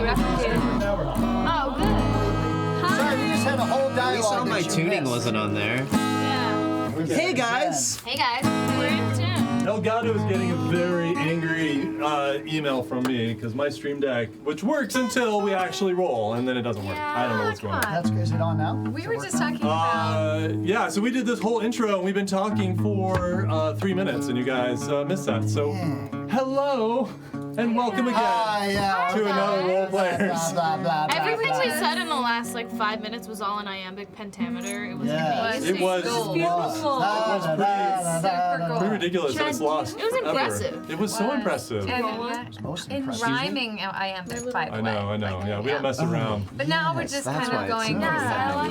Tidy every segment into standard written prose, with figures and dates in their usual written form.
replicated. Now we're on. Oh, good. Hi. Sorry, we just had a whole At dialogue. least all my that you tuning missed. wasn't on there. Yeah. Hey guys! Hey guys, we're in tune. Elgato is getting a very angry email from me because my Stream Deck, which works until we actually roll, and then it doesn't work. I don't know what's going on. That's good. Is it on now? We were just talking about. Yeah, so we did this whole intro and we've been talking for 3 minutes and you guys missed that. So, hello and welcome again to another Role Players. Everything we said in the last like 5 minutes was all in iambic pentameter. It was amazing. It was beautiful. pretty ridiculous that it's lost. It was ever. impressive. It was so impressive. Most In impressive. rhyming iambic, by the I way. know. Yeah, we don't mess around. But now we're just that's kind why of it's going, so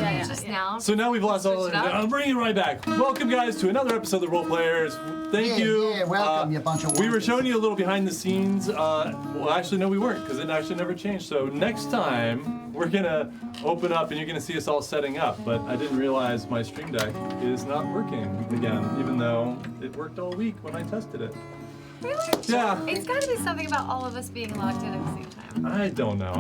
yeah, just now. So now we've lost all. Switch it up. I'll bring it right back. Welcome, guys, to another episode of the Role Players. Thank you. Yeah, welcome, you bunch of We were monkeys. showing you a little behind the scenes. Well, actually, no, we weren't, because it actually never changed. So next time, we're gonna open up, and you're gonna see us all setting up. But I didn't realize my Stream Deck is not working again, even though it worked all week when I tested it. Really? Yeah. It's got to be something about all of us being logged in at the same time. I don't know.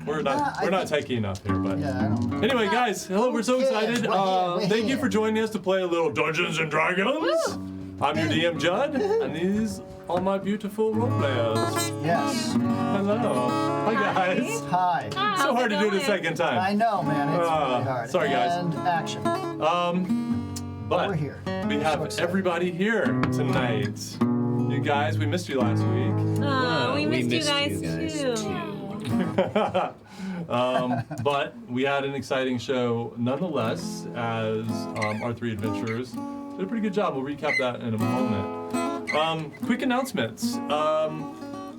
We're not techie enough here, but. Yeah, I don't know. Anyway, guys, hello. We're so Who cares? excited. We're here. Thank you for joining us to play a little Dungeons and Dragons. I'm your DM Judd, and these are my beautiful role players. Yes. Hello. Hi, guys. Hi. So hard to do it a second I time. know, man. It's really hard. sorry, guys. And action. But We're here. we So have excited. everybody here tonight. You guys, we missed you last week. Oh, we missed you guys too. But we had an exciting show nonetheless as our three adventurers did a pretty good job. We'll recap that in a moment. Quick announcements.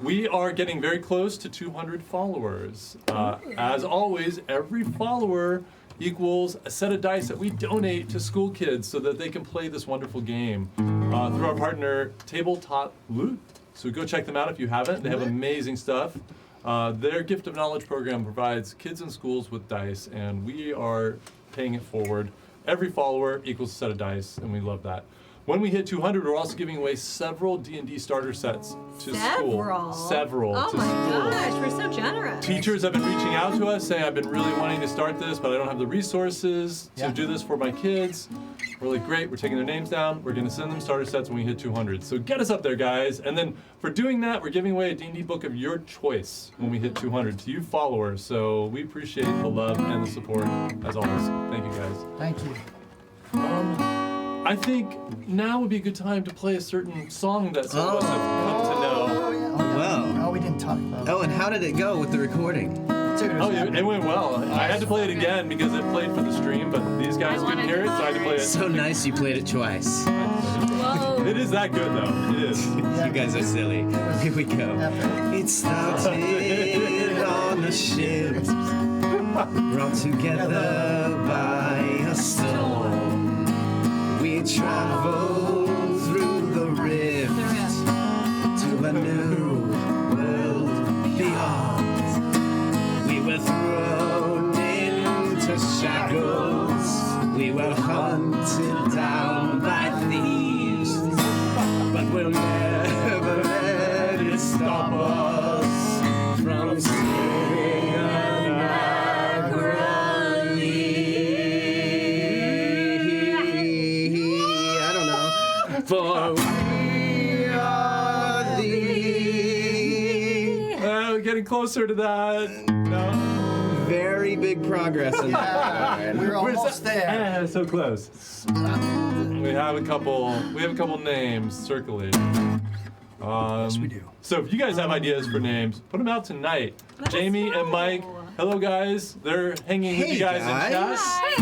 We are getting very close to 200 followers. As always, every follower equals a set of dice that we donate to school kids so that they can play this wonderful game through our partner Tabletop Loot. So go check them out if you haven't. They have amazing stuff. Their Gift of Knowledge program provides kids in schools with dice, and we are paying it forward. Every follower equals a set of dice, and we love that. When we hit 200, we're also giving away several D&D starter sets to school. Several Oh to my school. gosh, we're so generous. Teachers have been reaching out to us saying, I've been really wanting to start this, but I don't have the resources to do this for my kids. We're like, great, we're taking their names down. We're going to send them starter sets when we hit 200. So get us up there, guys. And then for doing that, we're giving away a D&D book of your choice when we hit 200 to you followers. So we appreciate the love and the support, as always. Thank you, guys. Thank you. I think now would be a good time to play a certain song that some of us have come to know. Oh, yeah. Well. Oh, we didn't talk about it. Oh, and how did it go with the recording? Dude, Oh, it went well. I had to play it again because it played for the stream, but these guys couldn't hear it, so I had to play it. So nice you played it twice. Whoa. It is that good, though. It is. You guys are silly. Here we go. It started on a ship, brought together by a storm. We traveled through the rift to a new world beyond. We were thrown into shackles. We were hunted down by thieves. But we'll never let it stop us from singing I don't know. For we are the We're getting closer to that. No. very big progress in that. We're almost there. So close. We have a couple names circulating. Yes, we do. So if you guys have ideas for names, put them out tonight. Jamie and Mike, hello guys. They're hanging with Hey, you guys in guys. chat.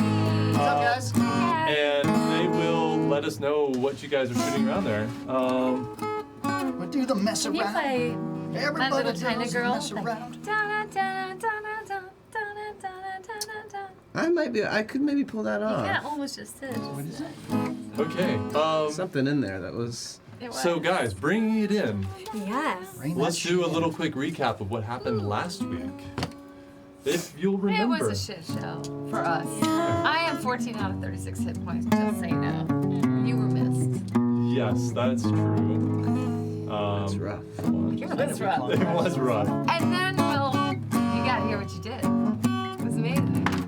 What's up, guys? And they will let us know what you guys are shooting around there. We'll do the mess Can you around. play Everybody That Little does China the Girl? mess around. I could maybe pull that Yeah, off. almost just did. What is it? Okay. Something in there that was. It was. So guys, bringing it in. Yes. Bring Let's that do a shit little in. quick recap of what happened last week. If you'll It remember. was a shit show for us. I am 14 out of 36 hit points, just so you know. You were missed. Yes, that's true. That's rough. That's rough. It was rough. And then we'll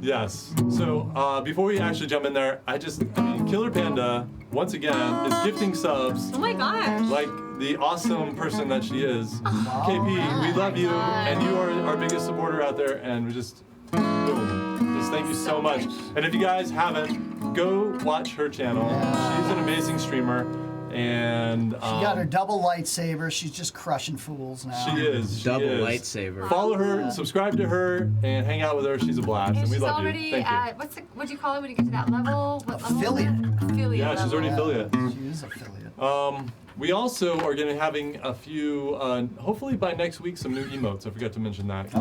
Yes. So before we actually jump in there, I mean, Killer Panda, once again, is gifting subs Oh my gosh. like the awesome person that she is. KP, we love you, and you are our biggest supporter out there, and we just, boom. Just thank you so much. And if you guys haven't, go watch her channel. She's an amazing streamer. And She got her double lightsaber. She's just crushing fools now. she is. Double she is. lightsaber. Follow her, subscribe to her, and hang out with her. She's a blast, and we she's love you. already Thank you. at, what do you call it when you get to that level? What level? Affiliate. Affiliate Yeah, she's already affiliate. She is affiliate. We also are going to be having a few, hopefully by next week, some new emotes. I forgot to mention that. We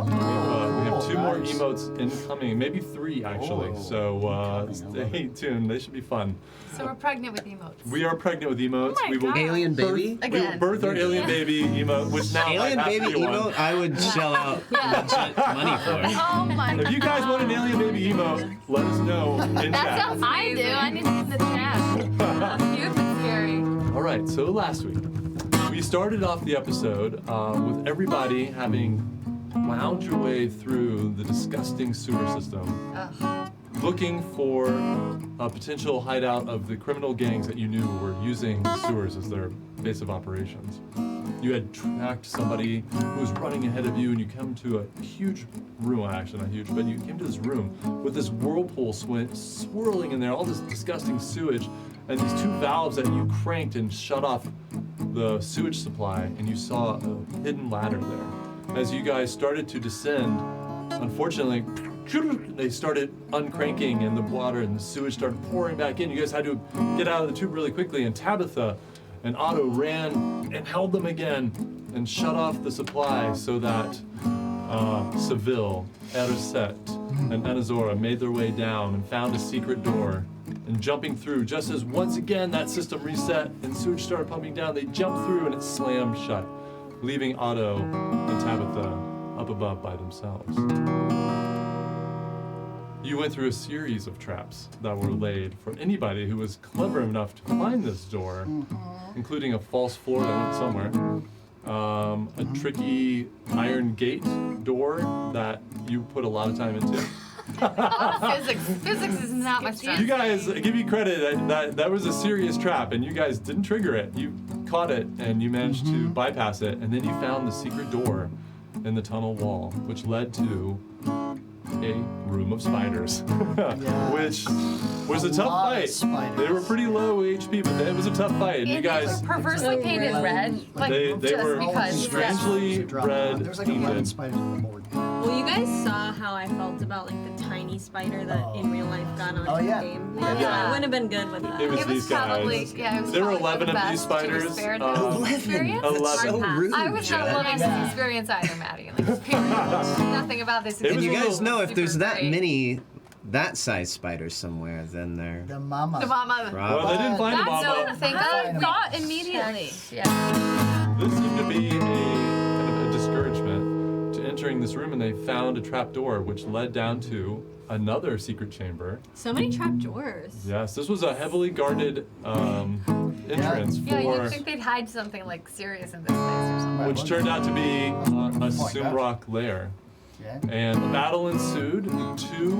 have 2 more nice. emotes incoming, maybe 3 actually. Oh. So stay tuned. They should be fun. So we're pregnant with emotes. We are pregnant with emotes. Oh my we will God. Alien baby? We will birth our alien baby emote, which now Alien might have baby to be one. emote, I would shell out legit money for it. Oh my god. If you guys want an alien baby emote, let us know in That chat. sounds I do. I need to get in the chat. You've been scary. All right, so last week, we started off the episode with everybody having lounged your way through the disgusting sewer system, Ugh. looking for a potential hideout of the criminal gangs that you knew were using sewers as their base of operations. You had tracked somebody who was running ahead of you, and you come to a huge room, well, actually not huge, but you came to this room with this whirlpool swirling in there, all this disgusting sewage, and these 2 valves that you cranked and shut off the sewage supply, and you saw a hidden ladder there. As you guys started to descend, unfortunately, they started uncranking, and the water and the sewage started pouring back in. You guys had to get out of the tube really quickly, and Tabitha and Otto ran and held them again and shut off the supply so that Seville, Erisset, and Anazora made their way down and found a secret door. And jumping through, just as once again that system reset and sewage started pumping down, they jumped through and it slammed shut, leaving Otto and Tabitha up above by themselves. You went through a series of traps that were laid for anybody who was clever enough to find this door, including a false floor that went somewhere, a tricky iron gate door that you put a lot of time into. Physics is not my strength. You guys, I give you credit, that was a serious trap, and you guys didn't trigger it. You caught it, and you managed to bypass it, and then you found the secret door in the tunnel wall, which led to a room of spiders, which was a tough lot of fight. spiders. They were pretty low HP, but it was a tough fight, and you guys, perversely painted red, like they just were because. strangely red There's like 11 painted. spiders on the board. Well, you guys saw how I felt about like the tiny spider that in real life got on Oh, the yeah. game. Yeah. I wouldn't have been good with that. It was It these was probably, guys. yeah, it was There were probably 11 the of these best to spiders. spared 11. experience. 11. So rude. I was not loving this experience either, Maddie. Like, period. Nothing about this It And was you a guys little- know if there's that great. many that size spiders somewhere, then they're The mama. The mama. Well, they didn't find a That's mama. so thank I God. Thought immediately. Yeah. This seemed to be a kind of a discouragement to entering this room, and they found a trap door which led down to another secret chamber. So many trap doors. Yes, this was a heavily guarded entrance Yeah, for, you'd think they'd hide something like serious in this place or something. which turned out to be a Sumrock lair. Yeah. And a battle ensued. 2,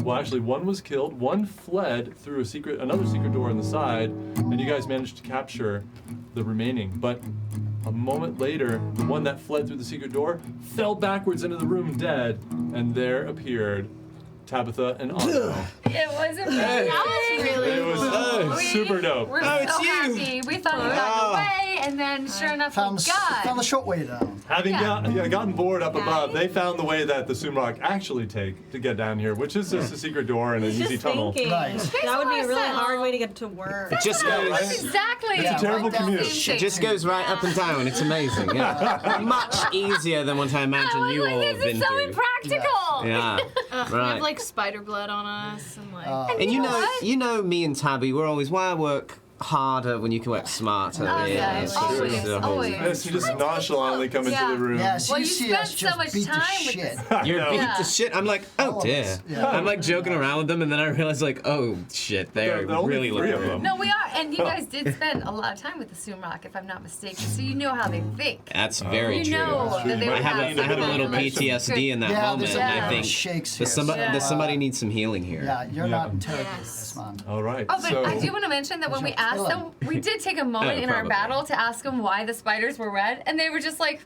well, actually, 1 was killed. 1 fled through another secret door on the side, and you guys managed to capture the remaining. But a moment later, the one that fled through the secret door fell backwards into the room dead, and there appeared Tabitha and Otto. It wasn't that was really It was super dope. We're Oh, it's so you. happy. We thought we got away, and then sure enough, Found we the got. short way down. Having gotten bored up above, they found the way that the Sumrock actually take to get down here, which is just a secret door and an easy Just tunnel. thinking. Right. That would be a really sense. hard way to get to work. it just Yeah, goes right? Exactly. It's a terrible Right down commute. the same it just goes right up and down. It's amazing. Yeah, much easier than what I imagine I was you like, all have this been is so through. impractical. Yeah, We have right. like spider blood on us and like. And you know know me and Tabby, we're always why I work harder when you can work smarter. Oh, yeah, It's always, just a whole- always. Yes, you just nonchalantly come into Yeah. the room. Yes, Well, you you see spent us so just much beat the time with shit. this- You're know. beat Yeah. to shit. I'm like, All oh of dear. us, yeah. I'm like joking around with them, and then I realize like, oh shit, they There are are only really 3 of looking. them. No, we are, and you guys did spend a lot of time with the Sumrock, if I'm not mistaken, so you know how they think. That's very You true. know that they I would have have a some little information. PTSD in that Yeah, moment, there's a and lot I of think shakes here. does somebody need some healing here. Yeah, you're Yeah. not interrogating this man. All right. Oh, but so, I do want to mention that when we You're asked them, killing. we did take a moment Oh, in our probably. battle to ask them why the spiders were red, and they were just like,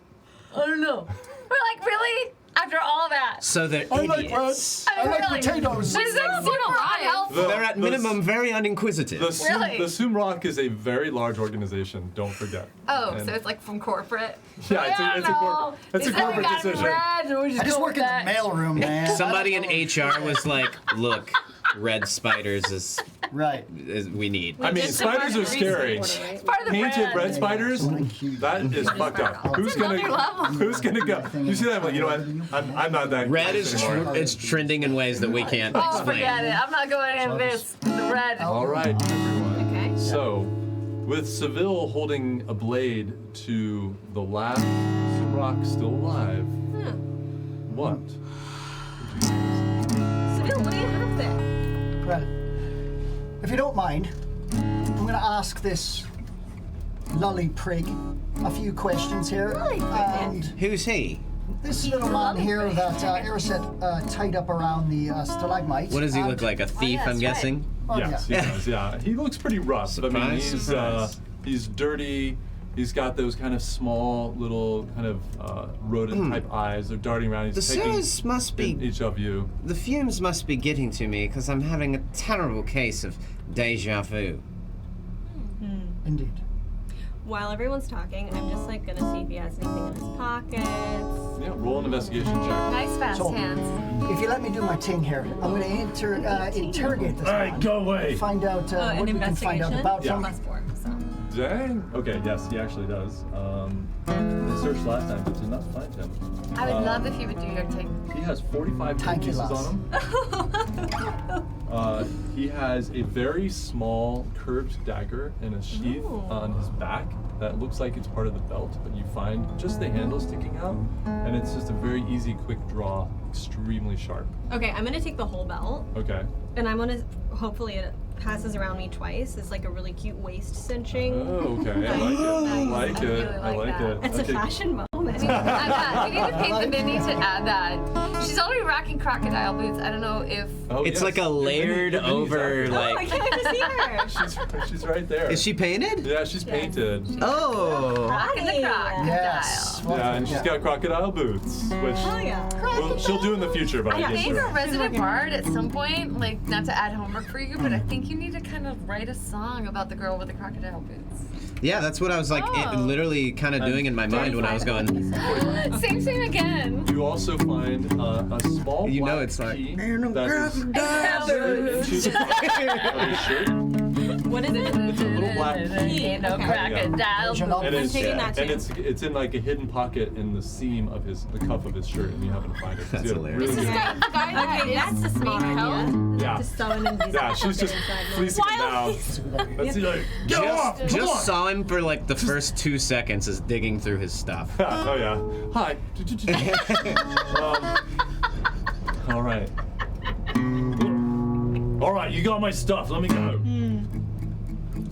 I don't know. We're like, really? After all that? So they're I like idiots. I like potatoes. This is super unhelpful. The- They're at the- minimum very uninquisitive. Really? The Sumrock is a very large organization. Don't forget. Oh, And- so it's like from corporate? Yeah, it's a I don't know. corporate They it's a said we corporate got decision. red, and we I just go work with in that. the mailroom, man. Somebody in HR was like, look, red spiders Right. is we need. I mean, Just a spiders are market scary. research order, right? It's part of the Painted brand. red spiders, that is fucked up. Who's gonna another level. Who's gonna go? You see that? You know what? I'm not that. Red close is anymore. it's trending in ways that we can't Oh, explain. forget it. I'm not going in this. The red. All right, everyone. Okay. So, with Seville holding a blade to the last Sumrock still alive, what? Seville, what do you have there? Well, if you don't mind, I'm going to ask this lolly prig a few questions here. And Who's he? this little man here that Erised tied up around the stalagmites. What does he and- look like? A thief, yeah, I'm that's right. guessing? Oh, Yes, yeah. he does. Yeah, he looks pretty rough. I mean, Surprise, surprise. he's dirty. He's got those kind of small little kind of rodent-type eyes. They're darting around. He's The taking sewers must be. each of you. The fumes must be getting to me because I'm having a terrible case of deja vu. Indeed. While everyone's talking, I'm just like gonna see if he has anything in his pockets. Yeah, roll an investigation check. Nice fast So- hands. If you let me do my thing here, I'm going to interrogate this man. go away. Find out An what we can find out investigation? about Yeah. him. +4, so. Dang. Okay. Yes, he actually does. They searched last time but did not find him. I would love if you would do your thing. He has 45 gold Thank you, pieces lass. on him. He has a very small curved dagger in a sheath on his back that looks like it's part of the belt, but you find just the handle sticking out, and it's just a very easy, quick draw, extremely sharp. Okay, I'm gonna take the whole belt, Okay. and I'm gonna, hopefully it passes around me twice. It's like a really cute waist cinching. Oh, okay. I like it. I like I it. really I like like that. it. It's a Okay. fashion moment. We need to paint the to add that. She's already rocking crocodile boots. I don't know if. Oh, It's yes. like a layered Your mini's over, out there. Oh, I like. can't wait to see her. She's right there. Is she painted? Yeah, she's painted. Oh. Rocking the crocodile. Yes. Yeah, and she's got crocodile boots, which Oh yeah. well, she'll do in the future, but I I guess think sure. a resident bard at some point, like not to add homework for you, but I think you need to kind of write a song about the girl with the crocodile boots. Yeah, that's what I was like Oh. literally kind of doing in my mind when I was going. Same again. You also find a small You know black it's like, key "Ain't no that is Crocodile to the pocket of his shirt. What is it? It's a little black key. Ain't no Okay. crocodile. Original. And I'm it's, taking that and too. it's in like a hidden pocket in the seam of the cuff of his shirt, and you happen to find it. 'cause That's he had a hilarious. really This is good- the guy that Okay, is that's a smart being held. idea. Yeah. To sew an invisible Yeah, she's just inside me. fleecing him down. Let's see, like, get off! Come on! Just saw him for like the first 2 seconds as digging through his stuff. Oh yeah. Hi. All right. All right, you got my stuff. Let me go.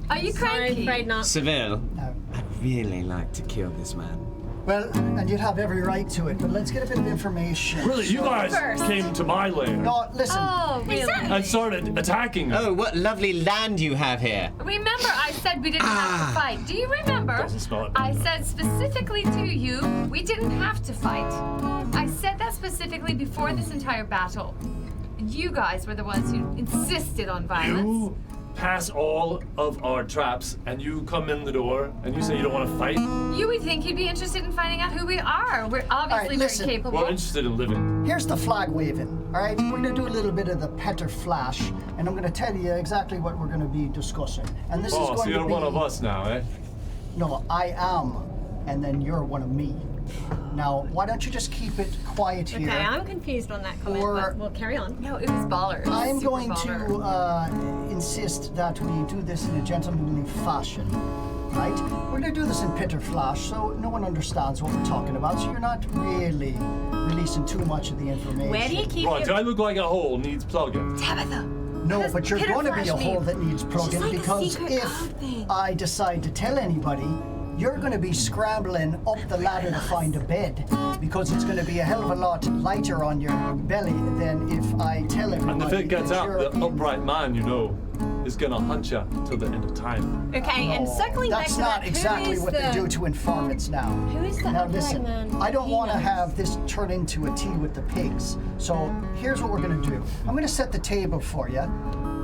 Are you Sorry, cranky? afraid not. Seville, No. I'd really like to kill this man. Well, and you'd have every right to it, but let's get a bit of information. Really, you guys First. came to my lair No, listen. Oh, really? and started attacking me. Oh, what lovely land you have here. Remember, I said we didn't have to fight. Do you remember? Doesn't smell it. I said specifically to you, we didn't have to fight. I said that specifically before this entire battle. You guys were the ones who insisted on violence. You pass all of our traps, and you come in the door, and you say you don't want to fight. You would think you'd be interested in finding out who we are. We're obviously listen. very capable. We're interested in living. Here's the flag waving, all right? We're going to do a little bit of the Petter Flash, and I'm going to tell you exactly what we're going to be discussing. And this is Oh, going so to you're be... one of us now, eh? No, I am, and then you're one of me. Now, why don't you just keep it quiet here? Okay, I'm confused on that comment, Or- but we'll carry on. No, it was baller. It was I'm super going baller. to insist that we do this in a gentlemanly fashion, right? We're going to do this in pitter flash, so no one understands what we're talking about, so you're not really releasing too much of the information. Where do you keep Right, do your... I look like a hole needs plugging? Tabitha. No, does but you're pitter going to be a flash hole mean? that needs plugging like a because secret if code thing. I decide to tell anybody, you're going to be scrambling up the ladder to find a bed because it's going to be a hell of a lot lighter on your belly than if I tell everybody. And if it gets that out, you're the in- upright man, you know, is gonna hunt you till the end of time. Okay, and circling back That's to not that, exactly who is what the... they do to informants now. Who is the Now upright listen, man? I don't He want to knows. have this turn into a tea with the pigs. So here's what we're gonna do. I'm gonna set the table for you.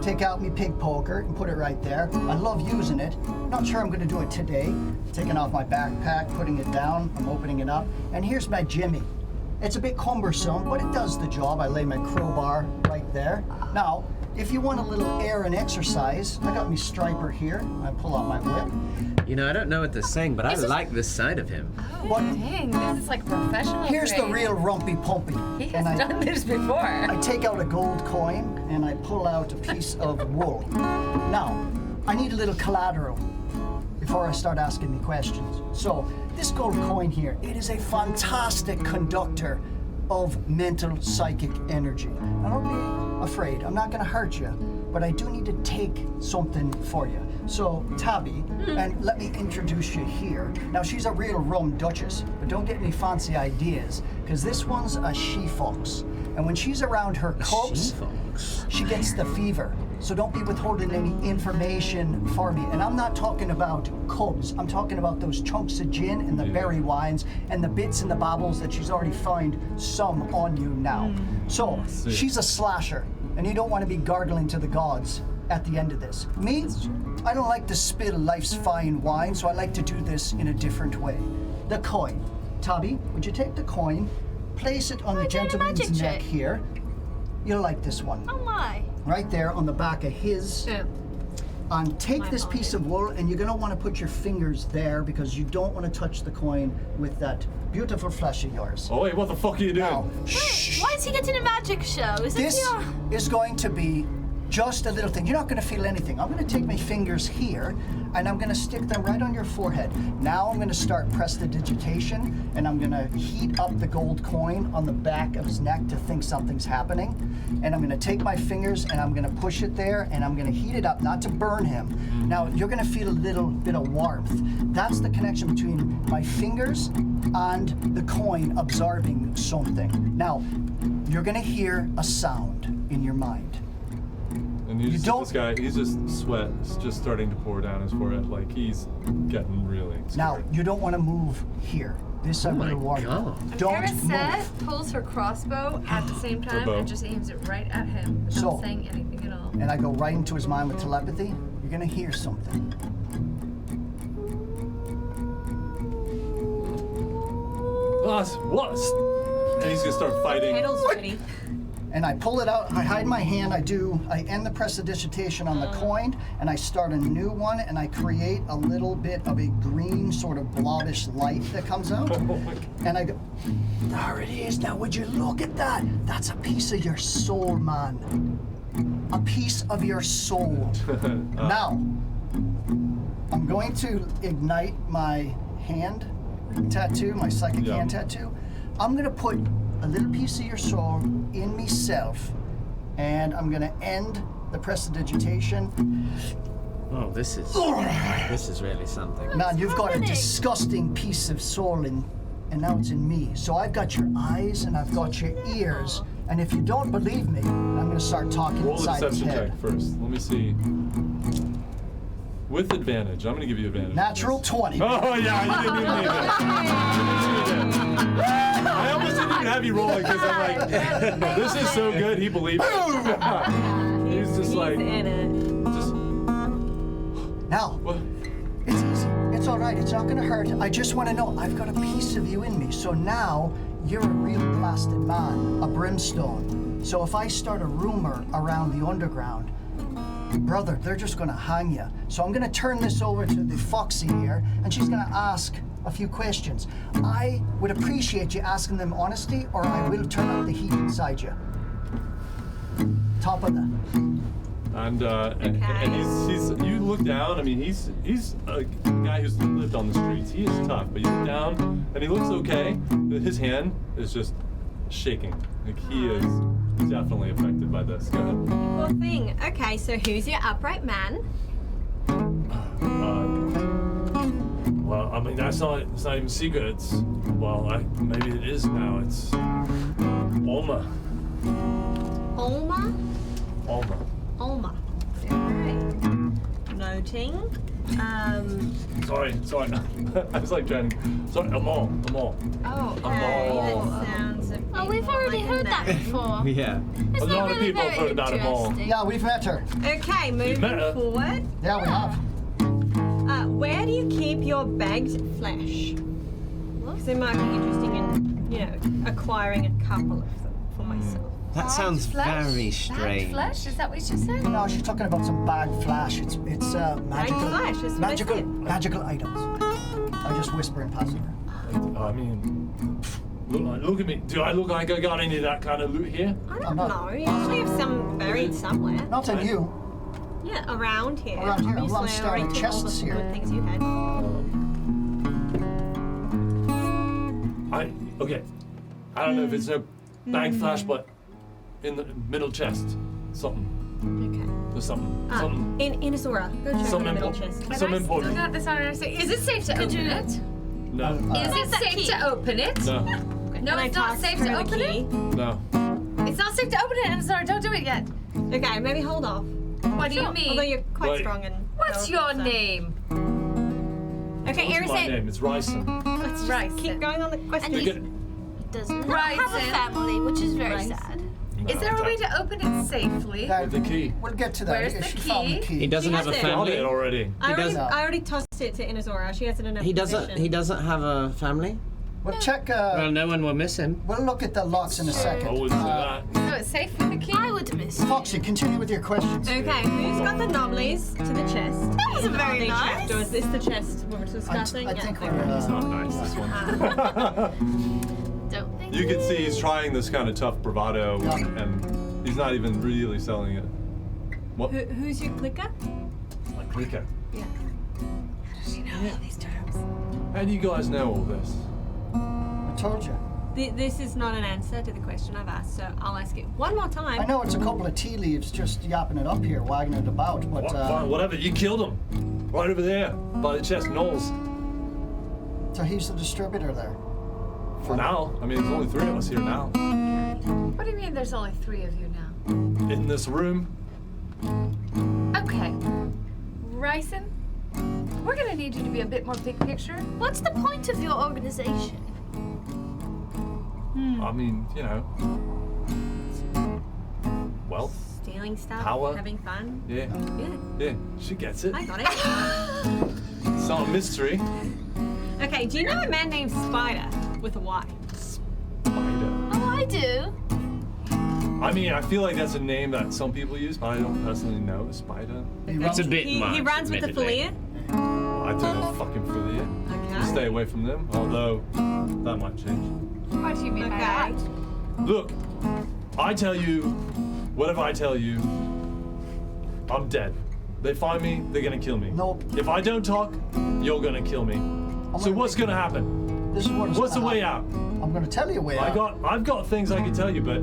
Take out me pig poker and put it right there. I love using it. Not sure I'm gonna do it today. Taking off my backpack, putting it down, I'm opening it up. And here's my Jimmy. It's a bit cumbersome, but it does the job. I lay my crowbar right there. Now, if you want a little air and exercise, I got me striper here. I pull out my whip. You know, I don't know what they're saying, but I This is- like this side of him. What? Dang, this is like professional. Here's the grade. real rumpy pumpy. He And has done this before. I take out a gold coin and I pull out a piece of wool. Now, I need a little collateral before I start asking me questions. So, this gold coin here, it is a fantastic conductor of mental psychic energy. Now, don't be afraid, I'm not gonna hurt you, but I do need to take something for you. So, Tabby, and let me introduce you here. Now, she's a real rum duchess, but don't get any fancy ideas, because this one's a she-fox. And when she's around her cubs, She-fox. she gets the fever. So don't be withholding any information for me. And I'm not talking about cubs. I'm talking about those chunks of gin and the berry wines and the bits and the bobbles that she's already found some on you now. So she's a slasher, and you don't want to be gargling to the gods at the end of this. Me, I don't like to spill life's fine wine, so I like to do this in a different way. The coin. Tabby, would you take the coin, place it on the doing a gentleman's magic neck trick. here? You'll like this one. Oh my. Right there on the back of his. Yeah. And take My this piece of wool, and you're gonna want to put your fingers there because you don't want to touch the coin with that beautiful flesh of yours. Oh wait, what the fuck are you doing? Now, shh. Why is he getting a magic show? Is This your... is going to be just a little thing. You're not going to feel anything. I'm going to take my fingers here and I'm going to stick them right on your forehead. Now I'm going to start prestidigitation, and I'm going to heat up the gold coin on the back of his neck to think something's happening. And I'm going to take my fingers and I'm going to push it there, and I'm going to heat it up, not to burn him. Now you're going to feel a little bit of warmth. That's the connection between my fingers and the coin absorbing something. Now, you're going to hear a sound in your mind. And you just see don't- this guy, he's just sweat's just starting to pour down his forehead, like he's getting really scared. Now, you don't want to move here. This I'm Oh my going to warn you. God. Don't Paraset move. pulls her crossbow at the same time bow. and just aims it right at him without So- saying anything at all. And I go right into his mind with telepathy. You're going to hear something. What? And he's gonna start fighting. Kettle's ready. And I pull it out, I hide my hand, I end the prestidigitation on the coin, and I start a new one, and I create a little bit of a green sort of blobbish light that comes out. Oh my God. And I go, there it is. Now, would you look at that? That's a piece of your soul, man. A piece of your soul. Now, I'm going to ignite my hand tattoo, my psychic Yeah. hand tattoo. I'm going to put a little piece of your soul in myself, and I'm going to end the prestidigitation. Oh, this is really something. Man, you've got a happening? disgusting piece of soul in, and now it's in me. So I've got your eyes and I've got your ears. And if you don't believe me, I'm going to start talking Roll a inside the deception head. check first. Let me see. With advantage. I'm gonna give you advantage. on Natural this. 20. Oh yeah, you didn't even need it. I almost didn't even have you rolling because I'm like, this is so good. He believes it. He's just like, in it. just Now, what? it's easy. It's all right. It's not going to hurt. I just want to know I've got a piece of you in me. So now you're a real blasted man, a brimstone. So if I start a rumor around the underground, brother, they're just going to hang you. So I'm going to turn this over to the Foxy here, and she's going to ask a few questions. I would appreciate you asking them honestly, or I will turn up the heat inside you. Top of that. And he's you look down. I mean, he's a guy who's lived on the streets. He is tough, but you look down and he looks okay. But his hand is just shaking. Like he is definitely affected by this. Go ahead. Poor thing. Okay, so who's your upright man? Well, I mean, it's not even secret. It's, maybe it is now. It's Olma. Olma? Olma. Olma. Alright. Noting. Sorry. I was like trying to. Sorry, Amal. Oh, That sounds a bit Oh, we've already like heard that name. before. Yeah. It's A not lot of really people have very heard about them all. interesting. Yeah, we've met her. Okay, moving met her. forward. Yeah, we have. Where do you keep your bagged flesh? Because it might be interesting in, acquiring a couple of them for myself. That sounds very strange. Flesh? Is that what you said? No, she's talking about some bagged flash. It's magical. flash, that's what I said. Magical items. I just whisper and pass it her. I mean, look at me. Do I look like I got any of that kind of loot here? I I'm don't not- know. You usually have some buried somewhere. Not on you. Yeah, around here. Around here. Well, I'm Obviously, I staring already at took all the chests here. good things you had. Okay. I don't know if it's a bag flash, but in the middle chest, something. Okay. There's something. In Azora. Go check Some the middle import- chest. some Still important. got this on our say. Is it safe to open it? No. Is it that safe key? to open it? No. No, Can I it's not toss safe her to the open key? it. No. It's not safe to open it. I'm sorry. Don't do it yet. Okay, maybe hold off. What do you Although mean? you're quite Wait. strong and. What's your powerful, so- name? Okay, What's my Irison. name? It's Ryson. Let's just Ryson. keep going on the And question. You he get it? does not Ryson. have a family, which is very Ryson. sad. Is there a way to open it safely? That- The key. We'll get to that. Where's If the she found the key? key. He doesn't She have a has it. Got family. it already. I already tossed it to Inazora. She has it in a He position. doesn't have a family. We'll check. Well, no one will miss him. We'll look at the locks in a I second. wouldn't do that. So it's safe with the key? I would miss it. Foxy, continue with your questions. Okay, who's got the knobblies to the chest? That wasn't Are very they nice. checked, or is this the chest we were discussing? I Yeah, think okay. we're. It's not nice, this one. Don't think You can see he's trying this kind of tough bravado, Yeah. and he's not even really selling it. What? Who's your clicker? Like Rika. Yeah. She knows all these terms. How do you guys know all this? I told you. This is not an answer to the question I've asked, so I'll ask it one more time. I know it's a couple of tea leaves just yapping it up here, wagging it about, but Fine, whatever. You killed him. Right over there, by the chest, Knowles. so he's the distributor there. For now. I mean, there's only 3 of us here now. What do you mean there's only 3 of you now? In this room. Okay. Ryson, we're gonna need you to be a bit more big picture. What's the point of your organization? I mean, wealth. Stealing stuff, Power. having fun. Yeah. Yeah, Yeah. She gets it. I got it. It's not a mystery. Okay, do you know a man named Spider with a Y? Spider. Oh, I do. I mean, I feel like that's a name that some people use, but I don't personally know. Spider. It's a bit He much. runs with the admittedly. Filia. I don't know fucking Filia. Okay. Stay away from them, although that might change. What do you mean by Okay. that? Look, I tell you, whatever I tell you, I'm dead. They find me, they're gonna kill me. Nope. If I don't talk, you're gonna kill me. So gonna what's gonna happen? This is What's the gonna way happen. out? I'm gonna tell you a way out. I've got things I can tell you, but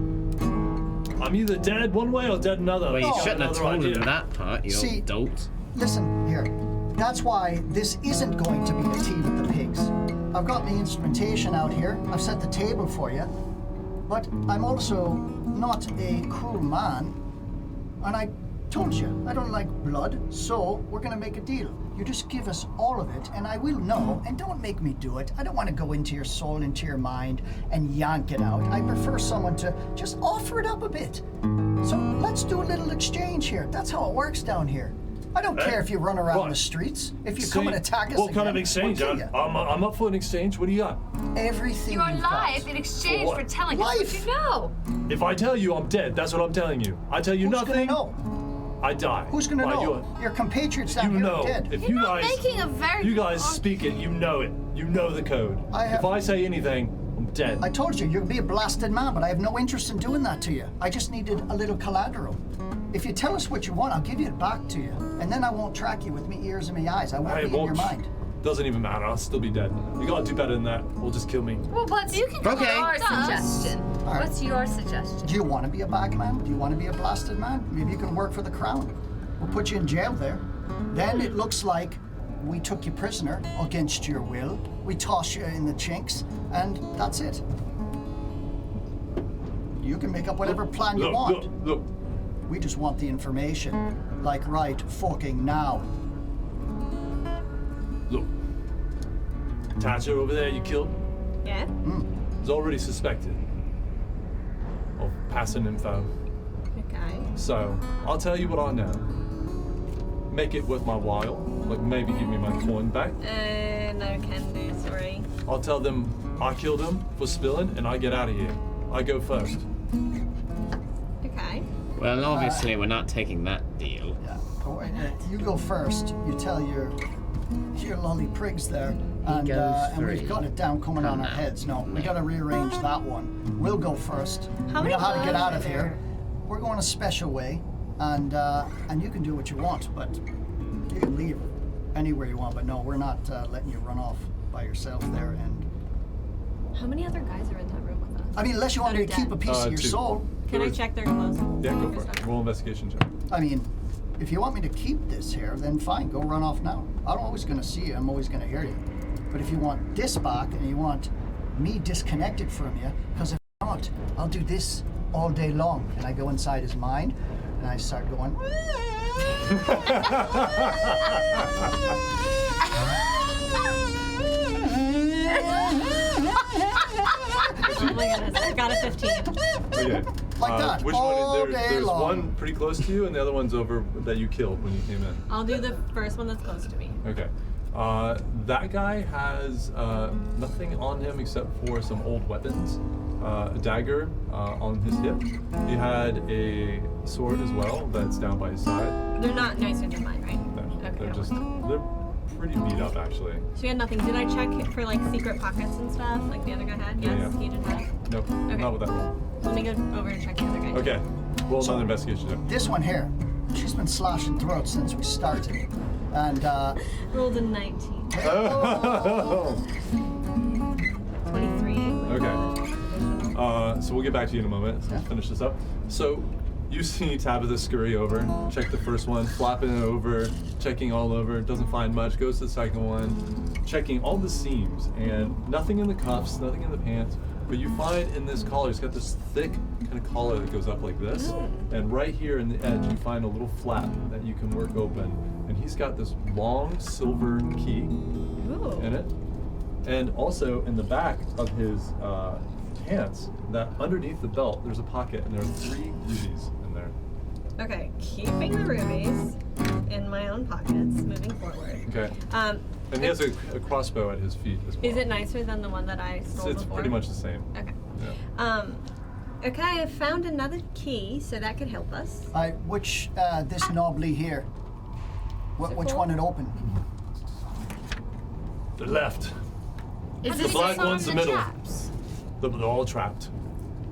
I'm either dead one way or dead another. Well, you Oh. shouldn't have Another told idea. him that part, you See- old dolt. Listen here. That's why this isn't going to be a tea with the pigs. I've got the instrumentation out here. I've set the table for you. But I'm also not a cruel man. And I told you, I don't like blood, so we're gonna make a deal. You just give us all of it, and I will know, and don't make me do it. I don't want to go into your soul, into your mind, and yank it out. I prefer someone to just offer it up a bit. So let's do a little exchange here. That's how it works down here. I don't care if you run around What? the streets. If you come and attack us What kind of again, exchange? we'll kill you. I'm up for an exchange. What do you got? Everything You're you've alive got. in exchange For for what? telling us what Life. you know. If I tell you I'm dead, that's what I'm telling you. I tell you Who's nothing. gonna know? I die. Who's gonna know? Your compatriots down You here know. are dead. If You're you not guys, making a very you good guys speak it, you know it. You know the code. If I say anything, I'm dead. I told you, you'll be a blasted man, but I have no interest in doing that to you. I just needed a little collateral. If you tell us what you want, I'll give it back to you. And then I won't track you with me ears and me eyes. I won't be in your mind. Doesn't even matter. I'll still be dead. You gotta do better than that. Or just kill me. Well, what's your suggestion? All right. What's your suggestion? Do you want to be a bagman? Do you want to be a blasted man? Maybe you can work for the crown. We'll put you in jail there. Then it looks like we took you prisoner against your will. We toss you in the chinks, and that's it. You can make up whatever plan you want. Look. We just want the information. Like right fucking now. Look. Thatcher over there you killed Yeah? is already suspected of passing info. Okay. So, I'll tell you what I know. Make it worth my while. Like maybe give me my coin back. No can do, sorry. I'll tell them I killed him for spilling and I get out of here. I go first. Okay. Well, obviously we're not taking that deal. Yeah. Oh, wait, you go first. You tell your lolly prigs there, and we've three. got it down coming on our now. heads. No, we got to rearrange that one. We'll go first. How we many know how to get balls out are of here. We're going a special way, and you can do what you want, but you can leave anywhere you want. But no, we're not letting you run off by yourself there. And How many other guys are in that room with us? I mean, unless you want me to That are keep a piece of your 2. soul. Can I check their clothes? Yeah, go for it. Roll investigation check. I mean, if you want me to keep this here, then fine, go run off now. I'm always going to see you. I'm always going to hear you. But if you want this back and you want me disconnected from you, because if not, I'll do this all day long. And I go inside his mind and I start going. Oh my goodness, I got a 15. Okay. Like that, Which all one? day There's long. one pretty close to you, and the other one's over that you killed when you came in. I'll do the first one that's close to me. Okay. That guy has nothing on him except for some old weapons. A dagger on his hip. He had a sword as well that's down by his side. They're not nicer than mine, right? No, Okay. they're pretty beat up actually. So we had nothing. Did I check for like secret pockets and stuff like the other guy had? Yes, Yeah. he did have. Nope, not with that roll. Let me go over and check the other guy. Okay, roll another investigation check. This one here, she's been slashing throats since we started. And Rolled a 19. Oh. 23. Okay. So we'll get back to you in a moment. So let's finish this up. So you see Tabitha scurry over, check the first one, flapping it over, checking all over, doesn't find much, goes to the second one, checking all the seams, and nothing in the cuffs, nothing in the pants, but you find in this collar, it's got this thick kind of collar that goes up like this, and right here in the edge you find a little flap that you can work open, and he's got this long silver key in it, and also in the back of his pants, that underneath the belt, there's a pocket, and there are 3 rubies in there. Okay, keeping the rubies in my own pockets, moving forward. Okay. And he has a crossbow at his feet as well. Is it nicer than the one that I stole It's before? pretty much the same. Okay. Yeah. Okay, I found another key, so that could help us. which, this knobbly here, which one it opened? The left. Is The this black on one's the middle. traps? They're all trapped.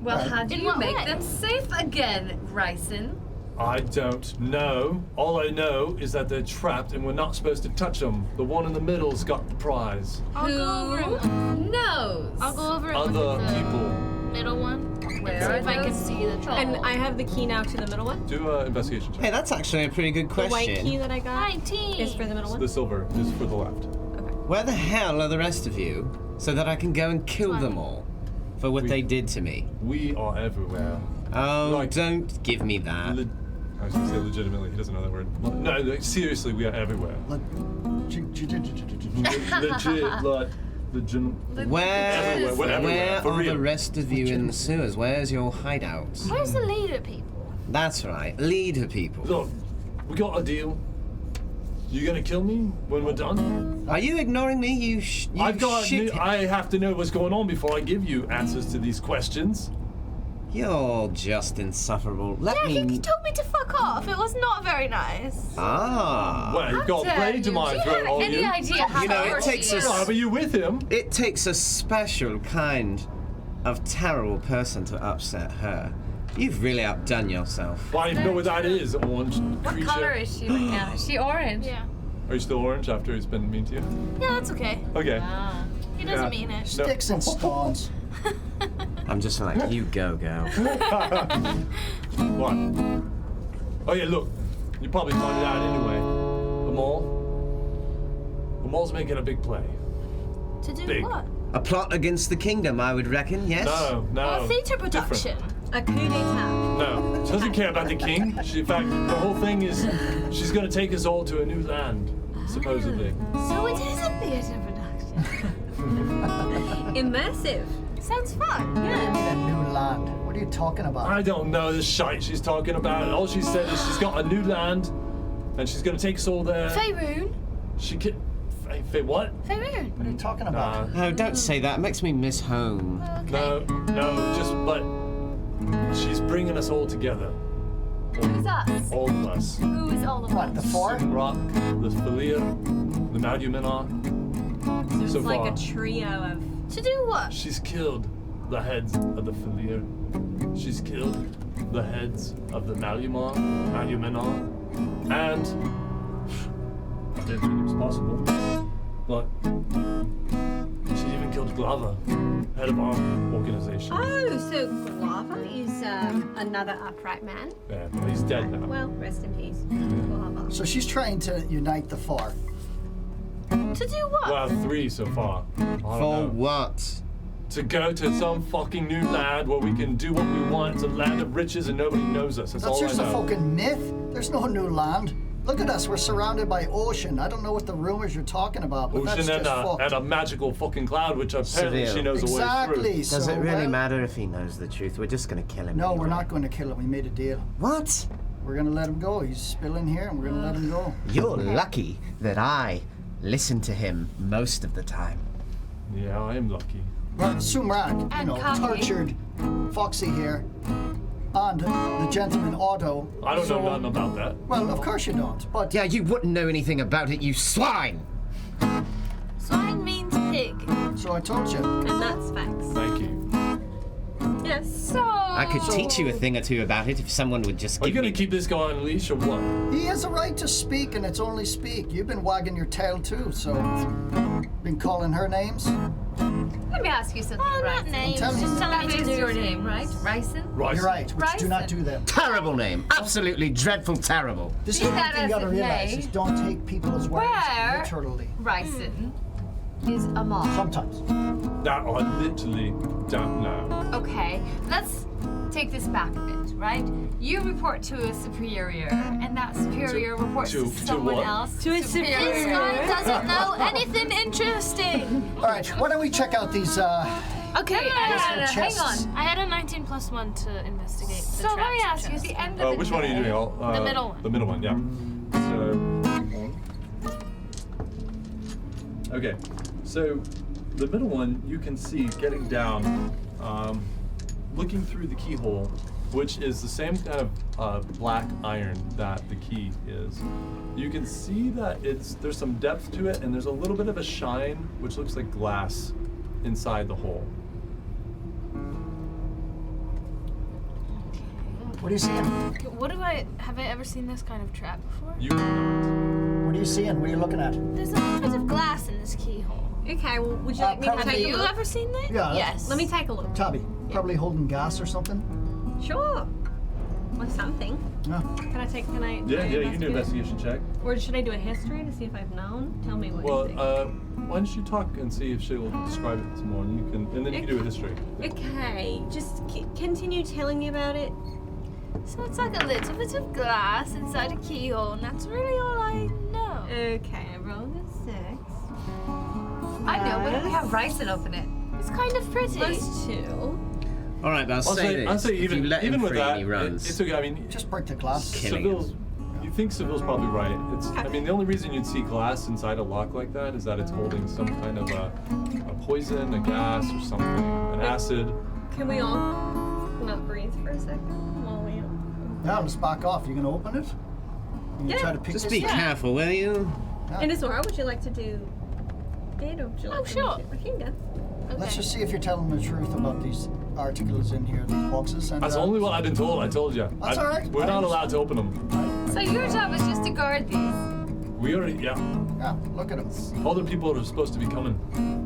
Well, how do In you what make way? them safe again, Ryson? I don't know. All I know is that they're trapped and we're not supposed to touch them. The one in the middle's got the prize. I'll go over and knows? I'll go over and Other look at the people. middle one. Where See are if I can those see the people? And I have the key now to the middle one. Do an investigation check. Hey, that's actually a pretty good The question. white key that I got 19 is for the middle one. The silver is for the left. Okay. Where the hell are the rest of you so that I can go and kill them all for what they did to me? We are everywhere. Oh, Like- don't give me that. I was going to say legitimately. He doesn't know that word. No, like, seriously, we are everywhere. Legit, like, legit. Where, Everywhere, we're everywhere, where for are real. the rest of you in the sewers? Where's your hideout? Where's the leader, people? That's right, leader people. Look, we got a deal. You gonna kill me when we're done? Are you ignoring me, you I've got. shit? I have to know what's going on before I give you answers to these questions. You're just insufferable. Let Yeah, me. he told me to fuck off. It was not very nice. Ah. Well, you've got a blade to my Do you throat, have all any you. idea how You know, it powerful takes she us- is? No, but you with him. It takes a special kind of terrible person to upset her. You've really outdone yourself. Well, I don't even know what that is, orange What creature. color is she right now? Is she orange? Yeah. Are you still orange after he's been mean to you? Yeah, that's okay. Okay. Ah. He doesn't Yeah. mean it. No. Sticks and stones. I'm just like, you go, girl. What? Oh yeah, look. You probably found it out anyway. The mall's making a big play. To do Big. what? A plot against the kingdom, I would reckon, yes? No. A theatre production. A coup d'etat. No. She doesn't care about the king. In fact, the whole thing is she's gonna take us all to a new land, supposedly. So it is a theatre production. Immersive. Sounds fun. A new land. What are you talking about? I don't know the shite she's talking about. All she said is she's got a new land, and she's gonna take us all there. Faerun. She can. What? Faerun. What are you talking about? Oh, don't say that. It makes me miss home. Okay. No, just but she's bringing us all together. Who's us? All of us. Who is all of What, the us? four? Rock, the Falir, the Maduminar. So it's So like far. a trio of. To do what? She's killed the heads of the Falir. She's killed the heads of the Maduminar, and I didn't think it was possible, but she even killed Glava, head of our organization. Oh, so Guava is another upright man. Yeah, but he's dead now. Well, rest in peace, Guava. So she's trying to unite the four. To do what? Well, 3 so far. I don't For know. what? To go to some fucking new land where we can do what we want. It's a land of riches and nobody knows us. That's That's all I just a know. fucking myth. There's no new land. Look at us. We're surrounded by ocean. I don't know what the rumors you're talking about, but that's Ocean just and fucked. a magical fucking cloud, which apparently Seville. she knows a way Exactly. through. Does so, it really well, matter if he knows the truth? We're just gonna kill him. No, anyway. we're not going to kill him. We made a deal. What? We're going to let him go. He's still in here, and we're going to let him go. You're lucky that I listen to him most of the time. Yeah, I am lucky. Well, Sumrak, you And know, Kanye. tortured Foxy here, and the gentleman Otto. I don't so, know nothing about that. Well, of course you don't. But Yeah, you wouldn't know anything about it, you swine! Swine means pig. so I told you. And that's facts. Thank you. Yes. So. I could teach you a thing or two about it if someone would just Are you give gonna me... keep this guy on a leash or what? He has a right to speak, and it's only speak. You've been wagging your tail too, so been calling her names. Let me ask you something, Oh, not Bryson. names. Tell me. Just tell That me to is do your things. name, right? Ryson? Right. You're right. Which do not do that. Terrible name. Absolutely dreadful terrible. This Be is the that thing you as gotta it realize: may. is don't take people's words Where? literally. Ryson is a mom. Sometimes. That I literally don't know. Okay, let's take this back a bit, right? You report to a superior, and that superior reports to to someone what? else. To a This guy doesn't know anything interesting. All right. Why don't we check out these? Okay, Hang chests. on. I had a 19 plus 1 to investigate the So let me traps ask you, at chest. the end of the Which one are you day- doing? The middle one. The middle one, yeah. So. Okay, so the middle one you can see getting down, looking through the keyhole, which is the same kind of black iron that the key is. You can see that there's some depth to it, and there's a little bit of a shine, which looks like glass inside the hole. What are you seeing? Have I ever seen this kind of trap before? You cannot. What are you seeing? What are you looking at? There's a little bit of glass in this keyhole. Okay, well, would you like me to probably- Have take a you look? ever seen that? Yeah. Yes. Let me take a look. Tabby, probably holding gas or something. Sure. Or something. Yeah. Can I? Yeah, can I you can do an investigate? investigation check. Or should I do a history to see if I've known? Tell me what Well, you think. why don't you talk and see if she'll describe it some more, and then you can do a history. Okay, just continue telling me about it. So it's like a little bit of glass inside a keyhole, and that's really all I know. Okay, I rolled a 6. I know, but if we have Ryson open it. It's kind of pretty. Plus 2. All right, but I'll say this. I'll say if even you let him with free that, and he runs. it's okay. I mean, Just break the glass. Killing Seville's. You think Seville's probably right. I mean, the only reason you'd see glass inside a lock like that is that it's holding some kind of a poison, a gas, or something, an acid. Can we all not breathe? Now let's back off. You gonna open it? You Yeah. try to pick Just this be up? careful, will you? And Isora, would you like to do it, or would you like Oh, to sure. do it? Okay, go. Let's just see if you're telling the truth about these articles in here, these boxes. And, That's only what I've been told. I told you. That's all right. We're not allowed to open them. So your job is just to guard these. We already, yeah. Yeah, look at them. Other people are supposed to be coming.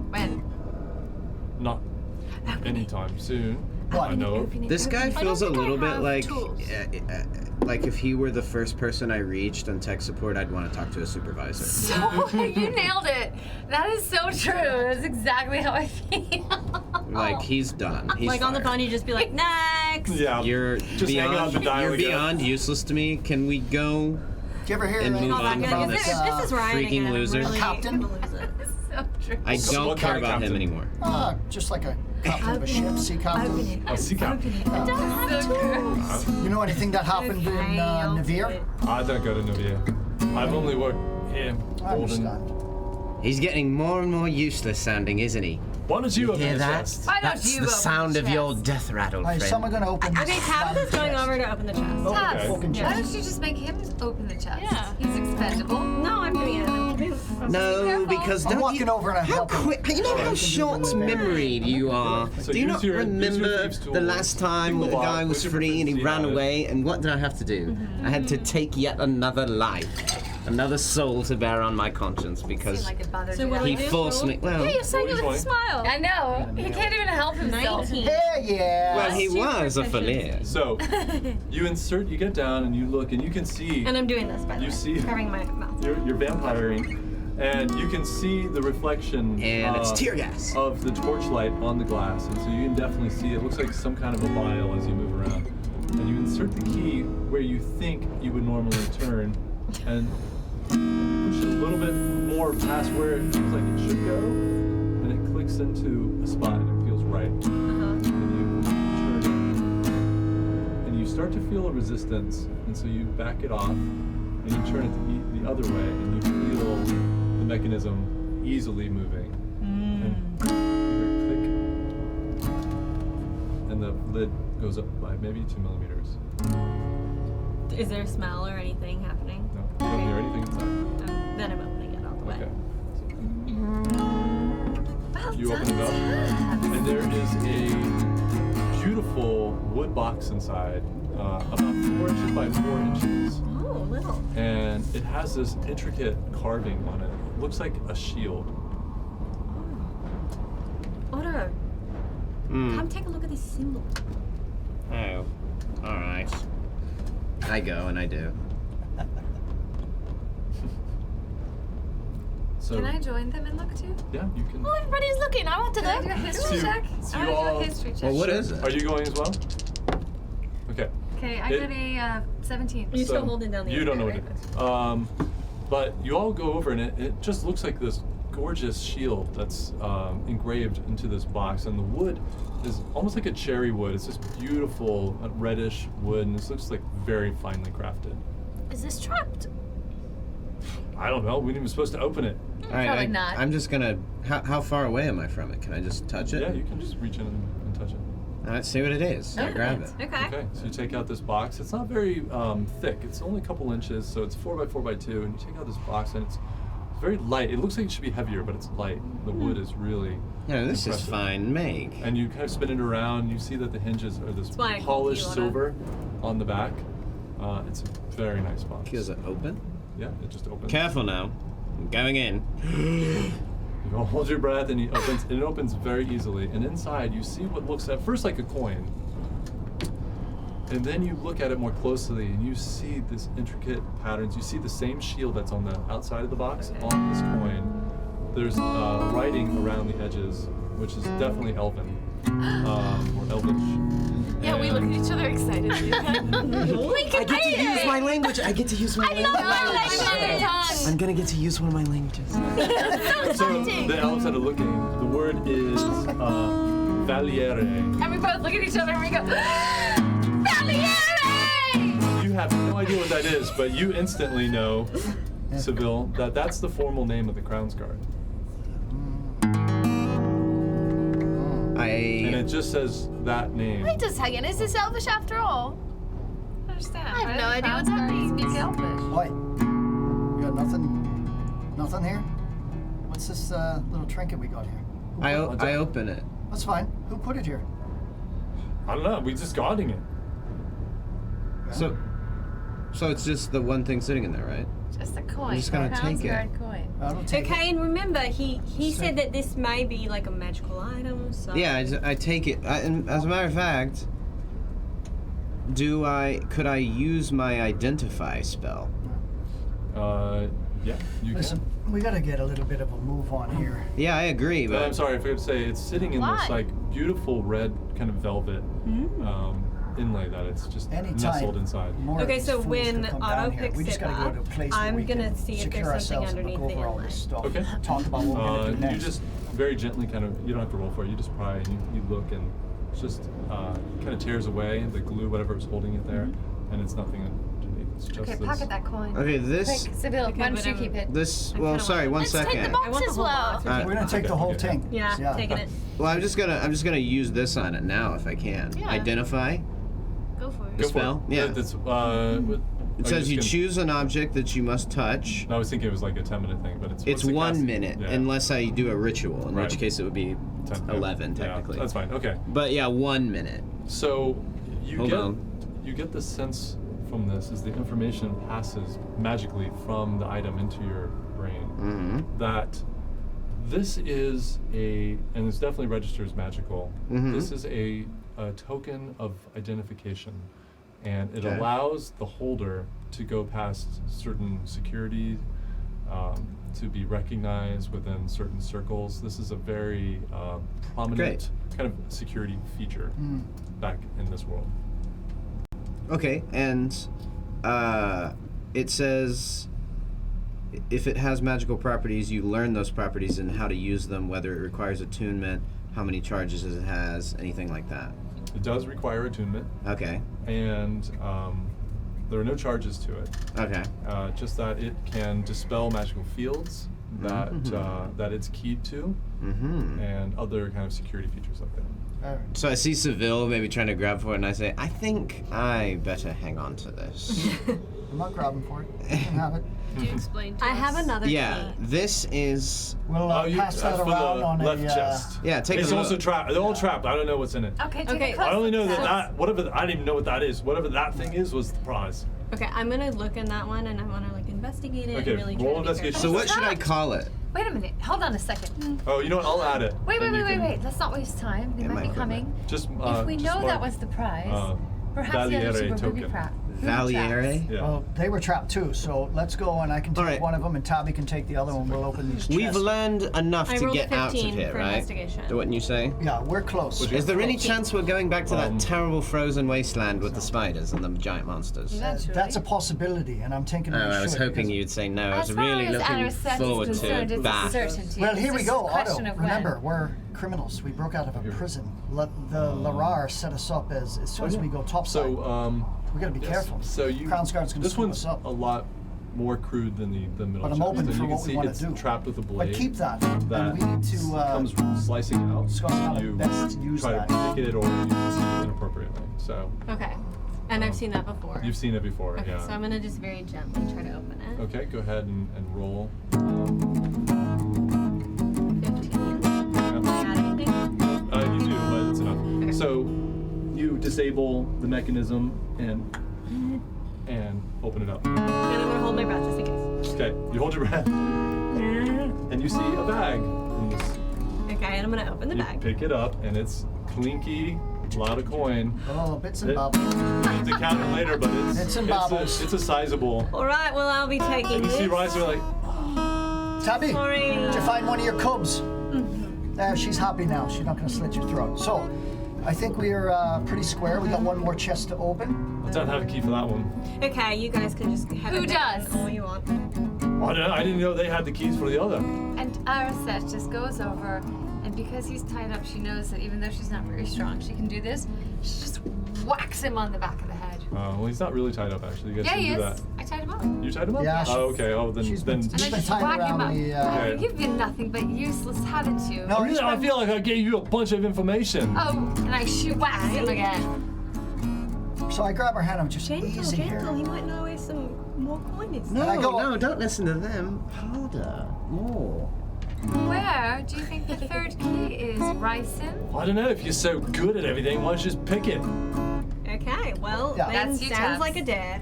When? Not anytime soon. What? I know. This guy don't feels a think I little bit have like, tools. like if he were the first person I reached on tech support, I'd want to talk to a supervisor. So you nailed it. That is so true. That's exactly how I feel. Like he's done. He's Like on the fired. phone, you just be like, next. Yeah. You're Just hang on the dial You're again. beyond useless to me. Can we go? Do you ever hear And anything move Oh, on that from guy, this this is Ryan freaking again. I'm loser. really Captain? gonna lose it. So true. I don't What care kind of about him captain? anymore. just like a captain of a ship, sea captain. A sea captain. I don't have So good. tools. You know anything that happened in Okay, I'll do Navier? it. I don't go to Navia. I've only worked here. I Vordin. understand. He's getting more and more useless sounding, isn't he? Why don't you open Hear the that? chest? Why don't That's you the open sound the of your chest? death rattle, Is friend. someone gonna open Okay, this? Tabitha's going chest? over to open the chest. Open Tabs. the fucking Why chest. don't you just make him open the chest? Yeah. He's expendable. No, I'm doing it. I'm doing it. No, Careful. because I'm don't walking you, over and I how help him. quick, you know how short-memoried you are. So Do you use not your- use your remember thieves' tool, the last time pick the the guy lock, was put your free and he proficiency ran at it. away? And what did I have to do? I had to take yet another life, another soul to bear on my conscience because Seemed like it bothered So you what that do he we much. do? forced me. Well, Yeah, you're saying it with a 20. smile. I know. He can't even help himself. 19. Yeah. well, he Super was a proficient. Falier. So, you get down and you look and you can see And I'm doing this, by the You way. see- Covering my mouth. you're vampiring, and you can see the reflection And it's tear gas. of the torchlight on the glass, and so you can definitely see it looks like some kind of a vial as you move around. And you insert the key where you think you would normally turn, and you push it a little bit more past where it feels like it should go, and it clicks into a spot and it feels right. And you turn it, and you start to feel a resistance, and so you back it off, and you turn it the other way, and you feel the mechanism easily moving. And you hear click, and the lid goes up by maybe 2 millimeters. Is there a smell or anything happening? No, you don't hear anything inside. Then I'm opening it all the way. Okay. Well You open done, it up, Tabs. and there is a beautiful wood box inside, about 4 inches by 4 inches. Oh, little. And it has this intricate carving on it. It looks like a shield. Otto, Hmm. come take a look at this symbol. Oh, all right. I go and I do. So Can I join them and look too? yeah, you can. Oh, everybody's looking. I want to Can I do a look. history So- check? so I you want to do all- a history check. Well, what is it? Are you going as well? Okay. Okay, I It- got a 17. You're still holding down the You other don't know way, what it is. But you all go over and it just looks like this gorgeous shield that's engraved into this box, and the wood is almost like a cherry wood. It's this beautiful reddish wood, and this looks like very finely crafted. Is this trapped? I don't know. We weren't even supposed to open it. All right, Probably not. I'm just gonna. How far away am I from it? Can I just touch it? Yeah, you can just reach in and touch it. Let's see what it is. I grab it. Okay. Okay, so you take out this box. It's not very thick. It's only a couple inches, so it's 4 by 4 by 2. And you take out this box, and it's very light. It looks like it should be heavier, but it's light. The wood is really Yeah, this is impressive. fine make. And you kind of spin it around. And you see that the hinges are this That's why I called polished you on silver on the back. It's a very nice box. Does it open? Yeah, it just opens. Careful now. I'm going in. You hold your breath, and it opens very easily. And inside, you see what looks at first like a coin. And then you look at it more closely, and you see this intricate patterns. You see the same shield that's on the outside of the box on this coin. There's writing around the edges, which is definitely elven or elvish. Yeah, we look at each other excitedly. we can I get to use my language. I get to use my language. language. I'm gonna get to use one of my languages. So the elves that are looking, the word is valiere. And we both look at each other and we go, Valiere! You have no idea what that is, but you instantly know, Seville, that that's the formal name of the Crown's Guard. And it just says that name. Wait a second. Is this Elvish after all? understand. I have no idea what that means. Speak Elvish. Oi, you got nothing here? What's this little trinket we got here? I open it. That's fine. Who put it here? I don't know. We just guarding it. So it's just the one thing sitting in there, right? Just a coin. I'm just gonna take it. £1 coin. I don't take Okay, it. and remember, he said that this may be like a magical item, so... Yeah, I take it. And as a matter of fact, could I use my identify spell? Yeah, you Listen, can. we gotta get a little bit of a move on here. Yeah, I agree, But I'm but sorry, I forgot to say, it's sitting in Why? this like beautiful red kind of velvet inlay that it's just Anytime. nestled inside. More of Okay, these so fools when could come Otto down here. picks We just it gotta go to a up, place where I'm we gonna can see if secure there's something ourselves and look underneath the over all inlay. this stuff. Okay. Talk about what we're gonna do next. You just very gently kind of, you don't have to roll for it, you just pry and you look and it's just kind of tears away the glue, whatever was holding it there, and it's nothing underneath. It's just Okay, this. pocket that coin. okay, this Quick, Sybil, Okay, why don't you whatever. keep it? this. I Well, kinda sorry, want- one Let's take second. the I box want the as whole well. box. Uh, We're gonna take Okay, the whole okay. thing. Yeah, taking it. Well, I'm just gonna use this on it now if I can. Yeah. Identify. Go for it. The Go for spell? it. Yeah. That's, It says you choose an object that you must touch. No, I was thinking it was like a 10-minute thing, but it's It's what's the 1 cast- minute, yeah. unless I do a ritual, in Right. which case it would be 11 Yeah, technically. that's fine. Okay. But yeah, 1 minute. So you Hold get on. you get the sense from this is the information passes magically from the item into your brain Mm-hmm. that this is and it's definitely registered as magical. Mhm. This is a token of identification, and it Okay. allows the holder to go past certain security, to be recognized within certain circles. This is a very prominent Great. kind of security feature back in this world. Okay, and it says if it has magical properties, you learn those properties and how to use them, whether it requires attunement, how many charges it has, anything like that. It does require attunement, Okay, and there are no charges to it. okay. Just that it can dispel magical fields that Mhm. that it's keyed to, Mm-hmm. and other kind of security features like that. All right. So I see Seville maybe trying to grab for it, and I say, I think I better hang on to this. I'm not grabbing for it. You can have it. Do you explain to I us? have another Yeah, key. this is. We'll pass that for around the on left a. chest. Yeah, take It's a look. also trapped. They're all trapped. I don't know what's in it. Okay, take Okay. a close I only know look. that whatever I didn't even know what that is. Whatever that thing is was the prize. Okay, I'm gonna look in that one and I wanna like investigate it Okay, and really try roll to be investigation. So careful. what should I call it? Wait a minute. Hold on a second. Oh, you know what? I'll add it. Wait, and you can Let's not waste time. They It might might be be coming. Just If we just know that mark, was the prize, perhaps the Valiere others were booby token. trapped. Valiere? Yeah. Well, they were trapped too, so let's go and I can take All right. one of them and Tabby can take the other one. We'll open these chests. We've learned enough I to rolled a get out of 15 here, for right? investigation. Wouldn't you say? Yeah, we're close. Would you- Is there any chance we're going back to that Um, terrible frozen wasteland with the spiders and the giant monsters? Eventually. That's a possibility, and I'm thinking we Oh, I was should, hoping because- you'd say no. I was As far really as looking Araseth forward is concerned, to it's that. a certainty. Well, It's here we just go, a question Otto. of when. Remember, we're criminals. We broke out of a prison. The Larar set us up as soon as we go topside. So we gotta be yes. careful. So you Crown's Guard's gonna this swoop one's us up. a lot more crude than the middle But I'm chest. open So for you can what we see wanna it's do. trapped with a blade. But keep that. That And we need to. comes slicing out. discuss how to you best use try that. to pick it or use it inappropriately. So Okay. And I've seen that before. you've seen it before, Okay, yeah. so I'm gonna just very gently try to open it. Okay, go ahead and roll. 15. Yeah. Add anything? You do, but it's enough. Okay. So you disable the mechanism and open it up. And I'm gonna hold my breath just in case. Okay, you hold your breath, and you see a bag. In this. Okay, and I'm gonna open the You bag. pick it up, and it's clinky, a lot of coin. Oh, bits and It- bobs. You need to count it later, but Bits and bobbles. it's a sizable. All right, well I'll be taking And you this. see Riser like, Tabby, Sorry. did you find one of your cubs? There, she's happy now. She's not gonna slit your throat. So, I think we're pretty square. We got one more chest to open. I don't have a key for that one. Okay, you guys can just have Who it down does? all you want. I didn't know they had the keys for the other. And Araseth just goes over, and because he's tied up, she knows that even though she's not very strong, she can do this. She just whacks him on the back of the head. Well, he's not really tied up, actually. You guys Yeah, can he do is. that. I tied him up. You tied him up? Yeah, Oh, okay. Oh, then. she's been- And I You've been just tied whack him around up. the, Okay. You've been nothing but useless, haven't you? No, he's I been- feel like I gave you a bunch of information. Oh, and I shoot whacks him again. So I grab her hand. I'm just Gentle, easy gentle. here. He might know where some more coin is. No, I go- no, don't listen to them. Harder, more. Where do you think the third key is, Ryson? I don't know, if you're so good at everything, why don't you just pick it? Okay, well, Yeah. then That's you, sounds Tabs. like a dare.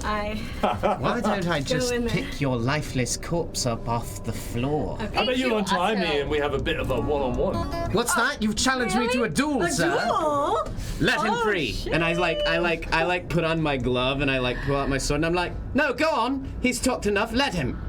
I Why don't I just in there. pick your lifeless corpse up off the floor? How Thank about you untie me Otto. and we have a bit of a one-on-one? What's that? You've challenged me to a duel, sir. Duel? Let him Oh, free. shit. And I put on my glove and I pull out my sword and I'm like, no, go on. He's talked enough. Let him.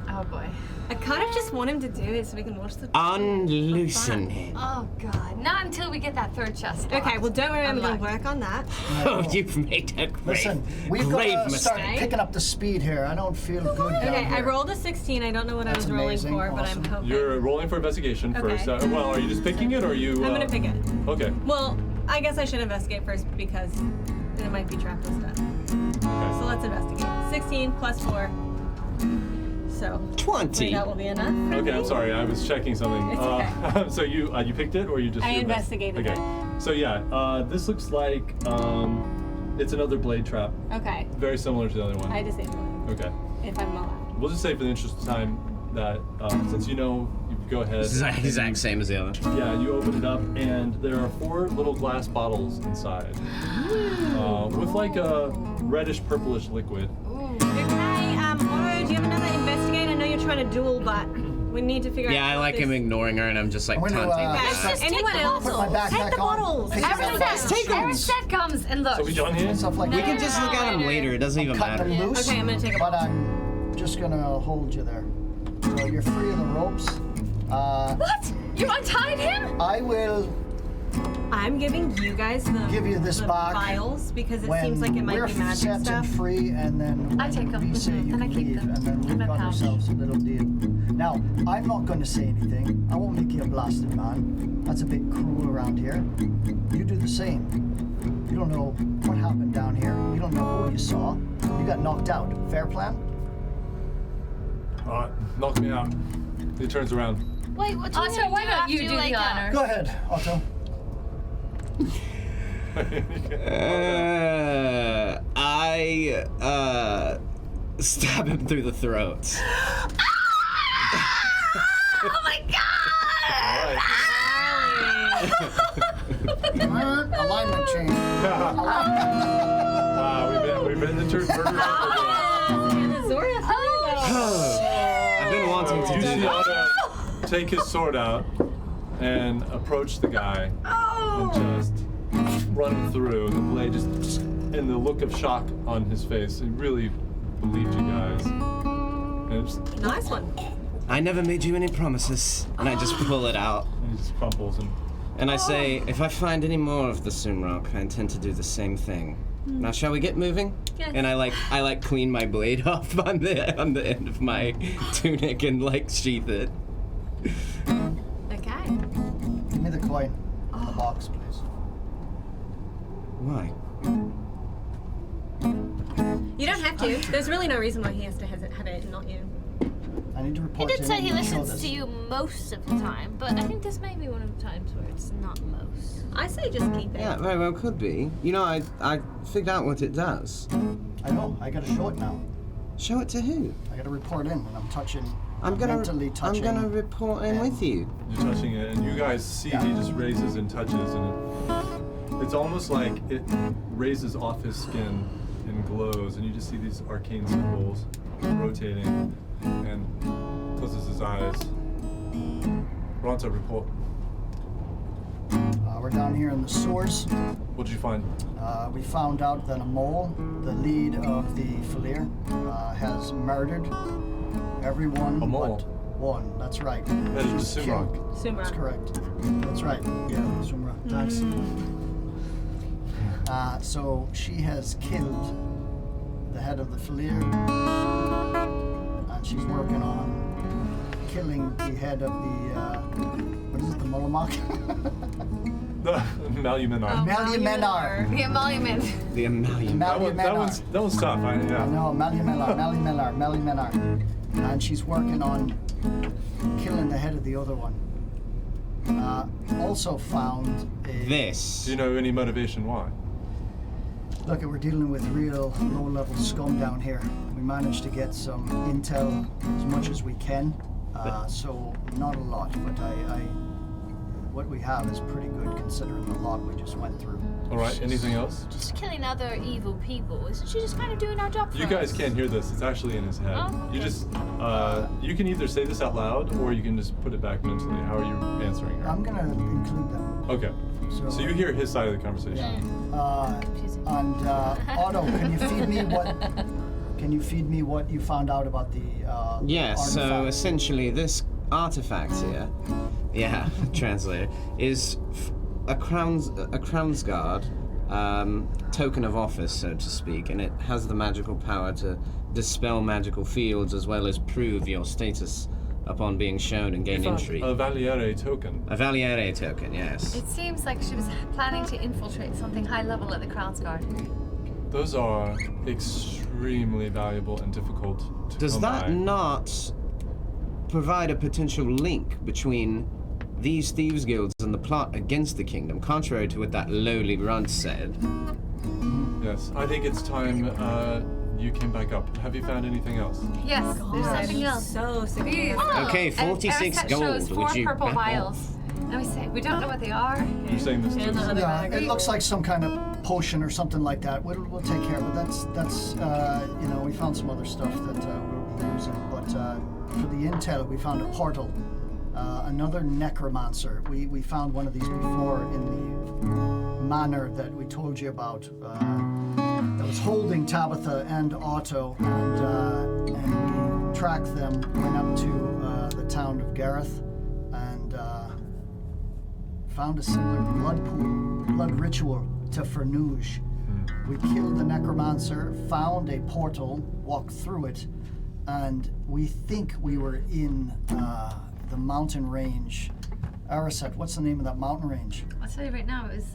Oh boy. I kind of just want him to do it so we can watch the. Unloosen him. Oh god. Not until we get that third chest. Okay, well, don't worry, I'm gonna Unlocked. work on that. Oh, you've made a Listen, we've grave got to start mistake. picking up the speed here. I don't feel good down Okay, here. I rolled a 16. I don't know what I That's was rolling amazing, for, but I'm awesome. hoping. You're rolling for investigation Okay. first. Well, are you just picking it or are you... I'm gonna pick it. Okay. Well, I guess I should investigate first because it might be trapped with stuff. So let's investigate. 16 plus 4. So 20. that will be enough. Okay, I'm sorry, I was checking something. It's okay. So you picked it, or you just? I you investigated okay. So yeah, this looks like it's another blade trap, Okay, very similar to the other one. I disable it Okay, if I'm allowed. we'll just say for the interest of time that since you know, you go ahead. Exact same as the other. Yeah, you open it up, and there are 4 little glass bottles inside, with like a reddish purplish liquid. Okay, Otto, do you have another investigate? I know you're trying to duel, but we need to figure out. Yeah, I what like this- him ignoring her and I'm just like I'm gonna, taunting. uh, Guys, anyone else? Put my backpack Take the on. bottles. Pick Every them up. set, every set comes and looks. So we done here? Stuff like We that. can just look at him later. It doesn't even Cut matter. them loose. Okay, I'm gonna take a But bottle. I'm just gonna hold you there. So you're free of the ropes. What? You untied him? I will I'm giving you guys the give you this the back vials because it when seems like it might we're be magic set stuff. and free, and then I take 'em, we say you and I can keep leave, them and then in we've my got pouch. ourselves a little deal. Now, I'm not going to say anything. I won't make you a blasted man. That's a bit cruel around here. You do the same. You don't know what happened down here. You don't know who you saw. You got knocked out. Fair plan? Knock me out. He turns around. Wait, what do you Otto, mean? why don't you have do to, like, the honors? Go ahead, Otto. I stab him through the throat. Oh my god! Alright. Alignment change. Wow, we've been interred murderous. I've been wanting to You do see that. Otto take his sword out and approach the guy and just run him through. The blade just and the look of shock on his face. He really believed you guys. And, Nice one. I never made you any promises. And I just pull it out. and he just crumples and And I say, if I find any more of the Sumrock, I intend to do the same thing. Now, shall we get moving? Yes. And I clean my blade off on the end of my tunic and sheath it. Okay. Give me the coin. The box, please. Why? You don't have to. There's really no reason why he has to have it and not you. I need to He report did to say him he and show listens this. to you most of the time, but I think this may be one of the times where it's not most. I say just keep it. Yeah, very well could be. You know, I figured out what it does. I know. I gotta show it now. Show it to who? I gotta report in when I'm touching. I'm mentally I'm touching. gonna report in with you. you're touching it, and you guys see he just raises and touches, and it's almost like it raises off his skin and glows, and you just see these arcane symbols rotating, and closes his eyes. Ronto, report. We're down here in the sewers. What'd you find? We found out that a mole, the lead of the Falier, has murdered everyone A mole? but one. That's right. That is She's the killed. Sumrock. That's Sumra. correct. That's right. Yeah, Sumra. Thanks. So she has killed the head of the Falier, and she's working on killing the head of the, what is it, the Mullamock? The Maluminar. Maluminar. The emolument. The emolument. That one's tough. Yeah. No, Maluminar. And she's working on killing the head of the other one. Also found a... Do This. you know any motivation why? Look, we're dealing with real low-level scum down here. We managed to get some intel as much as we can, so not a lot, but what we have is pretty good considering the lot we just went through. All right. Anything else? Just killing other evil people. Isn't she just kind of doing our job for You us? guys can't hear this. It's actually in his head. Oh, You okay. just, you can either say this out loud or you can just put it back mentally. How are you answering her? I'm gonna include them. Okay. So you hear his side of the conversation. Confusing. And Otto, can you feed me what you found out about the Yes, so artifact? essentially this artifact here, translator, is a crown's guard token of office, so to speak, and it has the magical power to dispel magical fields as well as prove your status upon being shown and gain entry. A Valiere token. A Valiere token, yes. It seems like she was planning to infiltrate something high level at the Crown's Guard. Those are extremely valuable and difficult to Does come that by. not provide a potential link between these thieves' guilds and the plot against the kingdom, contrary to what that lowly runt said? Yes, I think it's time you came back up. Have you found anything else? Yes, there's something else. So sick. These. Okay, And 46 Erisat gold. shows 4 Would you purple bet? vials. And we say, we don't know what they are. You're saying this to And the us. other Yeah, bag. it looks like some kind of potion or something like that. We'll take care of it. That's we found some other stuff that we'll be using. But for the intel, we found a portal. Another necromancer. We found one of these before in the manor that we told you about. That was holding Tabitha and Otto, and we tracked them, went up to the town of Gareth, and found a similar blood ritual to Fernouge. We killed the necromancer, found a portal, walked through it, and we think we were in the mountain range. Erisat, what's the name of that mountain range? I'll tell you right now, it was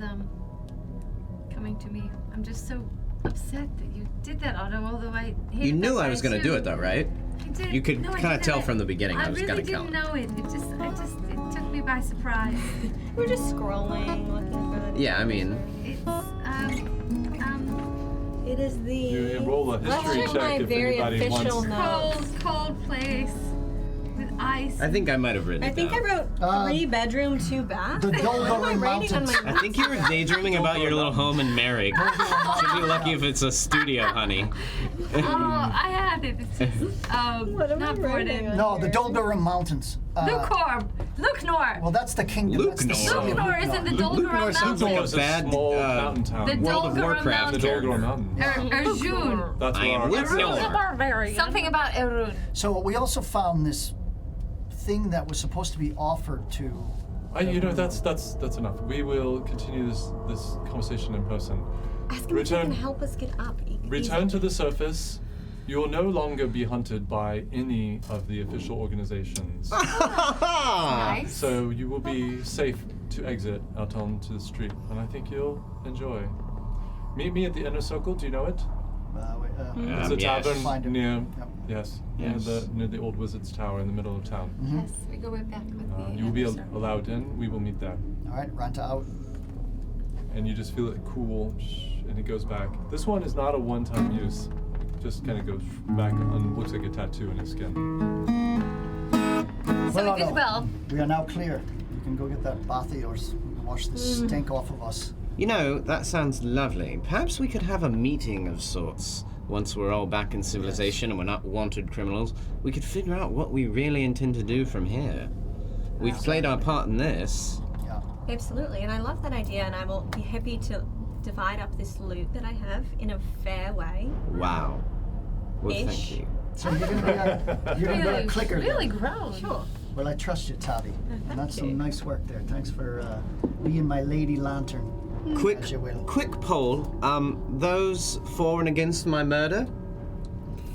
coming to me. I'm just so upset that you did that, Otto, although I hated You knew that I was guy going to do too. it, though, right? I did. You could No, I kind of did tell it. from the beginning I was really going to kill didn't him. know it. It took me by surprise. We're just scrolling, looking for the. Yeah, I mean, It's It is the. You roll a history Let's check check my if very anybody official wants- notes. cold place with ice. I think I might have written I it think I down. wrote 3-bedroom, 2-bath. The What am I Dolgorin writing on Mountains. my I think you were daydreaming about your little home in Merrick. Should be lucky if it's a studio, honey. Oh, I had it. It's just What am I not writing Vordin. on? No, the Dolgorin Mountains. Lukenor. Well, that's the kingdom. That's the Lukenor. city of Lukenor isn't the Lukenor. Dolgoran Lukenor sounds like Mountains. a bad small mountain town. The World of Dolgoran Warcraft The Mountains. Dolgor Mountain. Erjun. That's I where am our Lukenor. Something about Erun. So we also found this thing that was supposed to be offered to. That's enough. We will continue this conversation in person. Ask him if he Return- can help us get up. Return to the surface. You will no longer be hunted by any of the official organizations. Nice. So you will be safe to exit out onto the street, and I think you'll enjoy. Meet me at the inner circle. Do you know it? It's a yes. tavern Find it. near. Yep. Yes. Yes. Near the old wizard's tower in the middle of town. Yes, we go right back with the. You will be other allowed in. We will meet there, All right, Ranta out. and you just feel it cool, and it goes back. This one is not a one-time use. Just kind of goes back and looks like a tattoo in his skin. So we did well. We are now clear. You can go get that bath of yours and wash the stink off of us. You know, that sounds lovely. Perhaps we could have a meeting of sorts once we're all back in civilization and we're not wanted criminals. We could figure out what we really intend to do from here. We've played our part in this. Yeah. Absolutely, and I love that idea, and I will be happy to divide up this loot that I have in a fair way. Wow. Well, Ish. thank you. So you're gonna be a clicker. then. Really grown. Sure. Well, I trust you, Tabby. And that's you. some nice work there. Thanks for being my lady lantern. Quick, As you will. quick poll. Those for and against my murder?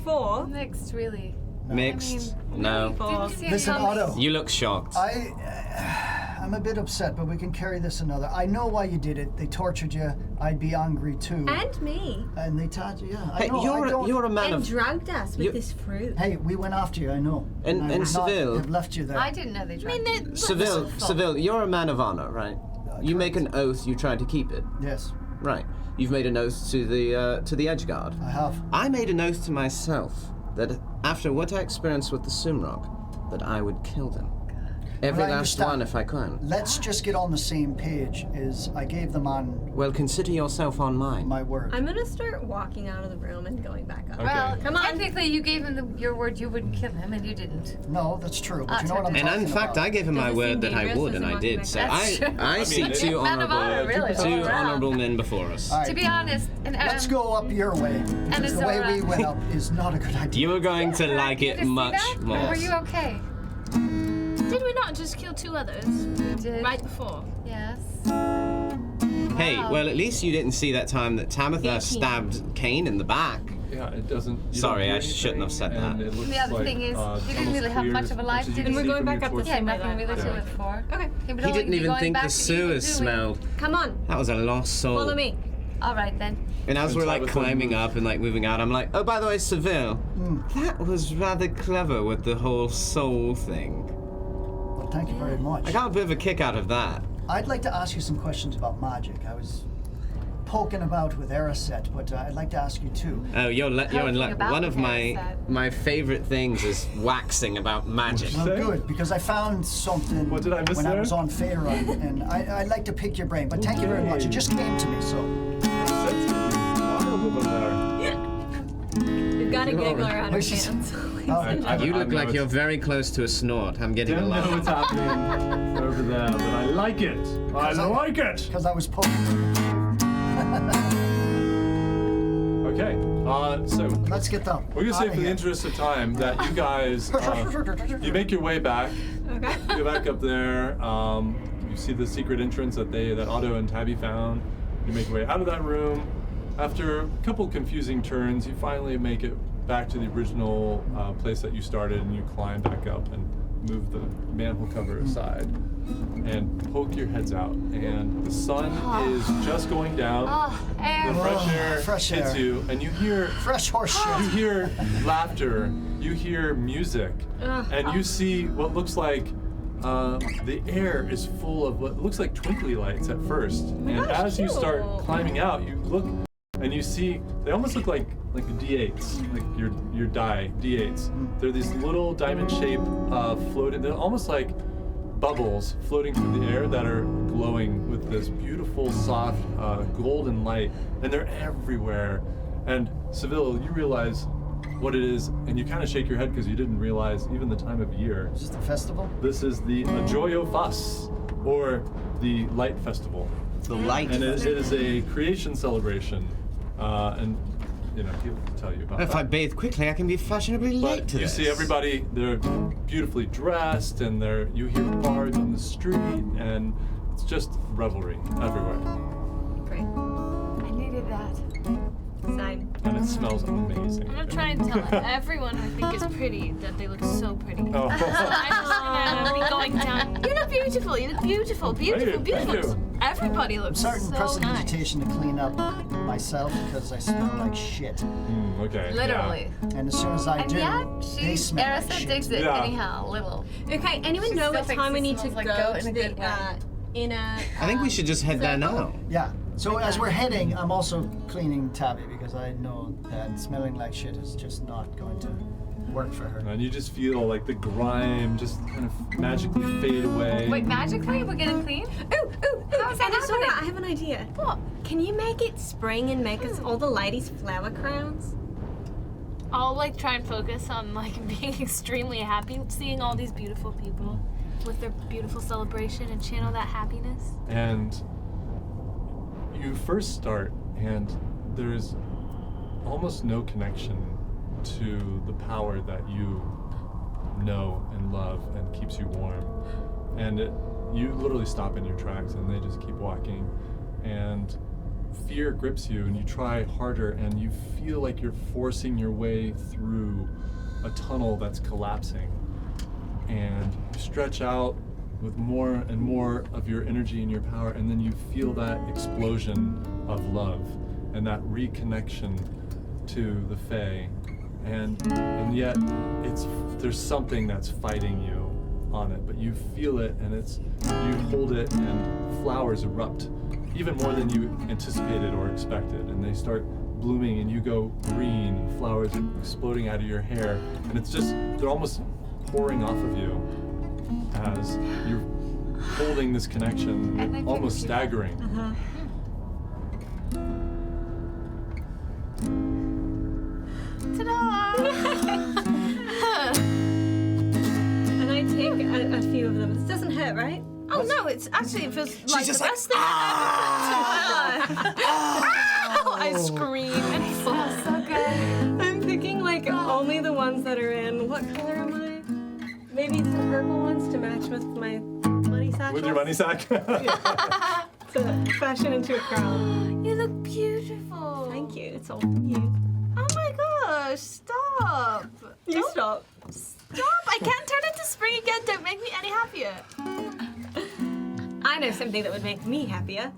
4. Mixed, really. Mixed? No. Four. Didn't see it Listen, coming. Otto. You look shocked. I'm a bit upset, but we can carry this another. I know why you did it. They tortured you. I'd be angry too. And me. And they tortured. Yeah, I Hey, know. I don't. you're a man And of. drugged us with you- this fruit. Hey, we went after you. I know. And- I and would not Seville. have left you there. I didn't know they tried. Seville, you're a man of honor, right? You make an oath, you try to keep it. Yes. Right. You've made an oath to the Edge Guard. I have. I made an oath to myself that after what I experienced with the Sumrog, that I would kill them. Every But I last understand. one if I can. Let's just get on the same page. I gave them on Well, consider yourself on mine. my word. I'm gonna start walking out of the room and going back up. Okay. Well, Come on. technically, you gave him your word you wouldn't kill him, and you didn't. No, that's true. But you know what I'm And talking in fact, about. I gave him Does my it word seem that I dangerous would, as and I'm I walking did. back So up? That's true. I see mean, two Man of honor, really. two All around. honorable men before us. All right, To be honest, and let's go up your way. Because it's the way all we right. went up is not a good idea. You are going to like Did it you see much that? more. Or were you okay? Did we not just kill 2 others You did. right before? Yes. Hey, Wow. well, at least you didn't see that time that Tabitha 18. stabbed Kane in the back. Yeah, it doesn't. you Sorry, don't I hear shouldn't have said anything, that. and it looks The other like, thing is, he didn't almost really have clear much of a as life, you did can he? And we're see going from back your up the torch. Yeah, same way nothing that- really to Yeah. live for. Okay. He would He only didn't be even going think back the to eat and sewers doing. smelled. Come on. That was a lost soul. Follow me. All right then. And as And we're like Tabitha climbing moved. up and like moving out, I'm like, oh, by the way, Seville, that was rather clever with the whole soul thing. Well, thank you very much. I got a bit of a kick out of that. I'd like to ask you some questions about magic. I was poking about with Eraset, but I'd like to ask you too. Oh, you're in Poking luck. about One of with my Eraset. my favorite things is waxing about magic. Well, Say? good, because I found something What did I miss when I there? was on Faerun, and I'd like to pick your brain, but thank you very much. It just came to me, so. That's wild of them there. We've got a giggler out Wait, of she's- hands. You I look know like you're it's- very close to a snort. I'm getting a Don't know laugh. what's happening over there, but I like it. I like it. Because I was poking. Okay, so Let's get them. we're gonna say outta for the here. interest of time that you guys, you make your way back. Okay. You go back up there. You see the secret entrance that Otto and Tabby found. You make your way out of that room. After a couple confusing turns, you finally make it back to the original place that you started, and you climb back up and move the manhole cover aside and poke your heads out. And the sun is just going down. Oh, The air. fresh hits air. you, and you hear Fresh horse you shit. hear laughter, you hear music, and you see what looks like the air is full of what looks like twinkly lights at first. And as you start cute. climbing out, you look and you see they almost look like D8s, like your die D8s. They're these little diamond shaped floating. They're almost like bubbles floating through the air that are glowing with this beautiful, soft, golden light, and they're everywhere. And Seville, you realize what it is, and you kind of shake your head because you didn't realize even the time of year. Is this the festival? This is the Joyo Fas, or the Light Festival, The light. and it is a creation celebration. And you know he'll tell you about If that. I bathe quickly, I can be fashionably late But to you this. see everybody, they're beautifully dressed, and you hear bards on the street, and it's just revelry everywhere. Great. I needed that. Same. And it smells amazing. I'm gonna try and tell everyone I think is pretty that they look so pretty. Oh. So I'm just gonna be going down. You look beautiful. You look beautiful. Beautiful. Thank you, thank Beautiful. you. Everybody I'm looks starting so prestidigitation to clean up myself because I smell like shit. Okay. Literally. And as soon as I And do, yeah, they smell like Erisa shit. digs it Yeah. anyhow, a little. Okay, anyone She know still what thinks time we it need to smells like go goat in to a the good way. inner? I think we should just head there now. Yeah. So as we're heading, I'm also cleaning Tabby because I know that smelling like shit is just not going to work for her. And you just feel like the grime just kind of magically fade away. Wait, magically we're getting clean? Ooh, How is that Arizona, happening? I have an idea. What? Can you make it spring and make us all the ladies flower crowns? I'll like try and focus on like being extremely happy, seeing all these beautiful people with their beautiful celebration and channel that happiness. And you first start, and there's almost no connection to the power that you know and love and keeps you warm. And you literally stop in your tracks, and they just keep walking. And fear grips you, and you try harder, and you feel like you're forcing your way through a tunnel that's collapsing. And you stretch out with more and more of your energy and your power, and then you feel that explosion of love and that reconnection to the Fae. And yet there's something that's fighting you on it, but you feel it, and you hold it, and flowers erupt even more than you anticipated or expected, and they start blooming, and you go green, and flowers are exploding out of your hair, and it's just, they're almost pouring off of you as you're holding this connection, And I think almost you- staggering. And I take a few of them. This doesn't hurt, right? Oh no, it's actually it feels like the just like, best thing I scream and Oh, fall. so good. I'm picking like only the ones that are in. What color am I? Maybe some purple ones to match with my money satchel. With your money sack? To fashion into a crown. You look beautiful. Thank you. It's all you. Oh my gosh, stop. You stop. Stop. I can't turn into spring again. Don't make me any happier. I know something that would make me happier.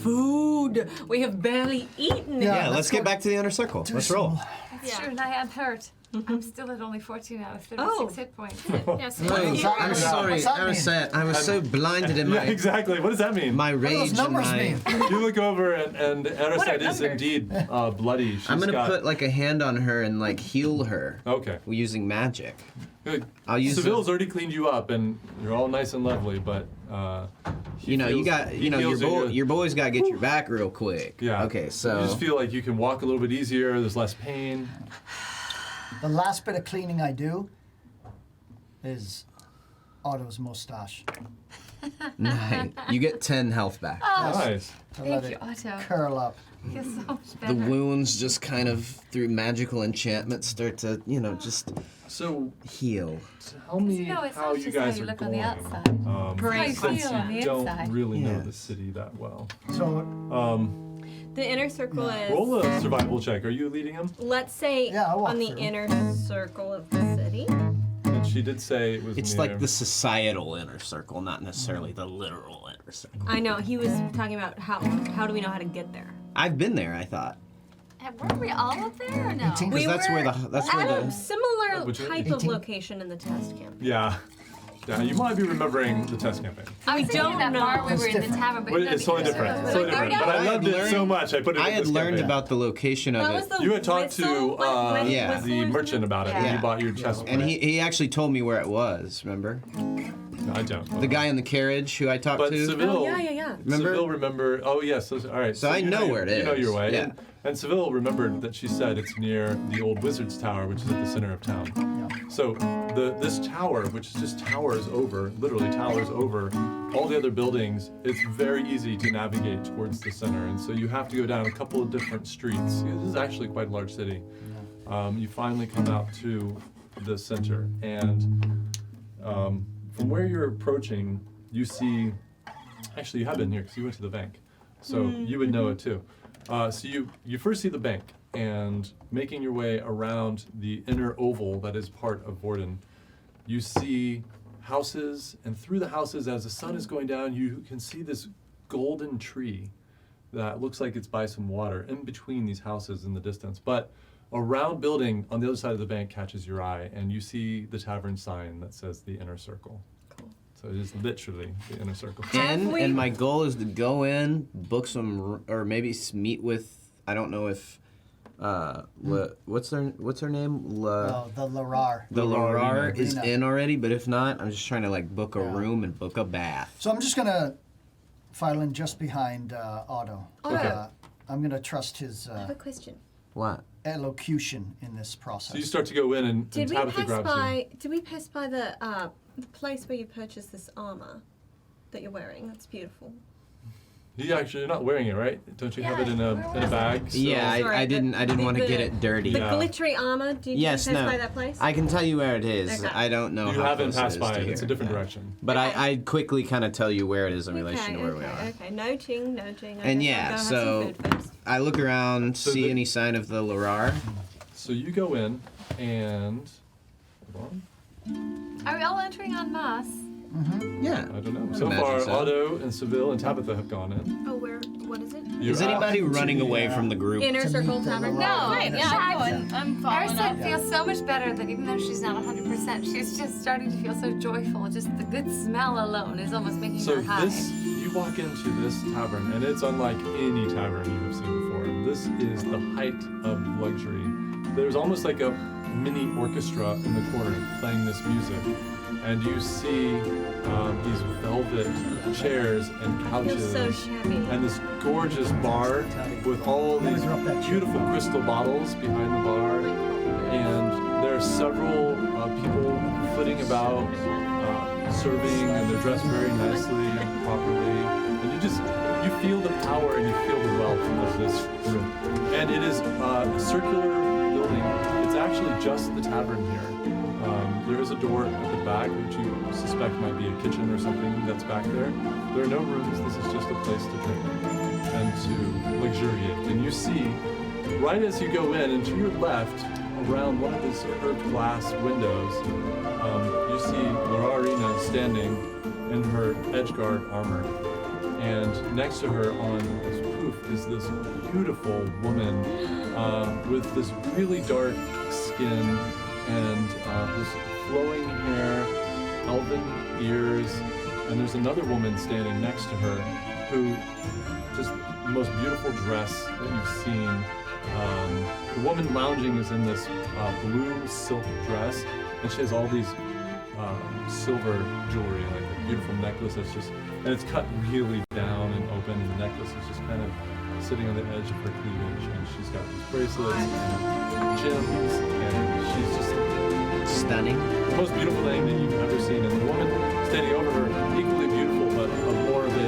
Food. We have barely eaten. Yeah. Yeah, let's get back to the inner circle. Let's roll. That's Yeah. true, and I am hurt. I'm still at only 14 out of 36 Oh. hit points. Yes. I'm sorry, What's that mean? Arasette. I was so blinded in Yeah, my exactly. What does that mean? my What do rage those and numbers my. mean? You look over and Arasette is numbers? indeed bloody. She's I'm gonna got, put like a hand on her and like heal her Okay. using magic. Good. I'll use Seville's the- already cleaned you up, and you're all nice and lovely. But he You know, you feels- got, he you know, feels your boy's got to get your back real quick. Yeah. Okay, You so just feel like you can walk a little bit easier. There's less pain. The last bit of cleaning I do is Otto's mustache. nice. You get 10 health back. Nice. To Thank let you, it Otto. curl up. Feels so much The better. wounds just kind of through magical enchantment start to, you know, just So heal. tell me No, it's how not you just how guys you are look on going. the outside. Great Since feel on the you don't inside. really know the Yes. city that well. So, The inner circle is. Roll a survival check. Are you leading him? Let's say Yeah, I'll walk on the through. inner circle of the city. And she did say it was It's near. like the societal inner circle, not necessarily the literal inner circle. I know he was talking about how do we know how to get there? I've been there, I thought. Weren't we all up there or no? We Because that's where the that's where At a the similar Which one? type of 18? location in the test camp. Yeah. Yeah, you might be remembering the test campaign. I was thinking don't that know. bar we It's were in the different. tavern, but Well, no, it's totally because- different. It's But totally different. But I I had loved it learned- so much. I put it I in had this learned campaign. about the location of That was it. the You had talked to whistle- Yeah. whistle the or merchant something? about it when Yeah. you bought your chest. And he actually told me where it was, remember? I don't. The guy in the carriage who I talked But to. Seville. Oh, yeah. Remember? Seville remember. Oh yes. All right. So I you know where it You know is, your way. yeah. And Seville remembered that she said it's near the old Wizard's Tower, which is at the center of town. So this tower, which just towers over, literally towers over all the other buildings, it's very easy to navigate towards the center. And so you have to go down a couple of different streets. This is actually quite a large city. You finally come out to the center, and from where you're approaching, you see. Actually, you have been here because you went to the bank, so you would know it too. So you first see the bank, and making your way around the inner oval that is part of Vordin, you see houses, and through the houses, as the sun is going down, you can see this golden tree that looks like it's by some water in between these houses in the distance. But a round building on the other side of the bank catches your eye, and you see the tavern sign that says the Inner Circle. Cool. So it is literally the Inner Circle. And my goal is to go in, book some, or maybe meet with. I don't know if, what's her name? oh, the Larar. The Larar Larar Rena. is Rena. in already, but if not, I'm just trying to like book a Yeah. room and book a bath. So I'm just gonna file in just behind Otto. Okay. I'm gonna trust his I have a question. What? elocution in this process. So you start to go in, and Did we Tabitha pass grabs by? Did we pass by the place where you purchased this armor that you're wearing? That's beautiful. you. You're not wearing it, right? Don't you have it in a bag? So Yeah, Sorry, I didn't want to the- get it dirty. The Yeah. glittery armor. Did Yes, you pass no. by that place? I can tell you where it is. Okay. I don't know. You how haven't close it passed is by to it. It's a here. different Yeah. direction. But Okay. I quickly kind of tell you where it is in relation to where we are. Okay. Noting. I And guess yeah, I'll go have so- some food first. I look around, So see the- any sign of the Larar. So you go in, and hold on. Are we all entering en masse? Yeah. I don't know. I'd So imagine far, so. Otto and Seville and Tabitha have gone in. Oh, what is it? You're Is out anybody to running the, away from the group? Inner To circle meet the tavern. Larar. No, Right, yeah, I'm going. I'm following up. Arset feels so much better that even though she's not 100%, she's just starting to feel so joyful. Just the good smell alone is almost making So her high. this, you you walk into this tavern, and it's unlike any tavern you have seen before. This is the height of luxury. There's almost like a mini orchestra in the corner playing this music. And you see these velvet chairs and couches. so shabby. And this gorgeous bar with all these beautiful crystal bottles behind the bar. And there are several people flitting about, serving, and they're dressed very nicely and properly. And you feel the power and you feel the wealth of this room. And it is a circular building. It's actually just the tavern here. There is a door at the back, which you suspect might be a kitchen or something that's back there. There are no rooms. This is just a place to drink and to luxuriate. And you see, right as you go in, and to your left, around one of these curved glass windows, you see Lararina standing in her edgeguard armor. And next to her on this poof is this beautiful woman with this really dark skin and this flowing hair, elven ears, and there's another woman standing next to her who just the most beautiful dress that you've seen. The woman lounging is in this blue silk dress, and she has all these silver jewelry, like a beautiful necklace that's just, and it's cut really down and open, and the necklace is just kind of sitting on the edge of her cleavage, and she's got these bracelets and gems, and she's just Stunning. the most beautiful thing that you've ever seen. And the woman standing over her, equally beautiful, but more of a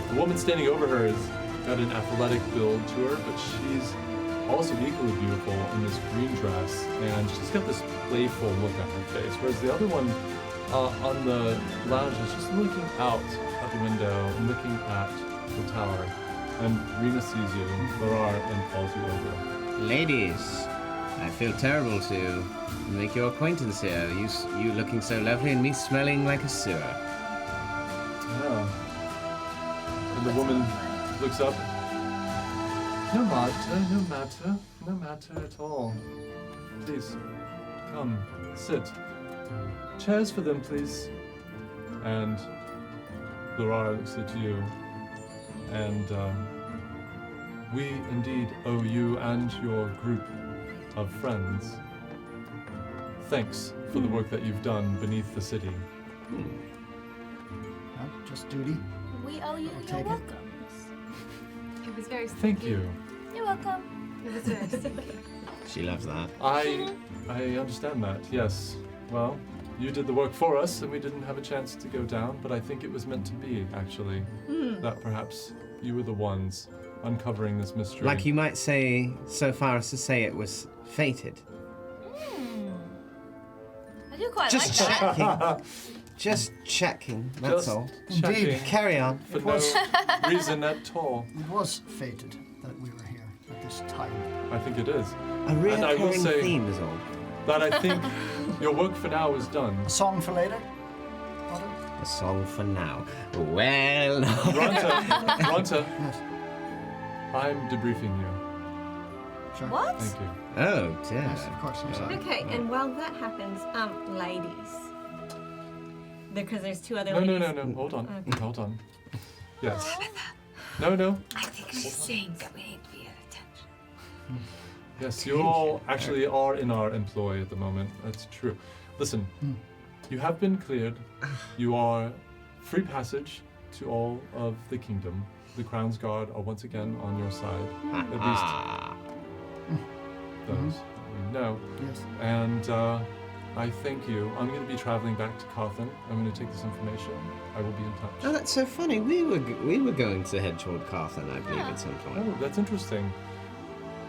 the woman standing over her has got an athletic build to her, but she's also equally beautiful in this green dress, and she's got this playful look on her face, whereas the other one on the lounge is just looking out at the window and looking at the tower. And Rena sees you, Larar, and calls you over. Ladies, I feel terrible to make your acquaintance here. You looking so lovely and me smelling like a sewer. Yeah. And the woman looks up. No matter at all. Please, come, sit. Chairs for them, please. And Larar looks at you. And we indeed owe you and your group of friends thanks for the work that you've done beneath the city. Just duty. We owe you take your it. welcomes. It was very Thank you. You're welcome. It was very sweet. She loves that. I understand that, yes. Well, you did the work for us, and we didn't have a chance to go down, but I think it was meant to be, actually. That perhaps you were the ones uncovering this mystery. Like you might say, so far as to say it was fated. I do quite Just like that. checking. Just checking, that's Just all. checking Carry on. for no reason at all. It was fated that we were here at this time. I think it is. A And I will recurring say- theme is all. That I think your work for now is done. A song for later? Mother? A song for now. Well, Ronta, Yes. I'm debriefing you. Sure. What? Thank you. oh dear. Yes, of course, I'm sorry. Okay, and while that happens, ladies. Because there's two other No, ladies. no. Hold on. Hold on. Yes. No. I think she's saying that we need to be at attention. Yes, you all actually are in our employ at the moment. That's true. Listen, you have been cleared. You are free passage to all of the kingdom. The Crown's Guard are once again on your side. At least those you know. Yes. And I thank you. I'm going to be traveling back to Carthan. I'm going to take this information. I will be in touch. Oh, that's so funny. We were going to head toward Carthan, I believe, at some point. Oh, that's interesting.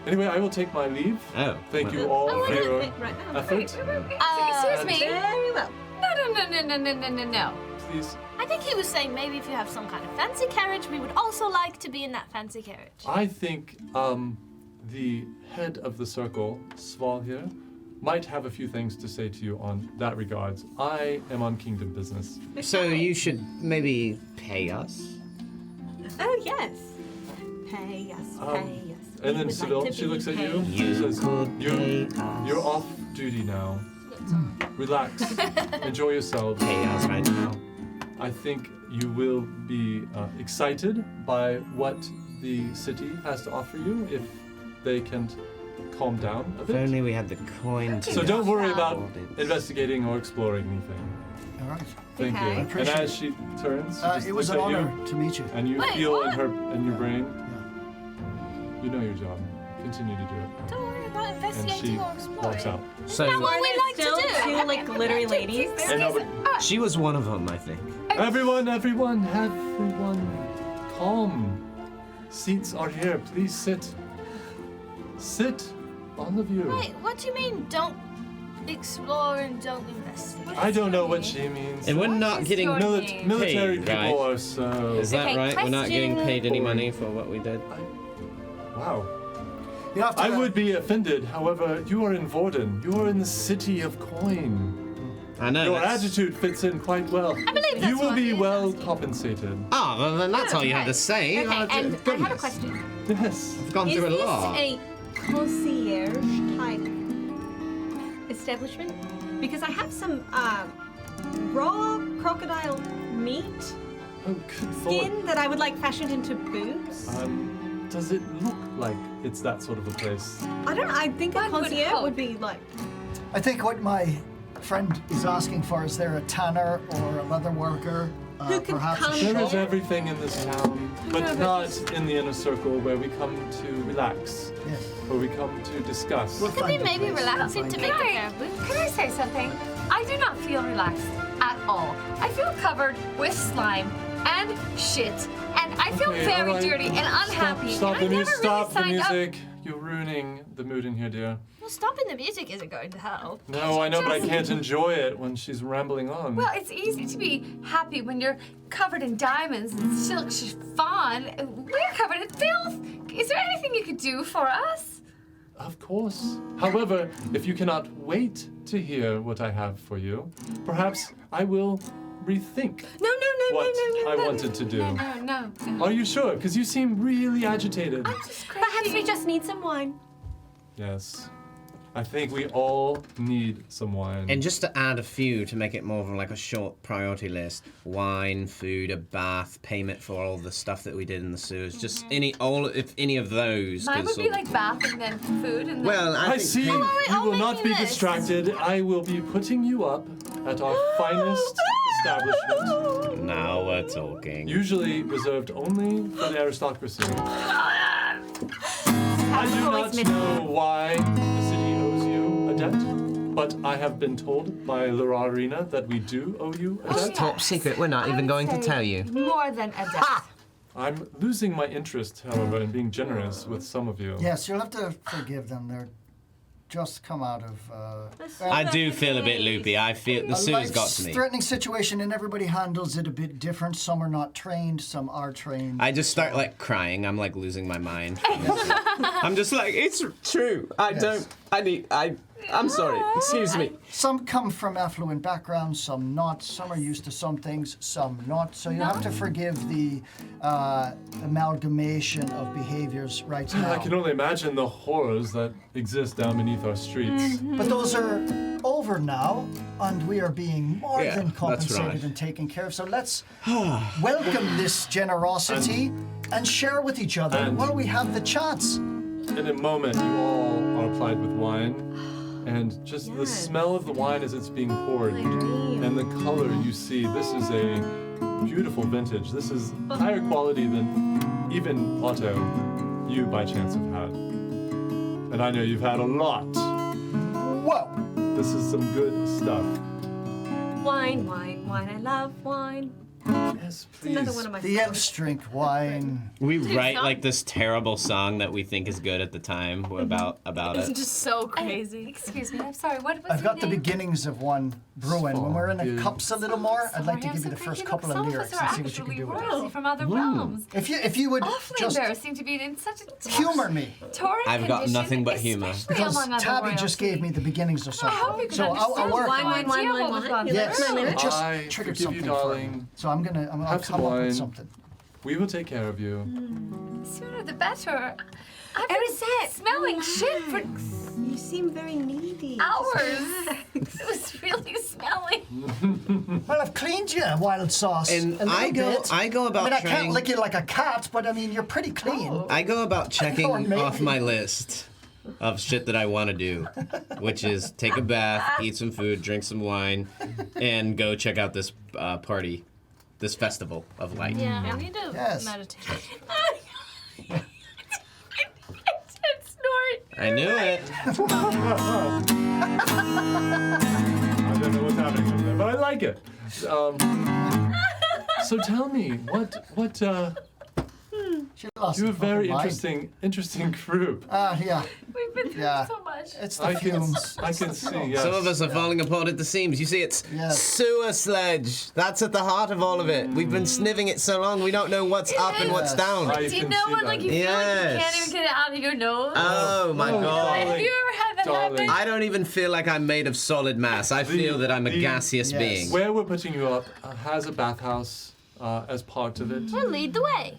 Anyway, I will take my leave. Oh. Thank well. you all Oh, for wait, your wait, right now. effort. Excuse me. Very well. No. Please. I think he was saying maybe if you have some kind of fancy carriage, we would also like to be in that fancy carriage. I think the head of the circle, Sval here, might have a few things to say to you on that regards. I am on kingdom business. So you should maybe pay us? Oh, yes. Pay us, pay us. And We then would Seville, like to she be looks at paid. you. She You says, could pay us. You're off duty now. That's all right. Relax. Enjoy yourselves. Chaos right now. I think you will be excited by what the city has to offer you if they can calm down a If bit. only we had the coin to So don't worry about hold it. investigating or exploring anything. All right. Thank Okay. you. I And appreciate as she turns, she just It was looks an at honor you, to meet you. and you Wait, feel what? in your brain, Yeah. you know your job. Continue to do it. Don't worry about And investigating she or exploring. walks out. So Now what Are we there like still to do. two like glittery ladies? And nobody, she was one of them, I think. everyone, calm. Seats are here. Please sit. Sit, all of you. Wait, what do you mean don't explore and don't investigate? I don't know what she means. And we're not is getting your Military Paid, people right? are so. Is that Okay, right? We're not getting question. paid any money for what we did. Wow. You have to. I would be offended. However, you are in Vordin. You are in the city of coin. I know. Your that's- attitude fits in quite well. I believe that's You will what be he is well asking. compensated. Oh, well, then that's all you have to Okay. say. Okay, Oh, and I have a goodness. question. Yes. I've gone Is through a this lot. a concierge type establishment? Because I have some raw crocodile meat Oh, good skin thought. that I would like fashioned into boots. Does it look like it's that sort of a place? I think a One would concierge hope. would be like. I think what my friend is asking for is there a tanner or a leather worker, Who can perhaps come a There shop? is everything in this town, but not in the inner circle where we come to relax, Yes. where we come to discuss. We'll Could be find a maybe place. relaxing We'll to find make a- a pair of boots. Can I say something? I do not feel relaxed at all. I feel covered with slime and shit, and I feel Okay, very all right. dirty and unhappy. Stop and the I music! never Stop the really signed music! You're ruining the mood in here, dear. Well, stopping the music isn't going to help. No, I know, but I can't enjoy it when she's rambling on. Up. Well, it's easy to be happy when you're covered in diamonds and silk chiffon. We're covered in filth. Is there anything you could do for us? Of course. However, if you cannot wait to hear what I have for you, perhaps I will rethink No, what I wanted to do. No. Are you sure? Because you seem really agitated. Perhaps we just need some wine. Yes. I think we all need some wine. And just to add a few to make it more of like a short priority list: wine, food, a bath, payment for all the stuff that we did in the sewers. Just if any of those. Mine could would sort be of- like bath and then food and then. Well, I think see payment- you I'll will make not you be this. distracted. I will be putting you up at our finest establishment, Now we're talking. usually reserved only for the aristocracy. I do not know why the city owes you a debt, but I have been told by Lararina that we do owe you a debt. Top secret. We're not I even would going to say tell you. More than a death. I'm losing my interest, however, in being generous with some of you. Yes, you'll have to forgive them. They're just come out of. I do feel a bit loopy. I feel the a sewers got to me. life-threatening situation, and everybody handles it a bit different. Some are not trained, some are trained. I just start like crying. I'm like losing my mind. I'm just like, it's true. I'm sorry. Excuse me. Some come from affluent backgrounds, some not. Some are used to some things, some not. So you have to forgive the amalgamation of behaviors right now. I can only imagine the horrors that exist down beneath our streets. But those are over now, and we are being more Yeah, than that's compensated right. and taken care of. So let's welcome this generosity and share with each other and- while we have the chance. In a moment, you all are plied with wine, and just the smell of the wine as it's being poured, and the color you see. This is a beautiful vintage. This is higher quality than even Otto, you by chance have had. And I know you've had a lot. Whoa! This is some good stuff. Wine. I love wine. Yes, please. Another one of my The elves drink wine. We write like this terrible song that we think is good at the time about It's it. just so crazy. Excuse me, I'm sorry. What was I've got the your name? beginnings of one brewing. When we're in the Yes. cups a little more, I'd like to Sorry, give you I'm the so first freaking couple of some lyrics us are and see what you can actually do with it. royalty from other realms. If you would Awfully just embarrassing to be in such a humor me, torrid I've got condition, nothing but humor. especially because among other Tabby just royalty. gave me the beginnings of I something. hope you can So I'll understand. work Wine, on wine, it. wine, Idea wine, what was wine. on Yes, there. My it lyrics. just I triggered forgive you, something for me. darling. So I'll Have some come up wine. with something. We will take care of you. Sooner the better. I've been smelling shit for You seem very needy. Hours. It was really smelly. Well, I've cleaned you, wild sauce. And a little I go about I mean, I trying. can't lick you like a cat, but I mean, you're pretty clean. I go about checking Or maybe. off my list of shit that I want to do, which is take a bath, eat some food, drink some wine, and go check out this party, this festival of light. Yeah, we need to Yes. meditate. I did snort. I knew it. I don't know what's happening over there, but I like it. So tell me, what She lost you her have a very fucking interesting group. mind. Yeah, We've been through Yeah. so much. it's the I can fumes. see. Yes. Some of us are falling apart at the seams. You see, it's Yes. sewer sludge. That's at the heart of all of it. We've been sniffing it so long, we don't know what's up and what's Yes. down. I Do you can know see when that. like you feel like you Yes. can't even get it out of your nose? Oh my Oh, god. Have darling. you ever had that Darling. happen? I don't even feel like I'm made of solid mass. I feel that I'm a the- gaseous Yes. being. Where we're putting you up has a bathhouse as part of it. We'll lead the way.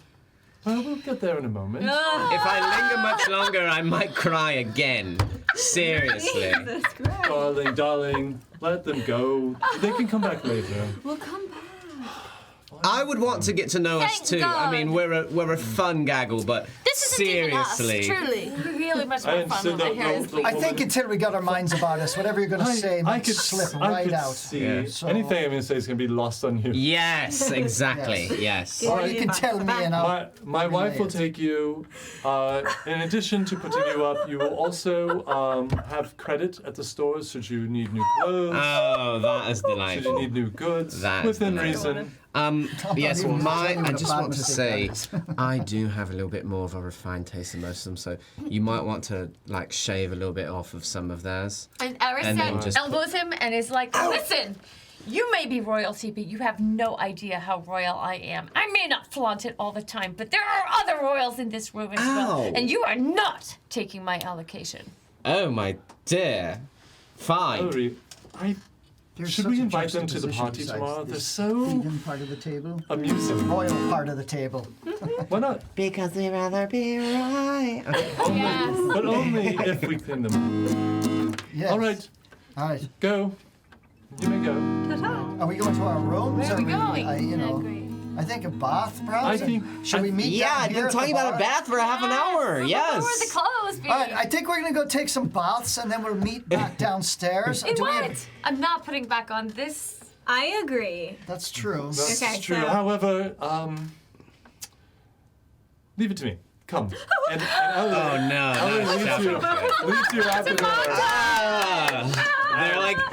Well, we'll get there in a moment. If I linger much longer, I might cry again. Seriously. Jesus Christ. Darling, let them go. They can come back later. We'll come back. I would want to get to know us Thank too. I God. mean, we're a fun gaggle, but This isn't even us, seriously. truly. Really much more fun when my hair is I think until we got our minds about us, whatever you're going to say might slip I right could out. see Yeah. So- anything I'm going to say is going to be lost on you. Yes, exactly. Yes. Or you can tell me and I'll... My wife will relay it. take you. In addition to putting you up, you will also have credit at the stores should you need new clothes, Oh, that is should you delightful. need new goods, That is within delightful. reason. Yes, even- I even a just bad want to mistake, say, that is. I do have a little bit more of a refined taste than most of them, so you might want to like shave a little bit off of some of theirs. And And then Arista just elbows him and is like, listen, you may be royalty, but you have no idea how royal I am. I may not flaunt it all the time, but there are other royals in this room as well. Ow. And you are not taking my allocation. Oh my dear. Fine. Valerie, There's should such we a invite them to the juxtaposition party besides tomorrow? They're this so vegan part of the table. amusing. Royal part of the table. Why not? Because we'd rather be right. Okay. Yes. But only if we clean them. Yes. All right, All right. go. You may go. Are we going to our rooms? Where are we going? I think a bath, perhaps. I think- Should we meet Yeah, down I've here been at the talking about bar? a bath for half an hour. Lower the Yes. clothes, baby. All right, I think we're gonna go take some baths and then we'll meet back downstairs. In Do we what? have- I'm not putting back on this. I agree. That's true. That's Okay, true. so- However, leave it to me. Come. And Oh no, Ellie not leads shopping. you, leads you out the door. Ah!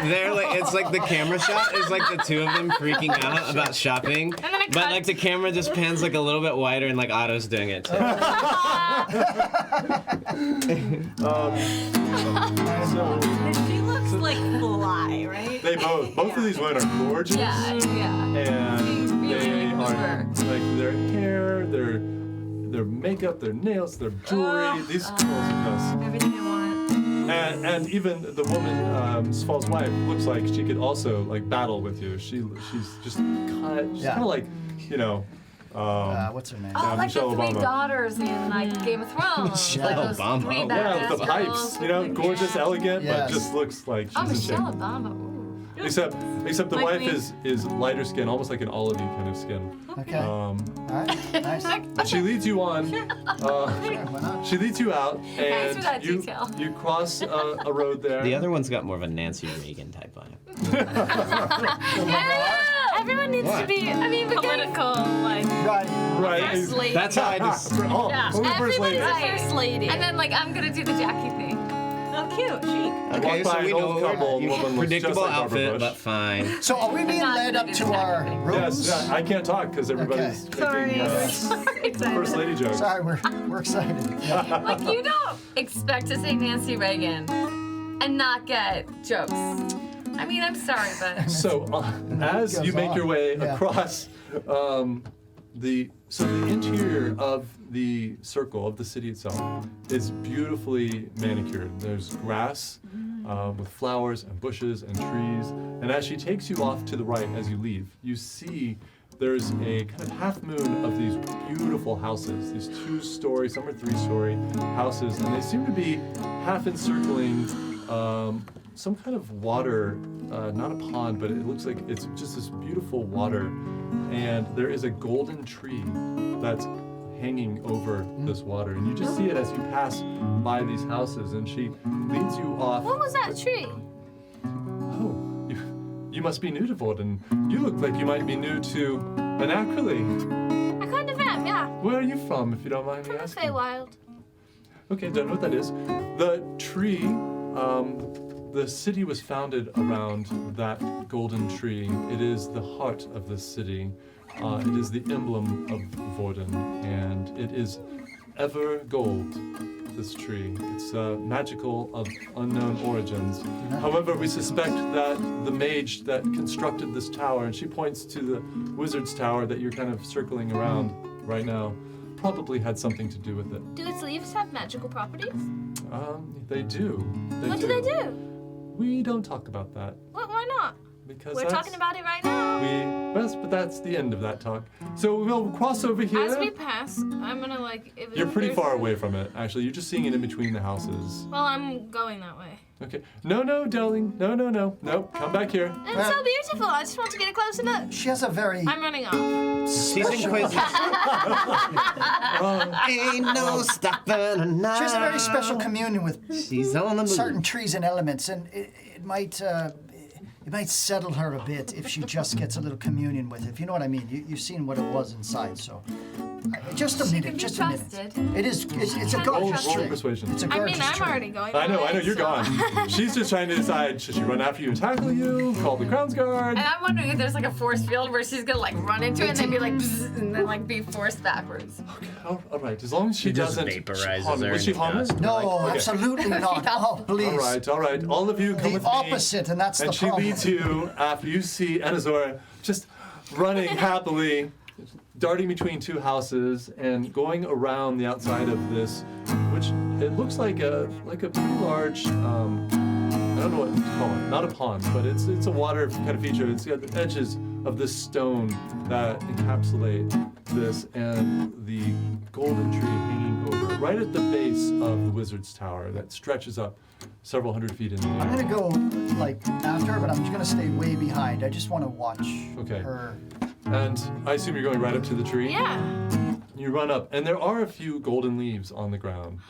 They're like it's like the camera shot is like the two of them freaking out about shopping, then it but cuts. like the camera just pans like a little bit wider and like Otto's doing it too. So She looks like fly, right? they both of these women are gorgeous. Yeah. And they are like their hair, their makeup, their nails, their jewelry. These girls are just. Everything I want. And even the woman, Sval's wife, looks like she could also like battle with you. She's just cut. She's Yeah. kind of like, you know. What's her name? Oh, like Michelle the three Obama. daughters in like Game of Thrones. Michelle like those Obama. three Yeah, Yeah, badass with the girls. pipes. You know, gorgeous, Yeah. elegant, Yes. but just looks like she's Oh, in Michelle shape. Obama. Ooh. Except the Like wife me. is lighter skin, almost like an olivey kind of skin. Okay. All right. Nice. But she leads you on. Sure, why not? She leads you out, Thanks for that and you detail. you cross a road there. The other one's got more of a Nancy Reagan type vibe. Everyone needs to be, I mean, political, like, Right. right. first lady. That's how I just. Oh, Yeah. only first lady. Everybody's a first lady. And then like I'm gonna do the Jackie thing. Oh, cute, chic. Okay, Walk by so we an know old couple, you- woman looks predictable just like Barbara outfit, Bush. but fine. So are we being not led up gonna to do our that. rooms? Yes, yeah, I can't talk because everybody's Sorry. making first lady jokes. Sorry, we're excited. Yeah. Like you don't expect to say Nancy Reagan and not get jokes. I mean, I'm sorry, but So as goes you make your on. way Yeah. across the interior of the circle of the city itself is beautifully manicured. There's grass with flowers and bushes and trees. And as she takes you off to the right as you leave, you see there's a kind of half moon of these beautiful houses, these 2-story, some are 3-story houses, and they seem to be half encircling some kind of water, not a pond, but it looks like it's just this beautiful water. And there is a golden tree that's hanging over this water, and you just see it as you pass by these houses, and she leads you off. What was that tree? Oh, you must be new to Vordin. You look like you might be new to Anacroli. I kind of am, yeah. Where are you from, if you don't mind me From the asking? Feywild. Okay, don't know what that is. The tree, the city was founded around that golden tree. It is the heart of this city. It is the emblem of Vordin, and it is ever gold, this tree. It's magical of unknown origins. However, we suspect that the mage that constructed this tower, and she points to the wizard's tower that you're kind of circling around right now, probably had something to do with it. Do its leaves have magical properties? They do. What do they do? We don't talk about that Why not? because We're that's, talking about it right now. but that's the end of that talk. So we'll cross over here. As we pass, I'm gonna like. If You're pretty there's- far away from it, actually. You're just seeing it in between the houses. Well, I'm going that way. Okay. No, darling. No. Nope. Come back here. It's so beautiful. I just want to get a closer look. She has a very I'm running off. She's inquisitive. Ain't no stopping her now. She has a very special communion with She's on the move. certain trees and elements, and it might settle her a bit if she just gets a little communion with it. If you know what I mean. You've seen what it was inside, so just a minute, can be just a minute. trusted. It is. It's a Roll gorgeous tree. persuasion. It's a I gorgeous mean, I'm tree. already going. I know. that way, You're so- gone. She's just trying to decide, should she run after you and tackle you, call the Crown's Guard? And I'm wondering if there's like a force field where she's gonna like run into it and then be like, bzz, and then like be forced backwards. All right. As long as she just doesn't vaporizes harm you. her Was she in harmless? dust. No, Okay. absolutely not. Oh, please. All right. All of you come The with me. opposite, and that's And the she problem. leads you after you see Anazora just running happily, darting between 2 houses and going around the outside of this, which it looks like a pretty large. I don't know what to call it. Not a pond, but it's a water kind of feature. It's got the edges of this stone that encapsulate this, and the golden tree hanging over it, right at the base of the wizard's tower that stretches up several hundred feet in the air. I'm gonna go like after her, but I'm just gonna stay way behind. I just want to watch Okay. her. And I assume you're going right up to the tree? Yeah. You run up, and there are a few golden leaves on the ground.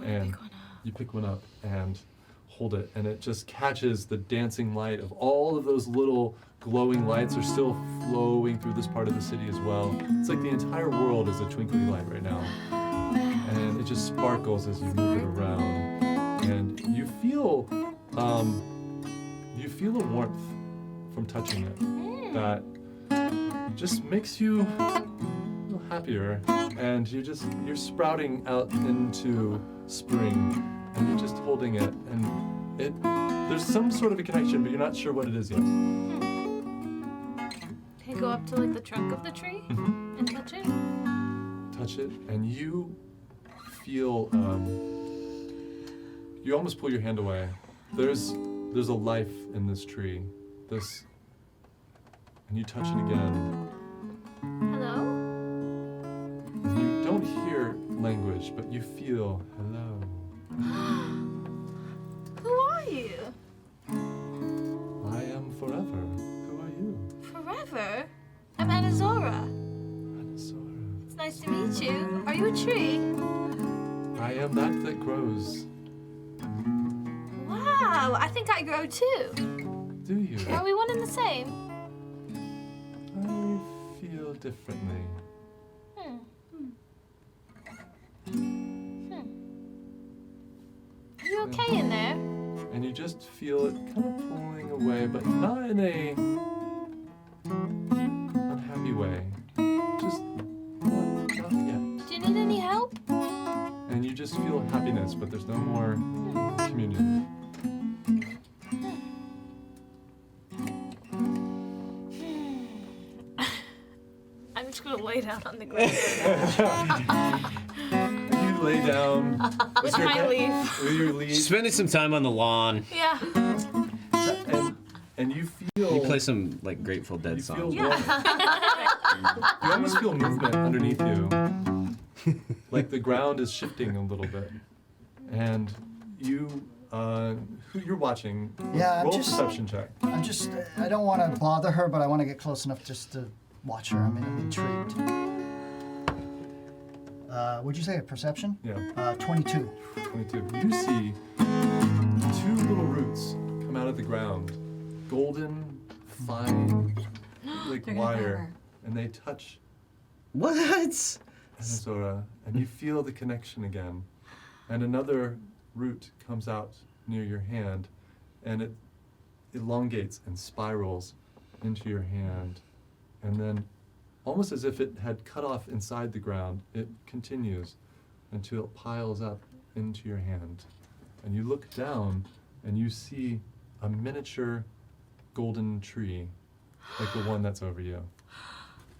And pick one up. you pick one up and hold it, and it just catches the dancing light of all of those little glowing lights are still flowing through this part of the city as well. It's like the entire world is a twinkly light right now. And it just sparkles as you move it around. And you feel a warmth from touching it that just makes you a little happier, and you're sprouting out into spring, and you're just holding it, and there's some sort of a connection, but you're not sure what it is yet. Can I go up to like the trunk of the tree and touch it? Touch it, and you feel you almost pull your hand away. There's a life in this tree. And you touch it again. Hello? And you don't hear language, but you feel hello. Who are you? I am forever. Who are you? Forever? I'm Anazora. Anasora. It's nice to meet you. Are you a tree? I am that grows. Wow, I think I grow too. Do you? Are we one and the same? I feel differently. Are you okay in there? And you just feel it kind of pulling away, but not in a unhappy way. Just not yet. Do you need any help? And you just feel happiness, but there's no more communion. I'm just gonna lay down on the ground You lay down with my leaf. with your leaf, Spending some time on the lawn. Yeah. and you feel You play some like Grateful Dead you feel songs. warmth. You almost feel movement underneath you. Like the ground is shifting a little bit. And you, who you're watching, Yeah, roll a perception check. I don't want to bother her, but I want to get close enough just to watch her. I'm intrigued. Would you say a perception? Yeah. 22. 22. You see 2 little roots come out of the ground. Golden, fine, like wire. And they touch What? Anazora, and you feel the connection again. And another root comes out near your hand, and it elongates and spirals into your hand. And then, almost as if it had cut off inside the ground, it continues until it piles up into your hand. And you look down, and you see a miniature golden tree, like the one that's over you.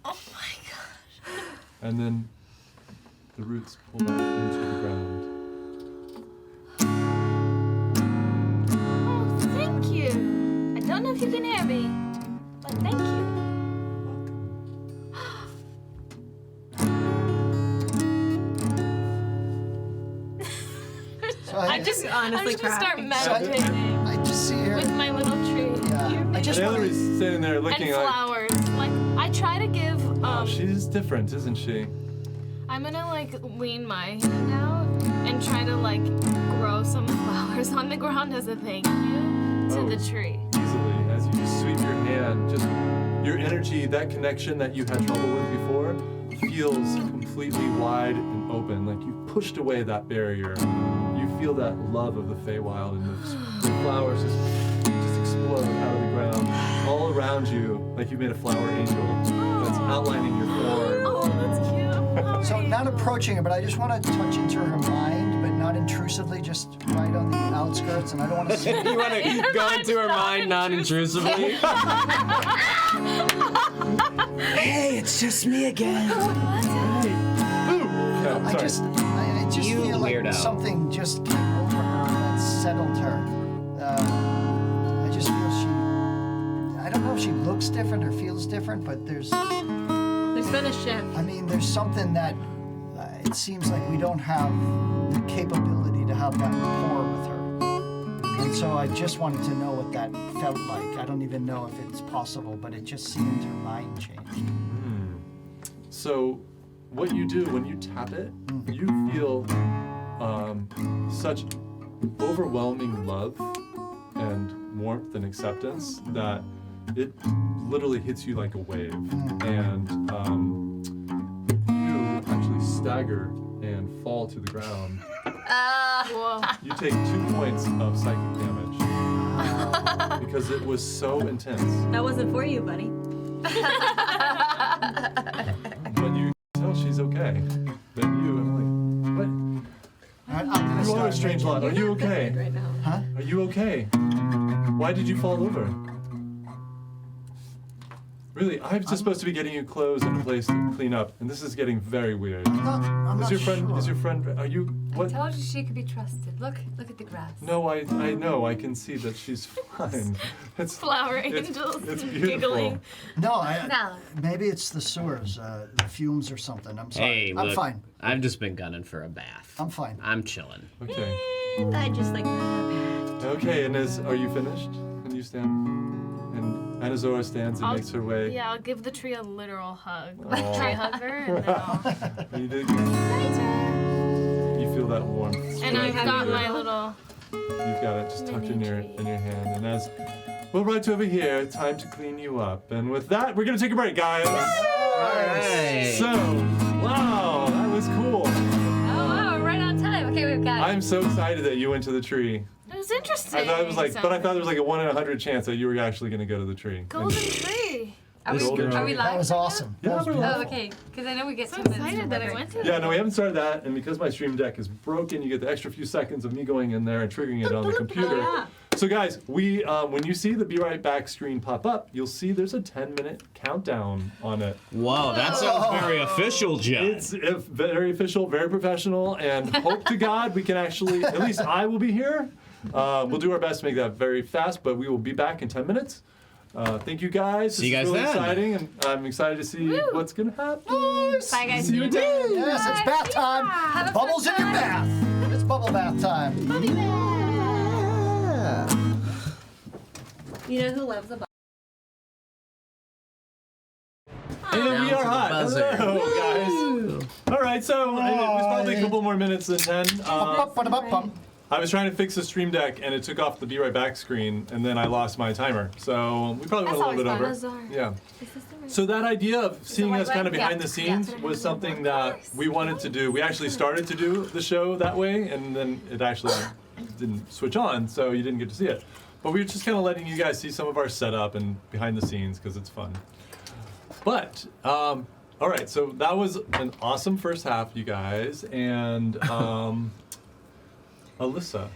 Oh my gosh. And then the roots pull back into the ground. Oh, thank you. I don't know if you can hear me, but thank you. So I just honestly I'm just gonna start crying. meditating I just see her. with my little tree. Yeah, I just want Hillary's to. standing there looking And like, flowers. Like, I try to give, oh, she's different, isn't she? I'm gonna like lean my hand out and try to like grow some flowers on the ground as a thank you to Oh. the tree. Easily, as you just sweep your hand, just your energy, that connection that you had trouble with before, feels completely wide and open. Like you've pushed away that barrier. You feel that love of the Feywild, and the flowers just explode out of the ground all around you, like you made a flower angel that's outlining your form. Oh, that's cute. I'm So sorry. not approaching her, but I just want to touch into her mind, but not intrusively, just right on the outskirts, and I don't want to see. You want to go into her mind non-intrusively? Hey, it's just me again. Yeah, I'm I sorry. just You feel like weirdo. something just came over her that settled her. I just feel I don't know if she looks different or feels different, but there's been a shift. I mean, there's something that it seems like we don't have the capability to have that rapport with her. And so I just wanted to know what that felt like. I don't even know if it's possible, but it just seemed her mind changed. So, what you do when you tap it, you feel such overwhelming love and warmth and acceptance that it literally hits you like a wave. And you actually stagger and fall to the ground. Whoa. You take 2 points of psychic damage because it was so intense. That wasn't for you, buddy. But you tell she's okay. Then you, I'm like, I'm gonna what? You are start a strange lot. Are you okay? Right now. Huh? Are you okay? Why did you fall over? Really, I'm just supposed to be getting you clothes and a place to clean up, and this is getting very weird. I'm not Is your friend? sure. Is your friend? Are you? I What? told you she could be trusted. Look at the grass. No, I know. I can see that she's fine. It's Flower it's- angels it's beautiful. giggling. No, No. maybe it's the sewers, the fumes or something. I'm sorry. Hey, I'm look, fine. I've just been gunning for a bath. I'm fine. I'm chilling. Okay. And I just like Okay, and are you finished? Can you stand? And Anazora stands and makes her way. Yeah, I'll give the tree a literal hug. Aw. Like tree hugger, and then I'll... And you did good. You feel that warmth. And I've got my little... You've got it just tucked in your Mini hand. And as we'll right over here, time to clean you up. And with that, we're gonna take a break, guys. Alright. So, wow, that was cool. Oh, wow, we're right on time. Okay, we've got. I'm so excited that you went to the tree. It was interesting. I thought it was like, but I thought there Sounded- was like a 1 in 100 chance that you were actually gonna go to the tree. Golden tree. Are we, Golden are we tree. live? That was right now? awesome. Yeah, That was we're beautiful. Oh, okay. Because I know we get So 2 minutes. excited that I break. went to Yeah, no, we haven't started that, and because my stream deck is broken, you get the extra few seconds of me going in there and triggering it on the computer. yeah. So guys, we when you see the Be Right Back screen pop up, you'll see there's a 10-minute countdown on it. Whoa, that sounds very official, Judd. It's very official, very professional, and hope to God we can actually, at least I will be here. We'll do our best to make that very fast, but we will be back in 10 minutes. Thank you guys. See you This guys is really then. exciting, and I'm excited to see what's gonna happen. Bye, guys. See you again. Yes, it's bath time. Have a Bubbles in fun your bath. It's bubble bath time. You know who loves a bubble? And we Down are to the hot. buzzer. Hello, guys. All right, so it was probably a couple more minutes than 10. I was trying to fix the stream deck, and it took off the Be Right Back screen, and then I lost my timer. So we probably went a little bit over. Yeah. So that idea of seeing us kind of behind the scenes was something that we wanted to do. We actually started to do the show that way, and then it actually didn't switch on, so you didn't get to see it. But we were just kind of letting you guys see some of our setup and behind the scenes because it's fun. But, all right, so that was an awesome first half, you guys. And Alyssa,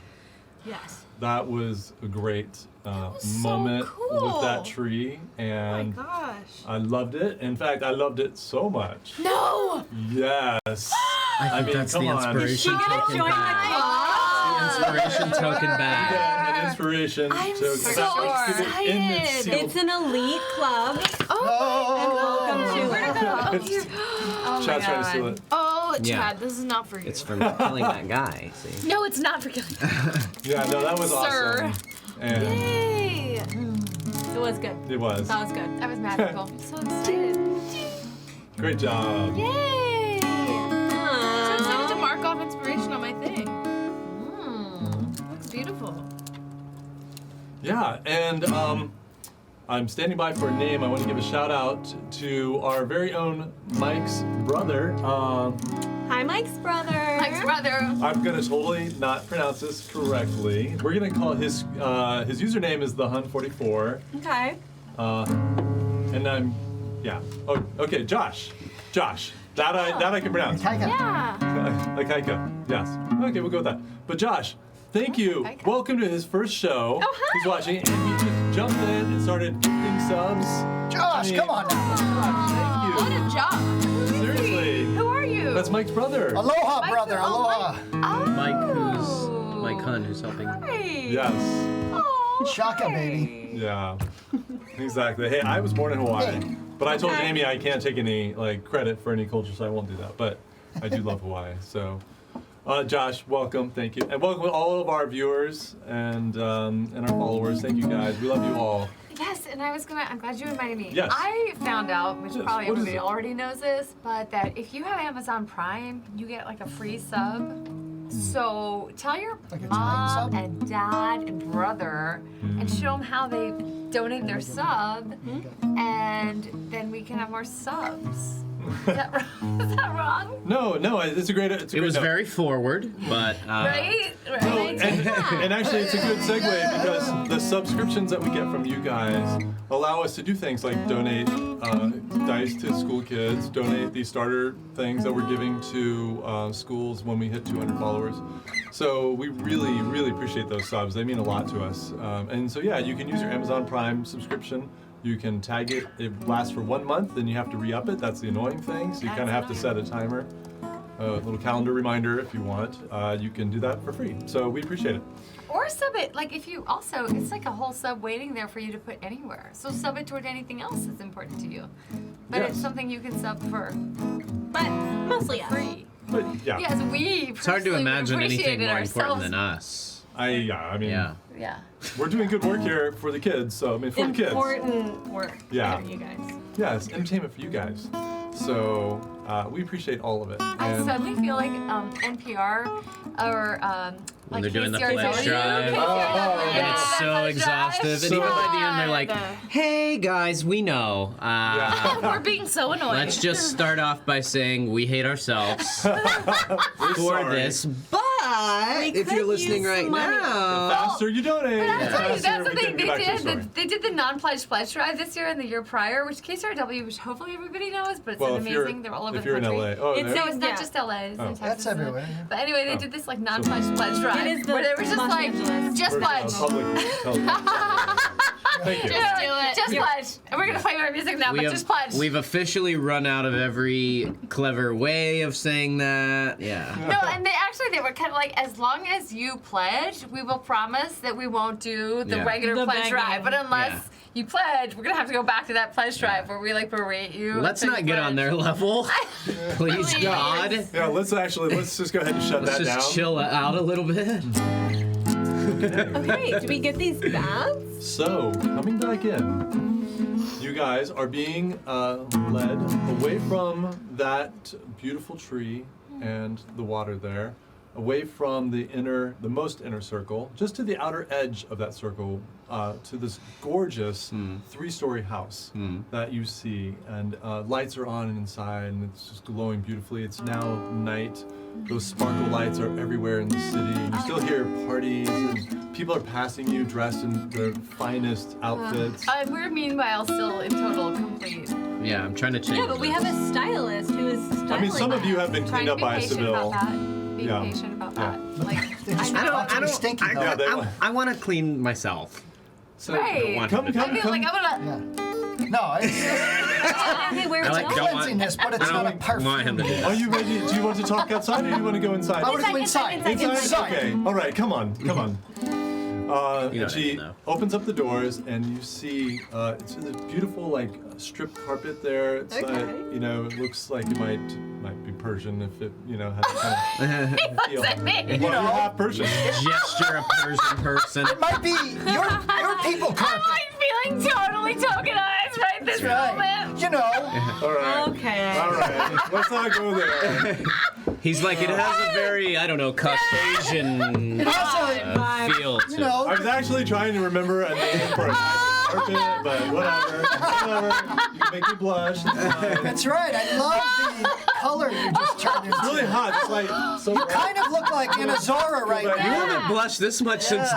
Yes. that was a great was so moment cool. with that tree. And Oh my gosh. I loved it. In fact, I loved it so much. No! Yes. I think that's come the on. inspiration Gonna token join the back. club. Inspiration token back. Yeah, an inspiration I'm to so get in the excited. seal. It's an elite club. Oh. Welcome to it. Oh my Chad's trying to God. steal it. Oh, Yeah. Chad, this is not for you. It's from killing that guy. See. No, it's not for killing. Yeah, no, that was Sir. awesome. And Yay! It was good. it was. That was good. That was magical. I'm so excited. Great job. Yay! So excited to Aww. mark off inspiration on my thing. Looks beautiful. Yeah, and I'm standing by for a name. I want to give a shout out to our very own Mike's brother. Hi, Mike's brother. Mike's brother. I'm gonna totally not pronounce this correctly. We're gonna call his username is the Hun44. Okay. And I'm, yeah. Oh, okay, Josh. That I can pronounce. Kaika. Yeah. Like Kaika. Yes. Okay, we'll go with that. But Josh, thank you. Kaika. Welcome to his first show. Oh, hi. He's watching, and he just jumped in and started gifting subs. Josh, come on now. Thank What you. a job. Seriously. Who are you? That's Mike's brother. Aloha, brother. oh, Aloha. Mike Hun, who's helping. Hey. Yes. Oh, Shaka, hi. baby. Yeah. Exactly. Hey, I was born in Hawaii, but I told Okay. Amy I can't take any credit for any culture, so I won't do that. But I do love Hawaii. So, Josh, welcome. Thank you, and welcome all of our viewers and our followers. Thank you guys. We love you all. Yes, and I'm glad you reminded me. Yes. I found out, which Yes, probably what is everybody it? already knows this, but that if you have Amazon Prime, you get like a free sub. So tell your Like a giant mom sub? and dad and brother and show them how they donate their sub, and then we can have more subs. Is that wrong? Is that wrong? No, it's a great. It's a It great was note. very forward, but Right? No, Right? and actually, it's a good segue because the subscriptions that we get from you guys allow us to do things like donate dice to school kids, donate these starter things that we're giving to schools when we hit 200 followers. So we really, really appreciate those subs. They mean a lot to us. And so yeah, you can use your Amazon Prime subscription. You can tag it. It lasts for 1 month, then you have to re-up it. That's the annoying thing. So you kind of have to set a timer. A little calendar reminder if you want. You can do that for free. So we appreciate it. Or sub it, like if you also, it's like a whole sub waiting there for you to put anywhere. So sub it toward anything else that's important to you. But it's Yes. something you can sub for But mostly us. free. But yeah, Yes, we it's hard to imagine anything more important than us. us. I mean, Yeah. Yeah. we're doing good work here for the kids. So I mean, for the kids. Important work. Yeah. For you guys. Yeah, it's entertainment for you guys. So we appreciate all of it. I And suddenly feel like NPR or When like they're doing the KCRW. flash drive. KCRW, And it's so flash exhaustive. So- And even by the end, they're like, God. hey guys, we know. Yeah. We're being so annoying. Let's just start off by saying we hate ourselves we're for sorry. this. But if could you're listening use right some money. The now, faster you donate, But the I'll tell you, faster that's the we thing can they get back to the story. did. They did the non-pledge pledge drive this year and the year prior, which KCRW, which hopefully everybody knows, but it's Well, an if you're- amazing. They're all over if the you're in country. LA. Oh, it's, there- no, it's not Yeah. just LA. It's in Oh. Texas. That's everywhere. But anyway, they Oh. did this like non-pledge pledge drive, It is the where they were just Los like, Angeles. just We're pledge. public television. Thank you. Just do it. Just pledge. And we're gonna play our music now, but just pledge. we've officially run out of every clever way of saying that. Yeah. No, and they were kind of like, as long as you pledge, we will promise that we won't do the Yeah. regular The pledge begging. drive. But unless you pledge, we're gonna have to go back to that pledge drive where we like berate you. Let's until not you get on pledge. their level. Please, God. Yeah, let's just go ahead and shut Let's that just down. chill out a little bit. Okay, do we get these baths? So, coming back in, you guys are being led away from that beautiful tree and the water there, away from the most inner circle, just to the outer edge of that circle, to this gorgeous 3-story house that you see. And lights are on inside, and it's just glowing beautifully. It's now night. Those sparkle lights are everywhere in the city. You still hear parties, and people are passing you dressed in their finest outfits. We're meanwhile still in total complete. Yeah, I'm trying to change. Yeah, but we have a stylist who is styling. I mean, some of you us. have been Trying cleaned to up be by patient Seville. about that. Be Yeah. patient about Yeah. that. Like, They just I know. want to be stinky, though. Yeah, they want- I want to clean myself. So I Right. don't want Come, him to come, do that. Like, I'm gonna. Yeah. No, it's Okay, where I we like going? don't cleansiness, but it's I not a don't perfume. want him to do that. Are you ready? Do you want to talk outside, or do you want to go inside? I want to go inside. Inside? Okay. All right. Come on. Come on. You know And what I she mean, though. opens up the doors, and you see it's a beautiful like strip carpet there. It's Okay. you know, it looks like it might be Persian if it had that kind of feel. Looks at me. Well, you're half Persian. Gesture of Persian person. Might be your people I'm carpet. like feeling totally tokenized right this Right. moment. You know, All right. Okay. All right. Let's not go there. He's like, it has a very, I don't know, Caucasian has feel to you it. know. I was actually trying to remember a name for a carpet, but whatever. Whatever. You can make me blush. It's fine. That's right. I love the color you just turned into. It's really hot. It's like so. You kind of look like in a Zora right Right. You now. haven't blushed this much since,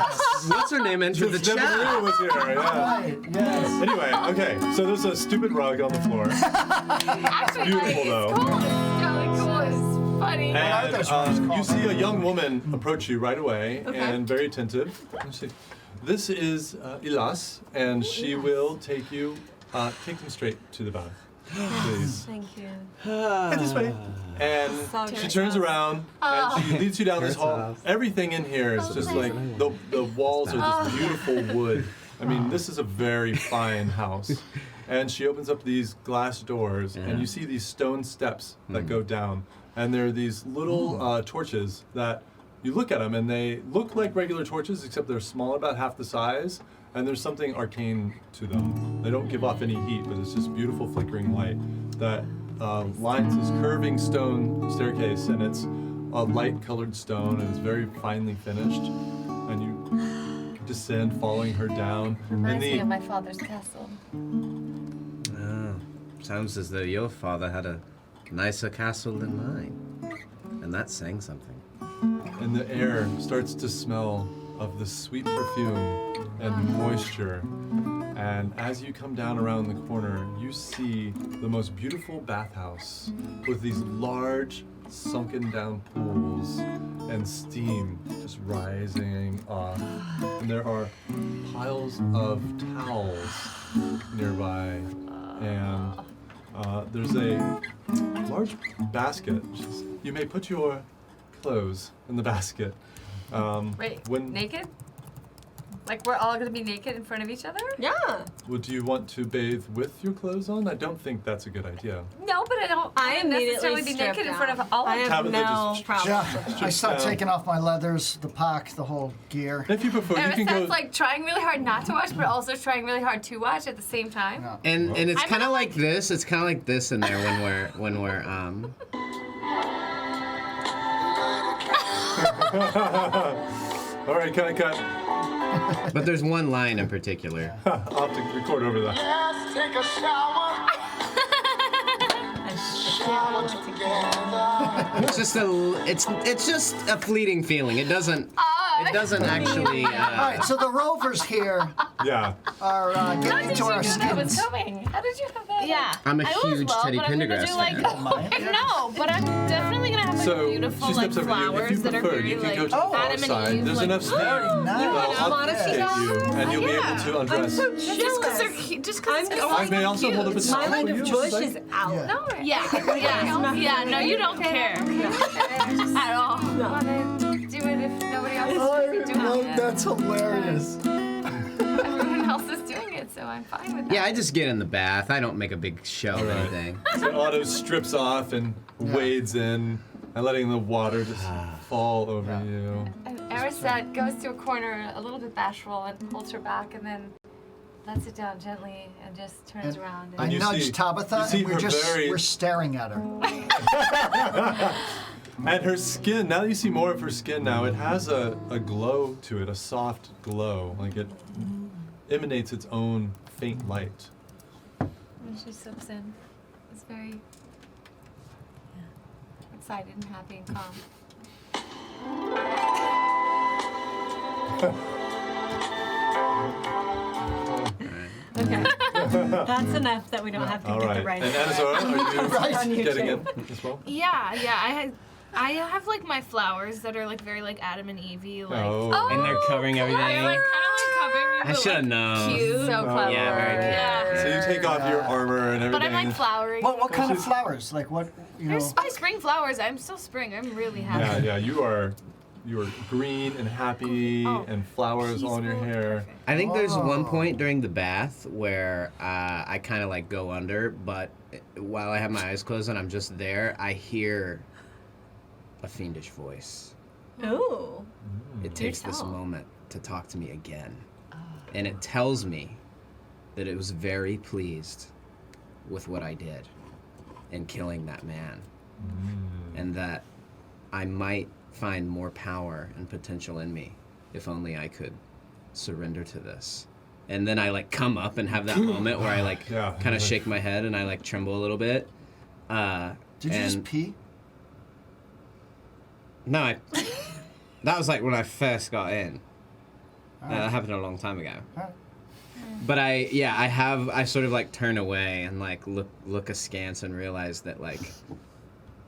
what's her name, entered the Since Deborah chat. was here. Yeah. Right. Yes. Anyway, okay. So there's a stupid rug on the floor. Actually, beautiful, like, though. It's cool. It's really cool. It's funny. And those rugs you called? see a young woman approach you right away Okay. and very attentive. Let's see. This is Ilas, and she will take you, take them straight to the bath, please. Thank you. Head this way. And So she good. turns around and she leads you down this hall. off. Everything in here is just like the walls are this beautiful wood. I mean, this is a very fine house. And she opens up these glass doors, and you see these stone steps that go down. And there are these little torches that you look at them, and they look like regular torches, except they're smaller, about half the size. And there's something arcane to them. They don't give off any heat, but it's just beautiful flickering light that lines this curving stone staircase, and it's a light-colored stone, and it's very finely finished. And you descend, following her down. Reminds me of And my father's castle. Oh, sounds as though your father had a nicer castle than mine. And that's saying something. and the air starts to smell of the sweet perfume and moisture. And as you come down around the corner, you see the most beautiful bathhouse with these large sunken down pools and steam just rising off. And there are piles of towels nearby. And there's a large basket. You may put your clothes in the basket. Wait, when naked? Like we're all gonna be naked in front of each other? Yeah. Well, do you want to bathe with your clothes on? I don't think that's a good idea. No, but I don't. I wouldn't necessarily immediately be naked in stripped front of down. all I of have Tabitha no just- problem. Yeah, I start down. taking off my leathers, the pack, the whole gear. If you prefer, you And can it go. sounds like trying really hard not to watch, but also trying really hard to watch at the same time. Yeah. And it's I'm kind of gonna, like this. It's kind of like this in there when we're All right, cut. But there's one line in particular. I'll have to record over that. Let's take a shower. Shower together. It's just a fleeting feeling. It doesn't actually. All right, so the rovers here Yeah. are How getting did to you our know that was skins. coming? How did you have that? Yeah. I'm a I will as huge well, Teddy but I'm gonna Pendergrass do like fan. no, but I'm definitely gonna have like So beautiful she like steps over you. If flowers you that are prefer, very you can like go to the far Adam and side. Eve. There's like, enough space. Nice. I'll modesty take doll? you, and you'll be able to undress. just because they're cute, just because it's I may also hold up a My towel line for of you. choice Is is that- out. Yeah. No, yeah. No, you don't care at all. I want to do it if nobody else I is doing love it. that's hilarious. Everyone else is doing it, so I'm fine with that. Yeah, I just get in the bath. I don't make a big show of All right. anything. So Otto strips off and wades in, and letting the water just fall over you. And Arisa goes to a corner, a little bit bashful, and holds her back, and then lets it down gently, and just turns around. I you nudge see- Tabitha, you see and her we're staring at her. And her skin, now that you see more of her skin now, it has a glow to it, a soft glow. Like it emanates its own faint light. And she slips in. It's very excited and happy and calm. Okay. That's enough that we don't have to All get right. the rain. And Anazora, are On you YouTube. getting in as well? Yeah. I have like my flowers that are like very like Adam and Evie, like And they're covering everything. they're like kind of like covering me, I but, should have like, known. cute. So clever. Yeah, very good. Yeah. So you take off your armor and everything. But I'm like flowering. What kind of flowers? Like what? You know. There's my spring flowers. I'm still spring. I'm really happy. Yeah, you are green and happy and flowers all in your Peaceful. hair. Perfect. I think there's one Oh. point during the bath where I kind of like go under, but while I have my eyes closed and I'm just there, I hear a fiendish voice. Ooh. It takes this tell. moment to talk to me again. And it tells me that it was very pleased with what I did in killing that man. And that I might find more power and potential in me if only I could surrender to this. And then I like come up and have that moment where I like Yeah. kind of shake my head and I like tremble a little bit. Did you just and- pee? No, that was like when I first got in. That happened a long time ago. Alright. But I sort of like turn away and like look askance and realize that like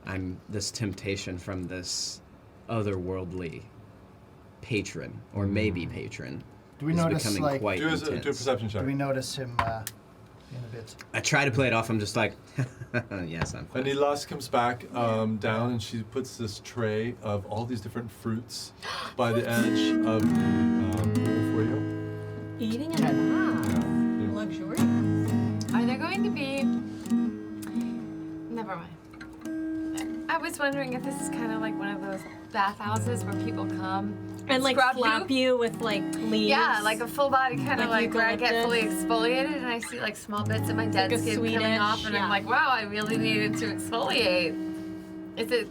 I'm this temptation from this otherworldly patron or maybe patron. Do we is notice becoming like? quite Do a intense. perception check. Do we notice him in a bit? I try to play it off. I'm just like, yes, I'm fine. And Nilas comes back down and she puts this tray of all these different fruits by the edge of the pool for you. Eating in a bath. Luxurious. Are there going to be... Never mind. I was wondering if this is kind of like one of those bathhouses where people come And like scrub slap you with like leaves. Yeah, like a full body kind of Like like where I get fully eucalyptus. exfoliated and I see like small bits of my dead Like a skin coming Swedish, off and yeah. I'm like, wow, I really needed to exfoliate. Is it...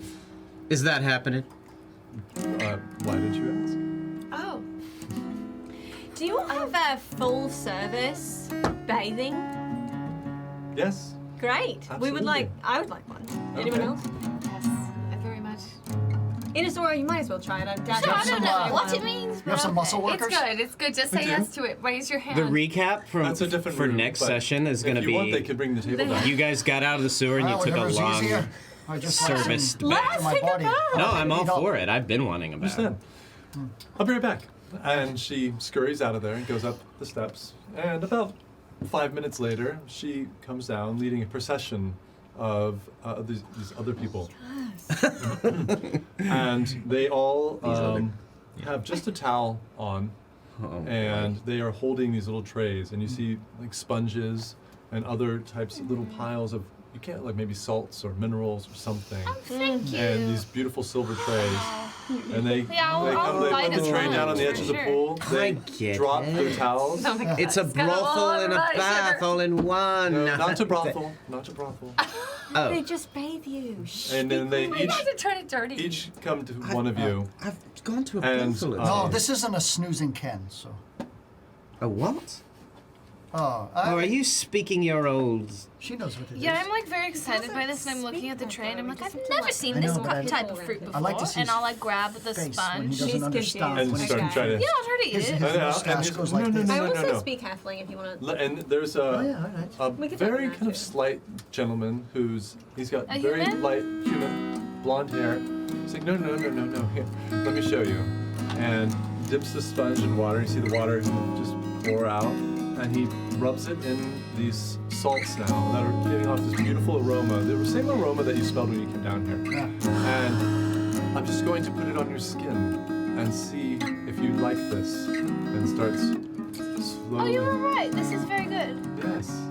Is that happening? Why did you ask? Oh. Do you have a full service bathing? Yes. Great. We would Absolutely. like. I would like one. Anyone Okay. else? Yes, I very much. Inazora, you might as well try it. I doubt No, you I have don't some, know what it means. You have some muscle It's workers? good, it's good. Just say do. yes to it. Raise your hand. The recap from That's a different for room, next but session is going to If you want, they be could bring the table down. you guys got out of the sewer and you Well, took a whatever's long easier. I just want service some bath. for my Let's take a body. bath. No, I'm all Eat up. for it. I've been wanting a bath. Understand. I'll be right back. And she scurries out of there and goes up the steps. And about 5 minutes later, she comes down leading a procession of these other people. And they all have just a towel on. Oh, And they are holding these little trays. And you see like sponges and other types of little piles of, you can't like maybe salts or minerals or something. Thank you. And these beautiful silver trays. And they I'll they buy put the this tray one, down on the for edge of the sure. pool. They I get drop it. their towels. Oh my God, It's a got all brothel over and a my bath shirt. all in one. No, not to brothel. Not to brothel. Oh, They just bathe you. Shh. And then they You guys are turning dirty. each come to one of you. I've gone to a And, brothel. No, this isn't a snoozing Ken, so. A what? Oh, Oh, are you speaking your old? she knows what it is. Yeah, I'm like very excited by this, and I'm looking at the tray, and I'm like, I've never seen I this know, but I- type of fruit I like to before. see And his I'll like grab the face when he sponge. doesn't She's understand. And what start he's trying to. Yeah, I'll try to eat His it. I know, mustache and goes he's- like no, no, this. no, I no, also no. speak halfling if you want to. And there's Oh, yeah, all right. We a can talk very about kind of it. slight gentleman he's got A very human? light human blonde hair. He's like, no, here, let me show you. And dips the sponge in water. You see the water just pour out, and he rubs it in these salts now that are giving off this beautiful aroma. The same aroma that you smelled when you came down here. Yeah. And I'm just going to put it on your skin and see if you like this. And starts slowly. Oh, you were right. This is very good. Yes.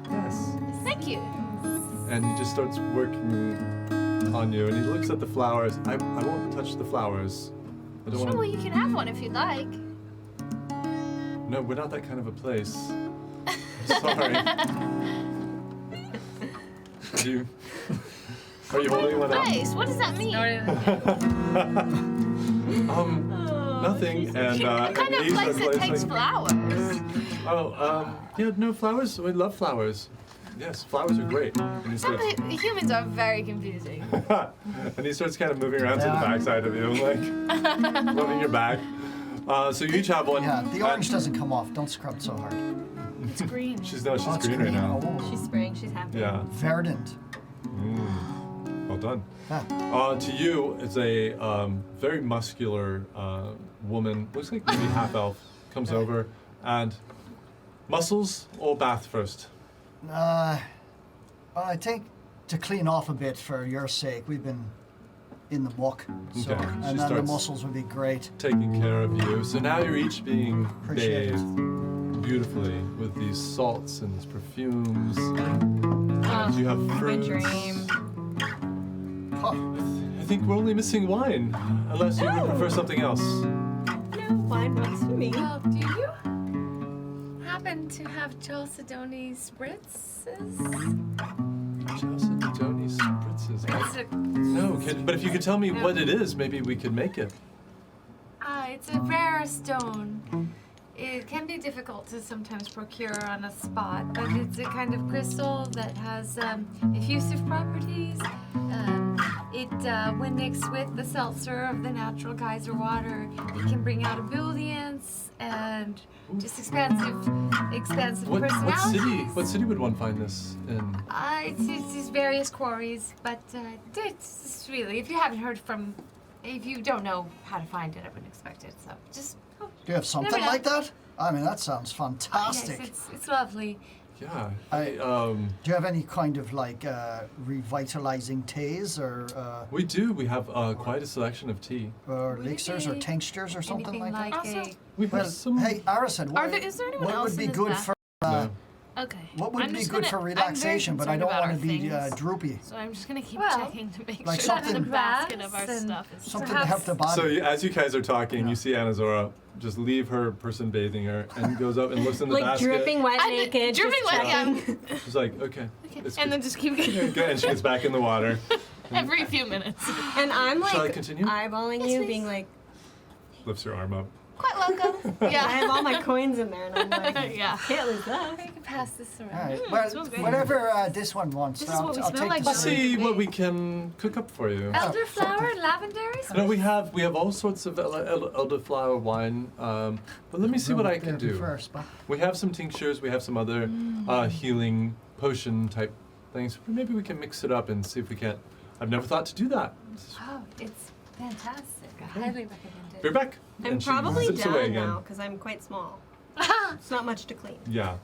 Yes. Thank you. And he just starts working on you, and he looks at the flowers. I won't touch the flowers. I don't Sure, well, want you can have one if you'd like. No, we're not that kind of a place. Sorry. Are you holding one up? Nice. What does that mean? Nothing. And What kind of he's place that like- takes flowers? Yeah, no, flowers. We love flowers. Yes, flowers are great. And he Some starts, humans are very confusing. and he starts kind of moving around to the backside of you, like rubbing your back. So you each have one. Yeah, the orange doesn't come off. Don't scrub so hard. It's green. She's Oh, it's green right now. Oh, She's spraying. She's happy. Yeah. verdant. Well done. Ah. To you, it's a very muscular woman. Looks like maybe half elf. Comes over and muscles or bath first. I think to clean off a bit for your sake. We've been in the muck, so Okay, she and then the starts- muscles would be great. Taking care of you. So now you're each being Appreciate it. bathed beautifully with these salts and these perfumes. And you have My fruits. dream. Huh. I think we're only missing wine, unless you would prefer something else. No, wine works for me. Well, do you happen to have Chalcedony spritzes? Chalcedony spritzes. It's No, but if you could tell me what it is, maybe we could make it. it's a rare stone. It can be difficult to sometimes procure on a spot, but it's a kind of crystal that has effusive properties. When mixed with the seltzer of the natural geyser water, it can bring out ebullience and just expansive What personalities. city would one find this in? It's various quarries, but it's really, if you don't know how to find it, I wouldn't expect it. So just, Do you have something Never know. like that? I mean, that sounds fantastic. yes, it's lovely. Yeah. Do you have any kind of like revitalizing teas or We do. We have quite a selection of tea. elixirs or tinctures or something Anything like that? Also- We have Well, some. hey, Arison, Is there anyone what else would be in this good bath? for No. Okay. what would I'm be just good gonna- for I'm very relaxation? But I concerned don't about want to our be things. droopy. So I'm just gonna keep Well, checking to make like sure that the something- basket of our and stuff is Something to help the body. So as you guys are talking, Yeah. you see Anazora just leave her person bathing her and goes up and looks in the Like basket. dripping wet I'm naked. dripping just wet, yeah. checking. She's like, okay. It's And then just keep going good. And she gets back in the water. every few minutes. And I'm Shall I like continue? eyeballing you, being like, Lifts her arm up. Quite welcome. I Yeah. have all my coins in there, and I'm like, Yeah. can't lose that. I can pass this around. All right. smells Well, great. whatever this one wants, This is what we I'll smell take like, the Let's Sorry. see what we can cook up for you. Elderflower and lavender? No, we have all sorts of elderflower wine. But let me see what I can do. First, but We have some tinctures. We have some other healing potion type things. Maybe we can mix it up and see if we can't. I've never thought to do that. Oh, it's fantastic. I highly recommend it. Be back. I'm And she probably zips away done again. now because I'm quite small. It's not much to clean. Yeah.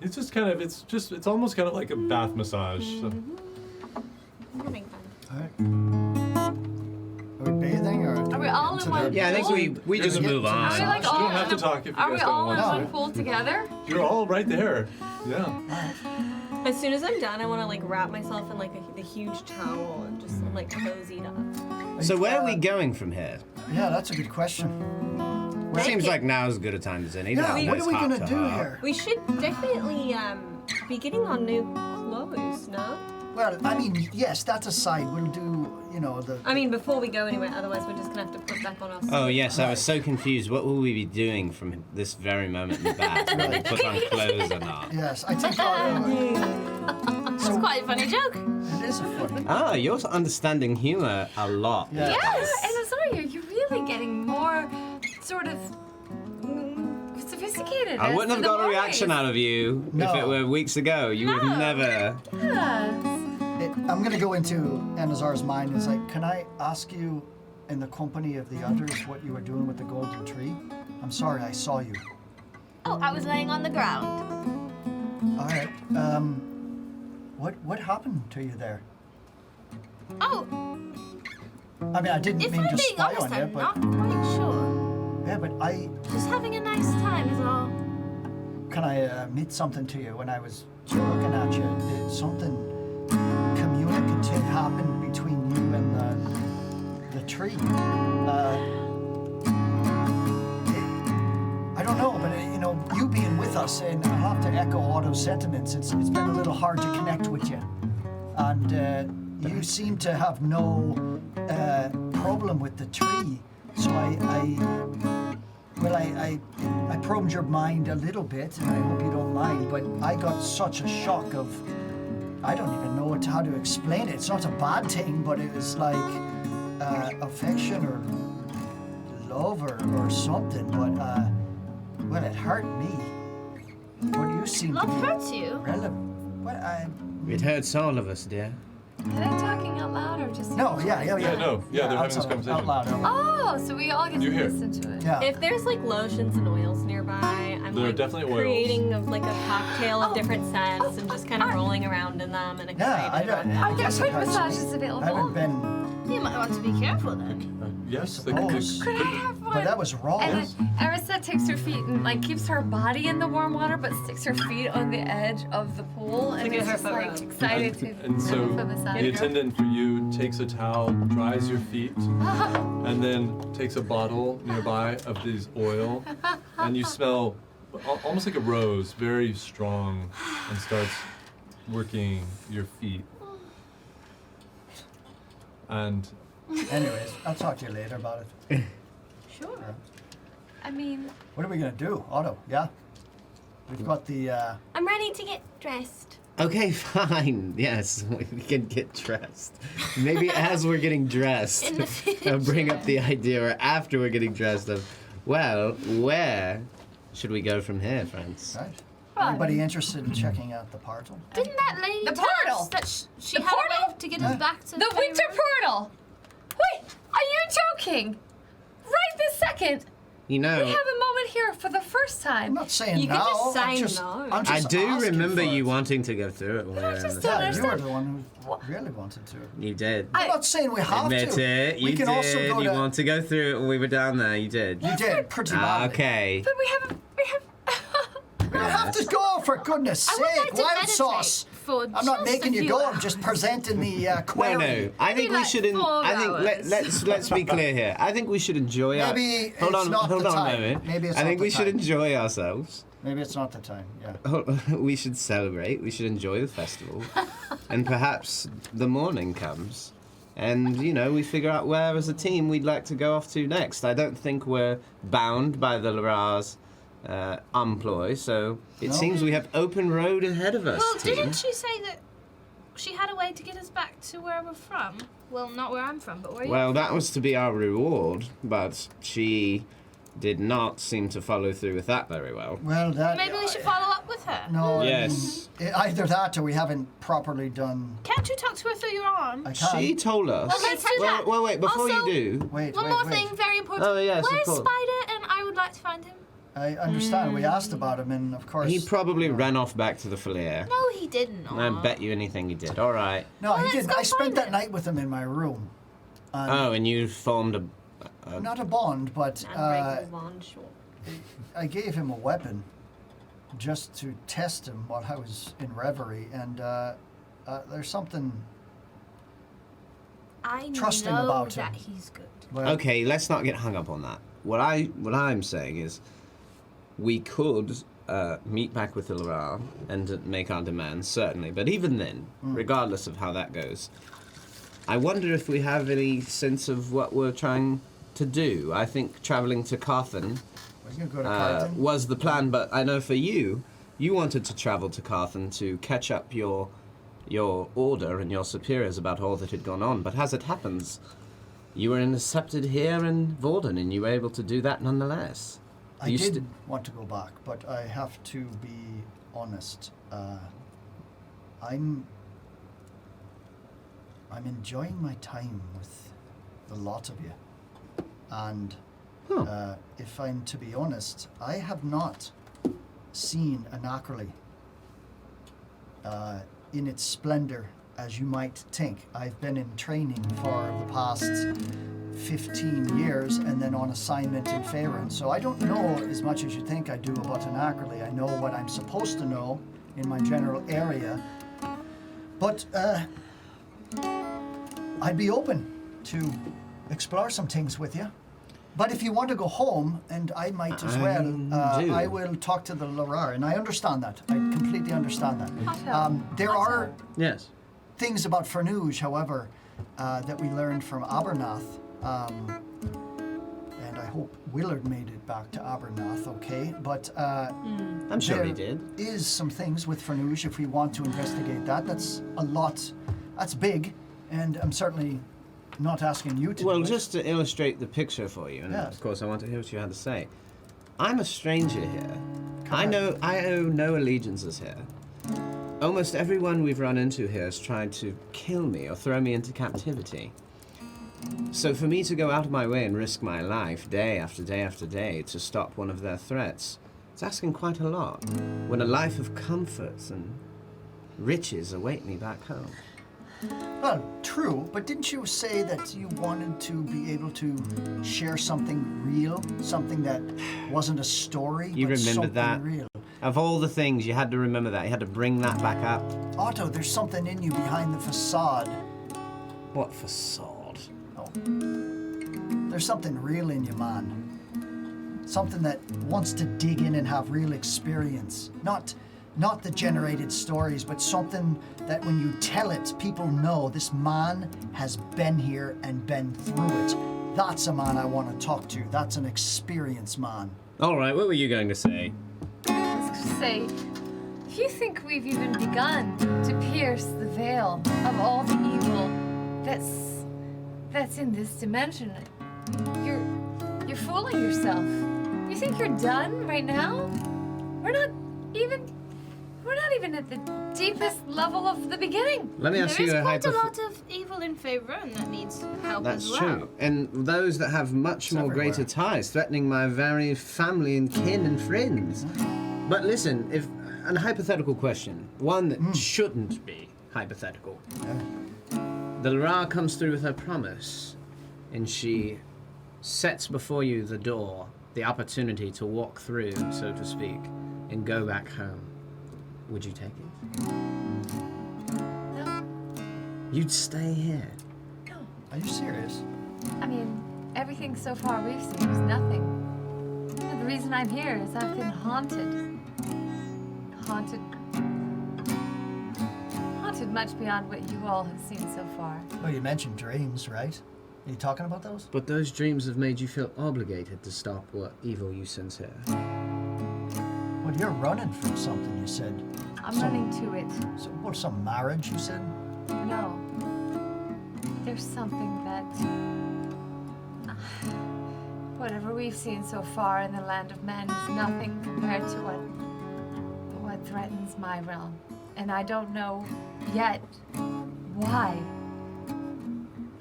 It's just kind of. It's almost kind of like a bath massage. So. I'm having fun. all right. Are we bathing or? Are we all in into one the- Yeah, I think we just Get move to the on. Are we like You all don't have in to a- talk if you Are guys we don't all in want one to. pool together? You're all right there. Yeah. As soon as I'm done, I want to like wrap myself in like the huge towel and just like cozied up. So where are we going from here? Yeah, that's a good question. It seems like now's as good a time as any. to Yeah, have a what nice are we heart gonna to do heart. here? We should definitely be getting on new clothes, no? Well, I mean, yes, that's aside. We'll do, the. I mean, before we go anywhere, otherwise we're just gonna have to put back on our. Oh yes, I was so confused. What will we be doing from this very moment in the bath? Will we put on clothes or not? Yes, I think That's quite a funny joke. it is a funny. Ah, you're understanding humor a lot. Yeah. Yes! And Azaria, you're really getting more sort of sophisticated. I as wouldn't to have the got a voice. reaction out of you if No. it were weeks ago. You would No. never. Yes. I'm going to go into Anazar's mind and say, can I ask you, in the company of the others, what you were doing with the golden tree? I'm sorry, I saw you. Oh, I was laying on the ground. All right. What happened to you there? Oh, I mean, I didn't if mean I'm to being spy honest, on you, I'm but not quite sure. yeah, but I. Just having a nice time is all. can I admit something to you? When I was looking at you, something communicative happened between you and the tree. I don't know, but you know, you being with us, and I have to echo Otto's sentiments. It's been a little hard to connect with you, and you seem to have no problem with the tree. So I probed your mind a little bit, and I hope you don't mind, but I got such a shock of, I don't even know how to explain it. It's not a bad thing, but it was like affection or love or something, but well, it hurt me. But you seem Love to be hurts you? relevant. But It hurts all of us, dear. Are they talking out loud or just? no, yeah, Yeah, no, yeah, they're having this out conversation. loud. Oh, so we all get You to hear. listen to it. Yeah. If there's like lotions and oils nearby, I'm There are like definitely oils. creating like a cocktail of different scents and just kind of rolling around in them and excited about that. Are there foot massages available? I haven't been. You might want to be careful then. Yes, they Suppose. Could I have one? But that was wrong. And then Arisa takes her feet and like keeps her body in the warm water, but sticks her feet on the edge of the pool, and Like a is just foot like rub. excited to And so have a foot massage. the attendant for you takes a towel, dries your feet, and then takes a bottle nearby of this oil, and you smell almost like a rose, very strong, and starts working your feet. And Anyways, I'll talk to you later about it. Sure. I mean, What are we gonna do, Otto? Yeah. We've got the. I'm ready to get dressed. Okay, fine. Yes, we can get dressed. Maybe as we're getting dressed, In the I'll bring up the idea, or after we're getting dressed, of, well, where should we go from here, friends? Right. Anybody interested in checking out the portal? Didn't that lady The tell portal! us that she The had a portal? way to get us back to the winter Faerun? portal. Wait, are you joking? Right this second, You know, we have a moment here for the first I'm time. not saying You could now. just I'm say just, no. I'm I just do asking remember for you it. wanting to go through it when we were in just the don't Yeah, you were understand. the one who really wanted to. You did. I'm not saying we have Admit to. it. We You can did. also go You to. want to go through it when we were down there. You did. You did pretty Ah, badly. okay. But we have. You have to go, for goodness I would sake. like to Wild meditate sauce. for I'm not just making a you few go. hours. I'm just presenting the No, query. no. I think we like should. 4 I think hours. let's be clear here. I think we should enjoy. Maybe hold it's on, not hold the on time. a moment. Maybe it's I not think the we should time. enjoy ourselves. Maybe it's not the time. Yeah. We should celebrate. We should enjoy the festival, and perhaps the morning comes, and we figure out where, as a team, we'd like to go off to next. I don't think we're bound by the Lara's employ, so it No. seems we have open road ahead of us. Well, team. didn't she say that she had a way to get us back to where we're from? Well, not where I'm from, but where Well, you're that from. was to be our reward, but she did not seem to follow through with that very well. Well, that. Maybe we should follow up with her. No. Yes. I mean, either that or we haven't properly done. Can't you talk to her through your arm? I can't. She told us. Well, let's do that. Well, wait, before Also- you do. Wait. One wait, more wait. thing, very important. Oh, yes, of Where's course. Spider? And I would like to find him. I understand. We asked about him, and of course. He probably ran off back to the Flair. No, he didn't. I bet you anything he did. All right. No, Well, he let's didn't. go I spent find that him. night with him in my room. And Oh, and you formed a. Not a bond, but Unbreakable bond, sure. I gave him a weapon just to test him while I was in reverie, and there's something. I trusting know about that him. he's good. Well, Okay, let's not get hung up on that. What I'm saying is, we could meet back with the Lara and make our demands, certainly. But even then, regardless of how that goes, I wonder if we have any sense of what we're trying to do. I think traveling to Carthan we can go to Carton. was the plan, but I know for you wanted to travel to Carthan to catch up your order and your superiors about all that had gone on. But as it happens, you were intercepted here in Vordin, and you were able to do that nonetheless. I You did st- want to go back, but I have to be honest. I'm enjoying my time with the lot of you, and if I'm to be honest, I have not seen Anacroli in its splendor as you might think. I've been in training for the past 15 years and then on assignment in Faerun. So I don't know as much as you think I do about Anacroli. I know what I'm supposed to know in my general area. But I'd be open to explore some things with you. But if you want to go home, and I might as well, do. I will talk to the Lorar, and I understand that. I completely understand that. There are Yes. things about Fernouge, however, that we learned from Abernath, and I hope Willard made it back to Abernath, okay? But I'm sure he did. There is some things with Fernouge if we want to investigate that. That's a lot. That's big, and I'm certainly not asking you to Well, do it. just to illustrate the picture for you, and Yes. of course I want to hear what you had to say. I'm a stranger here. Correct. I owe no allegiances here. Almost everyone we've run into here has tried to kill me or throw me into captivity. So for me to go out of my way and risk my life day after day after day to stop one of their threats, it's asking quite a lot, when a life of comforts and riches await me back home. Well, true, but didn't you say that you wanted to be able to share something real? Something that wasn't a story, You but remember something that? real? Of all the things, you had to remember that. You had to bring that back up. Otto, there's something in you behind the facade. What facade? Oh. There's something real in you, man. Something that wants to dig in and have real experience. Not the generated stories, but something that when you tell it, people know this man has been here and been through it. That's a man I want to talk to. That's an experienced man. All right, what were you going to say? I was going to say, if you think we've even begun to pierce the veil of all the evil that's in this dimension, you're fooling yourself. You think you're done right now? We're not even at the deepest level of the beginning. Let me ask There you is a quite a hypothetical. lot of evil in Faerun that needs help That's as well. true. And those that have much more everywhere. greater ties, threatening my very family and kin and friends. But listen, if an hypothetical question, one that shouldn't be hypothetical. The Lara comes through with her promise, and she sets before you the door, the opportunity to walk through, so to speak, and go back home. Would you take it? No, You'd stay here. no. Are you serious? I mean, everything so far we've seen is nothing. And the reason I'm here is I've been haunted. Haunted much beyond what you all have seen so far. Well, you mentioned dreams, right? Are you talking about those? But those dreams have made you feel obligated to stop what evil you sense here. Well, you're running from something, you said. I'm running to it. So, what, some marriage, you said? No. There's something that... whatever we've seen so far in the land of men is nothing compared to what threatens my realm. And I don't know yet why.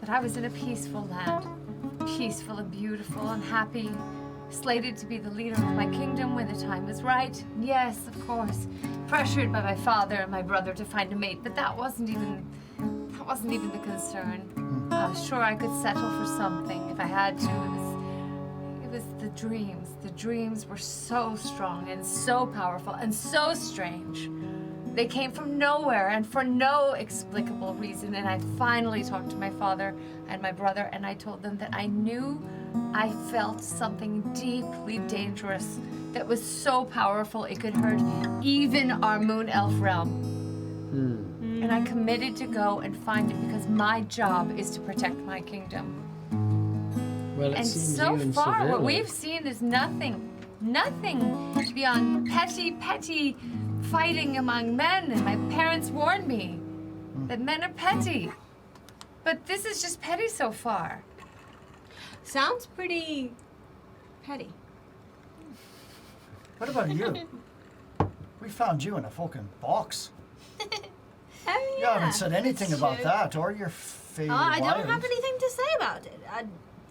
But I was in a peaceful land. Peaceful and beautiful and happy. Slated to be the leader of my kingdom when the time was right. Yes, of course. Pressured by my father and my brother to find a mate, but that wasn't even the concern. I was sure I could settle for something if I had to. It was the dreams. The dreams were so strong and so powerful and so strange. They came from nowhere and for no explicable reason. And I finally talked to my father and my brother, and I told them that I knew I felt something deeply dangerous that was so powerful it could hurt even our moon elf realm. And I committed to go and find it because my job is to protect my kingdom. Well, it And seems so you and far, what Sevilla- we've seen is nothing beyond petty fighting among men. And my parents warned me that men are petty. But this is just petty so far. Sounds pretty petty. What about you? We found you in a fucking box. Oh, You haven't said anything that's about true. that or your favorite I don't wife. have anything to say about it.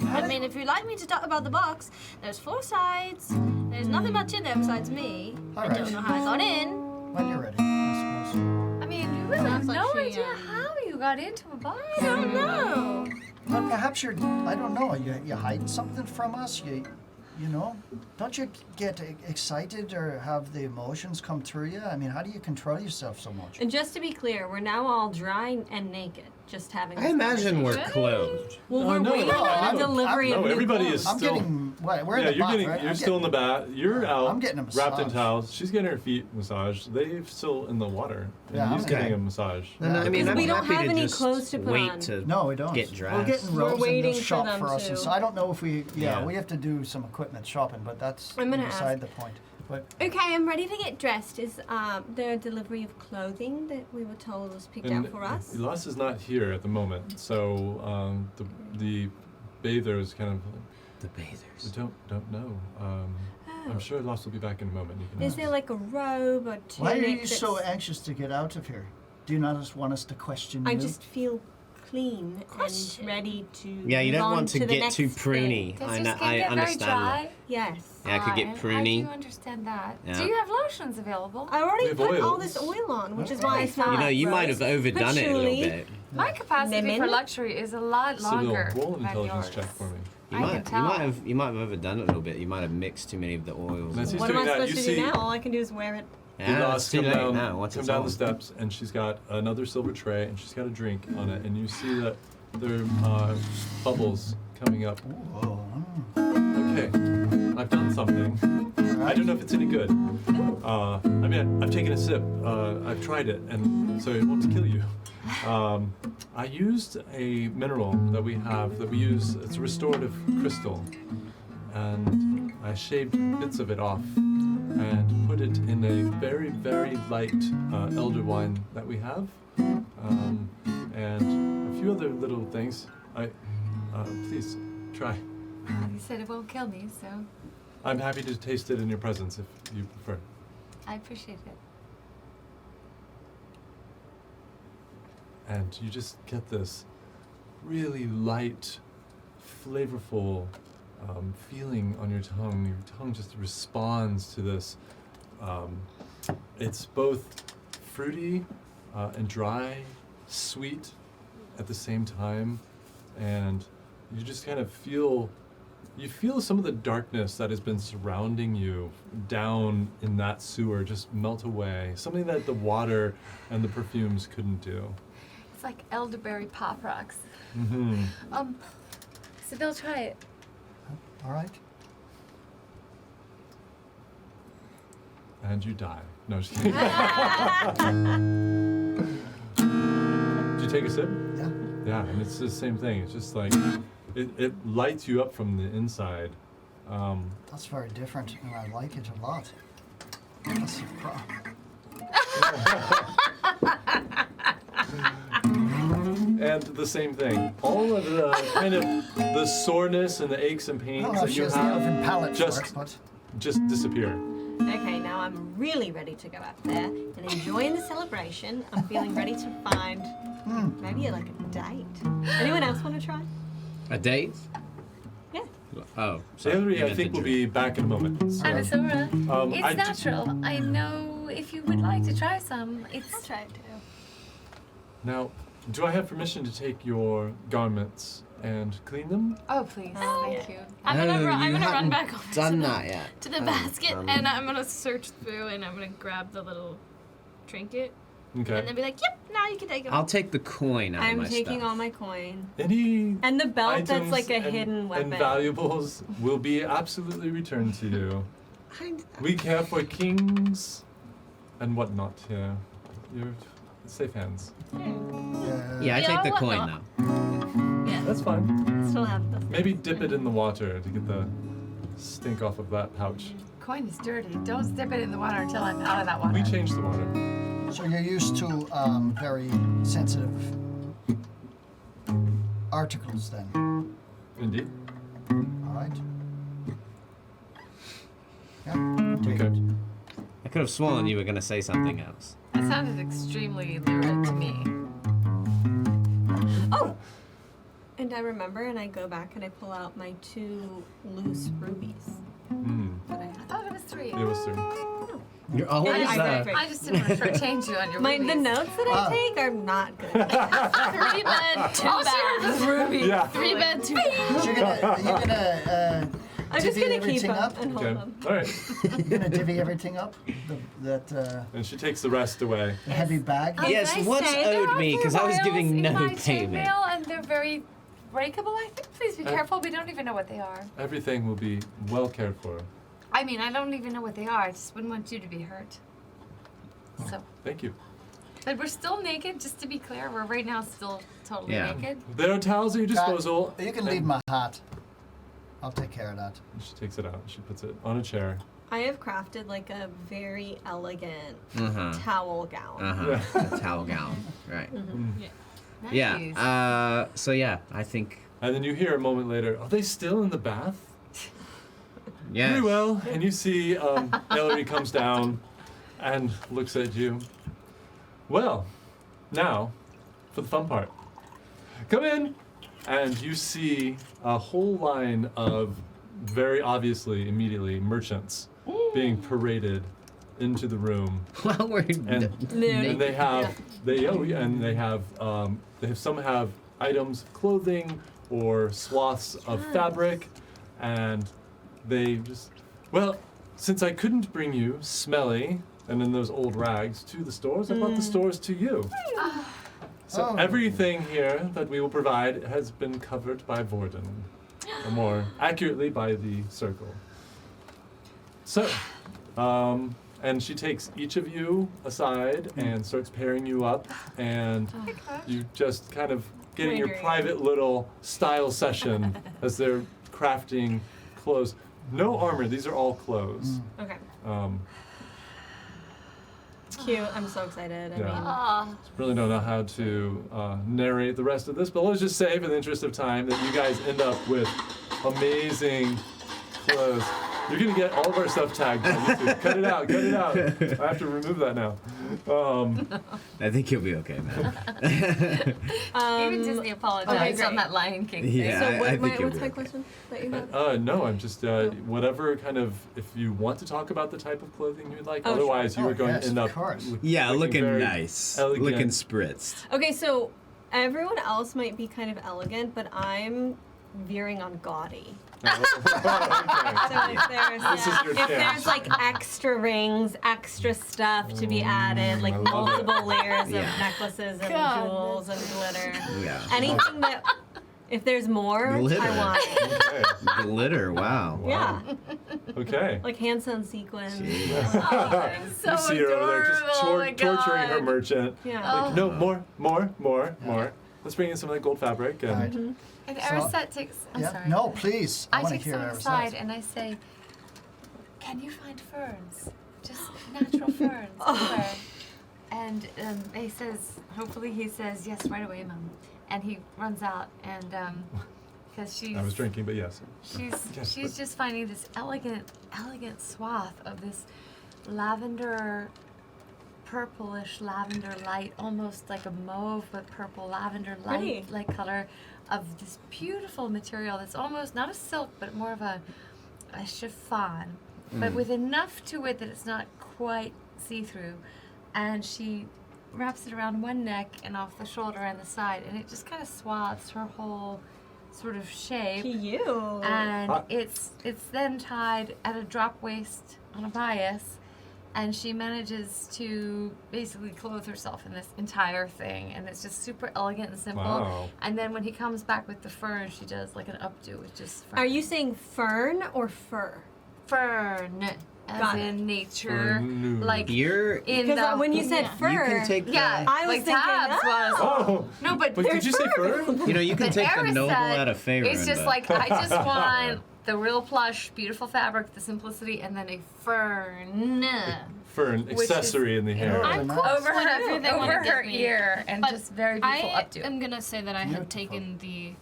I mean, if you'd like me to talk about the box, there's 4 sides. There's nothing much in there besides me. I Alright. don't know how I got in. When you're ready, I suppose. I mean, you really have Sounds like no she, idea how you got into a box. I don't know. Well, perhaps you're, I don't know, you hiding something from us? You know, don't you get excited or have the emotions come through you? I mean, how do you control yourself so much? And just to be clear, we're now all dry and naked, just having. I this imagine we're conversation. clothed. Well, we're no, waiting no, on I'm- a delivery no, of new everybody clothes. is I'm still. getting, we're in Yeah, the you're bath, getting. right? You're I'm still in the bath. You're out. I'm getting a wrapped in massage. towels. She's getting her feet massaged. They're still in the water. And Yeah, he's I'm getting okay. a massage. Then, I mean, Because I'm we don't happy have to any just clothes to put wait on. to No, we don't. get We're dressed. getting We're robes and waiting they'll for shop them for us. to- And so I don't know if we, Yeah. we have to do some equipment shopping, but that's I'm gonna beside ask. the point. But Okay, I'm ready to get dressed. Is there a delivery of clothing that we were told was picked out for us? Elas is not here at the moment, so the bathers kind of The bathers. don't know. I'm sure Elas will be back in a moment. You can Is ask. there like a robe or tunic? why are you so that's- anxious to get out of here? Do you not just want us to question you? I just feel clean Question. and ready to. Yeah, you move don't on want to the get next too thing. pruny. Does I, your know, skin I get very understand dry? that. Yes. Yeah, I could get I pruny. do understand that. Yeah. Do you have lotions available? I already We have put all oils. this oil on, which is Okay. why I smell You know, like you might rose, have overdone it a little patchouli. bit. My capacity Lemon? for luxury is a lot Sybil, longer roll an than intelligence yours. check for me. You I might, can you tell. might have overdone it a little bit. You might have mixed too many of the oils. As he's What am doing I that, supposed you to see do now? All I can do is wear it. Yeah, Elas it's too come late down, now. Once come it's down on. the steps, and she's got another silver tray, and she's got a drink on it, and you see that there are bubbles coming up. Whoa. Okay, I've done something. I don't know if it's any good. I mean, I've taken a sip. I've tried it, and so it won't kill you. I used a mineral that we use. It's a restorative crystal, and I shaved bits of it off and put it in a very, very light elder wine that we have, and a few other little things. Please try. You said it won't kill me, so I'm happy to taste it in your presence if you prefer. I appreciate it. And you just get this really light, flavorful feeling on your tongue. Your tongue just responds to this. It's both fruity and dry, sweet at the same time, and you just kind of feel some of the darkness that has been surrounding you down in that sewer just melt away. Something that the water and the perfumes couldn't do. It's like elderberry pop rocks. Mm-hmm. So they'll try it. All right. And you die. No, just kidding. Did you take a sip? Yeah. Yeah, and it's the same thing. It's just like it lights you up from the inside. That's very different, and I like it a lot. That's a And the same thing. All of the kind of the soreness and the aches and I pains don't know if that she you has the oven have palate just for it, but just disappear. Okay, now I'm really ready to go out there and enjoy the celebration. I'm feeling ready to find maybe like a date. Anyone else want to try? A date? Yeah. Oh, So Hillary, you I meant think, the will drink. be back in a moment. So, Anasura, I it's d- natural. I know if you would like to try some, I'll it's try it too. Now, do I have permission to take your garments and clean them? oh please, thank you. I'm gonna, Oh, I'm you gonna run hadn't back over done to the, that yet. to the Oh, basket um, and I'm gonna search through and I'm gonna grab the little trinket Okay. and then be like, yep, now you can take them. I'll take the coin out of I'm my taking stuff. all my coin. Any And the belt that's items like a and- hidden weapon. and valuables will be absolutely returned to you. We care for kings and whatnot here. You're in safe hands. Yeah, I Yeah, take the coin whatnot. now. That's fine. Still have the Maybe dip it in the water to get the stink off of that pouch. Coin is dirty. Don't dip it in the water until I'm out of that water. We changed the water. so you're used to very sensitive articles, then. Indeed. All right. Yeah. Take Okay. it. I could have sworn you were going to say something else. That sounded extremely lurid to me. Oh! And I remember and I go back and I pull out my 2 loose rubies Hmm. that I I had. thought it was 3. It was 3. No. You're always. I just didn't want to shortchange you on your The movies. notes that I take are not good. 3 bed, 2 bath. Ruby. 3 bed, 2 bath. You're gonna I'm just divvy gonna keep everything them up. and hold Okay. them. All right. You're gonna divvy everything up. That And she takes the rest away. the heavy bag. Yes, As I what's say, there owed are me? Because I was files giving in no my payment. chainmail, and they're very breakable, I think. Please be careful. We don't even know what they are. Everything will be well cared for. I mean, I don't even know what they are. I just wouldn't want you to be hurt. So, Thank you. but we're still naked, just to be clear. We're right now still totally Yeah. naked. There are towels at your disposal. You can leave my hat. I'll take care of that. She takes it out. She puts it on a chair. I have crafted like a very elegant Uh-huh. towel gown. Uh-huh. A towel gown. Right. Nice. Yeah. So yeah, I think. And then you hear a moment later, are they still in the bath? Yeah. Very well. And you see Ellery comes down and looks at you. Well, now for the fun part. Come in. And you see a whole line of very obviously, immediately, merchants being paraded into the room. Well, we're. And they have some have items, clothing or swaths of fabric, and they just, well, since I couldn't bring you smelly and in those old rags to the stores, I brought the stores to you. So Oh. everything here that we will provide has been covered by Vordin, or more accurately by the Circle. So, and she takes each of you aside and starts pairing you up, and you just kind of getting your Wondering. private little style session as they're crafting clothes. No armor; these are all clothes. Okay. It's cute. I'm so excited. I Yeah. mean, Aw. Really don't know how to narrate the rest of this, but let's just say, for the interest of time, that you guys end up with amazing clothes. You're gonna get all of our stuff tagged on YouTube. Cut it out, cut it out. I have to remove that now. I think you'll be okay, man. Even Disney apologized on that Lion King thing. Yeah. so I what, think you'll what's be my okay. question that you have? No, I'm just whatever kind of, if you want to talk about the type of clothing you'd like. Oh, sure. Otherwise, you Oh, are going yes, to end of up course. Yeah, looking very nice, elegant. looking spritzed. Okay, so everyone else might be kind of elegant, but I'm veering on gaudy. So if there's, This is your if chance. there's like extra rings, extra stuff to be added, like I love it. multiple layers Yeah. of necklaces and God, jewels and glitter, Yeah. anything that, if there's more, Glitter. I want it. Okay. Glitter. Wow. Yeah, Okay. like hand-sewn sequins. So You see her over there just adorable, oh my torturing her God. merchant. Yeah. Like, no, more. Let's bring in some of that gold fabric. And Alright. And So- Ariset takes. I'm Yeah. sorry. No, please. I I want to take hear someone Ariset. aside and I say, "Can you find ferns? Just natural ferns somewhere?" And he says, hopefully he says, "Yes, right away, Mom." And he runs out and because she's I was drinking, but yes. she's Yes, she's but- just finding this elegant swath of this lavender, purplish lavender light, almost like a mauve but purple lavender Pretty. light like color of this beautiful material that's almost not a silk but more of a chiffon, but with enough to it that it's not quite see-through. And she wraps it around one neck and off the shoulder and the side, and it just kind of swathes her whole sort of shape. Cute. And Ah. it's then tied at a drop waist on a bias, and she manages to basically clothe herself in this entire thing, and it's just super elegant and simple. Wow. And then when he comes back with the fern, she does like an updo with just fern. Are you saying fern or fur? fern as Got it. in nature, Fern. like You're. in Because the when you said yeah. fur, You can take. yeah, I was like thinking, Tabs was. Oh! No, but Wait, did you say fur? You know, you can But take the Eris noble said out of Faerun. it's just but- like I just want the real plush, beautiful fabric, the simplicity, and then a fern Fern Which is- accessory in the hair. I'm nice. cool over with whatever her they want over to her give me. ear, and But just very beautiful I updo. am gonna say that I had Beautiful. taken the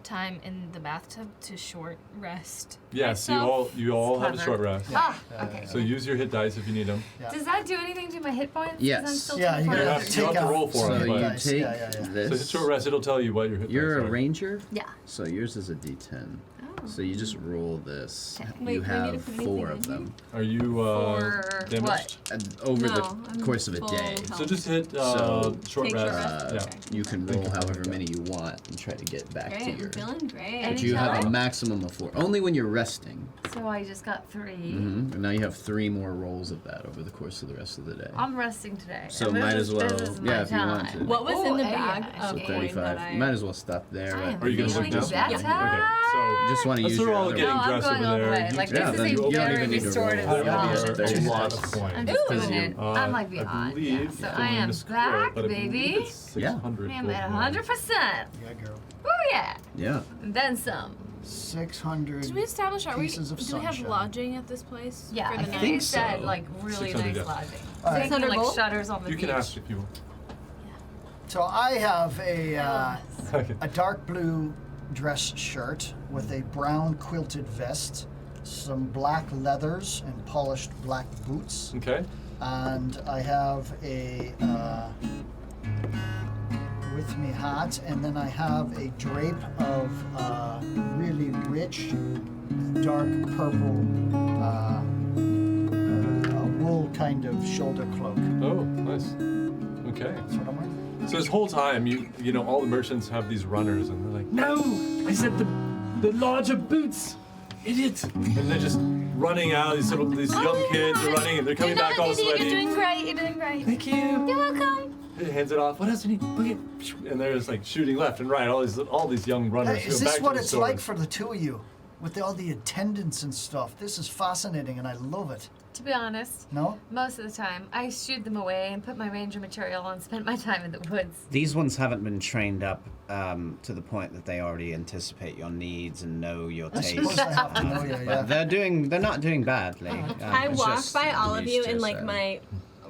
time in the bathtub to short rest. Yes, myself. you all have a Clever. short rest. Ah, okay. So use your hit dice if you need them. Yeah. Does that do anything to my hit points? 'Cause Yes. I'm still Yeah, you 24. gotta You take have to out roll for So them. you But, dice. take Yeah, yeah, yeah. so this. hit short rest. It'll tell you what your hit You're dice a are. ranger? Yeah. So yours is a d10. So you just roll this. Okay. Wait, You do I need to have put 4 anything of in them. Are you For damaged? what? Over No, the I'm course of a full day. health. So just hit So, short take rest. short rest? Yeah. Okay. You can roll however many you want and try to get back Great, to I'm your. feeling great. Any But you have a time? maximum of 4. Only when you're resting. So I just got 3. And now you have 3 more rolls of that over the course of the rest of the day. I'm resting today. So and this might is- as well- this is my yeah, if you want time. to. What was in the Ooh, bag yeah, of So coin 35. that I... You might as well stop there. I am Are you gonna feeling look now? better. Okay. So Just want to Let's use your all other getting No, one. I'm dressed going over all the there. way. You Like, can- this Yeah, is then a you don't very even need to restorative roll. That would be spell. a lot of I'm coins. just Because doing you- it. I'm like I beyond. believe, Yeah. So don't I want am to square back, it, but I believe baby. it's Yeah. 600 I am gold at coins. 100%. Yeah, girl. Oh yeah. Yeah. And then some. 600 Did we establish, pieces of do we have sunshine. lodging at this place? Yeah, for I the think night? it said so. like really 600, nice yeah. lodging. All right. Thinking like 600 gold? shutters on the You beach. can ask if you want. So I have Okay. a dark blue dress shirt with a brown quilted vest, some black leathers and polished black boots, Okay. and I have a with me hat, and then I have a drape of really rich dark purple wool kind of shoulder cloak. Oh, nice. Okay. That's what I'm wearing. So this whole time, you know, all the merchants have these runners, and they're like, "No, I said the larger boots, idiot!" And they're just running out. These young kids are running, and they're coming You're back not all an idiot. sweaty. You're doing great. You're doing great. Thank you. You're welcome. He hands it off. What else do you need? Look at, and they're just like shooting left and right. All these young runners. Hey, go is back this to what the it's store. like for the two of you? With all the attendants and stuff. This is fascinating and I love it. To be honest, No? most of the time I shooed them away and put my ranger material on and spent my time in the woods. These ones haven't been trained up to the point that they already anticipate your needs and know your I taste. suppose I have to know you, But yeah. they're not doing badly. I It's walk just by all of used you to, in like so. my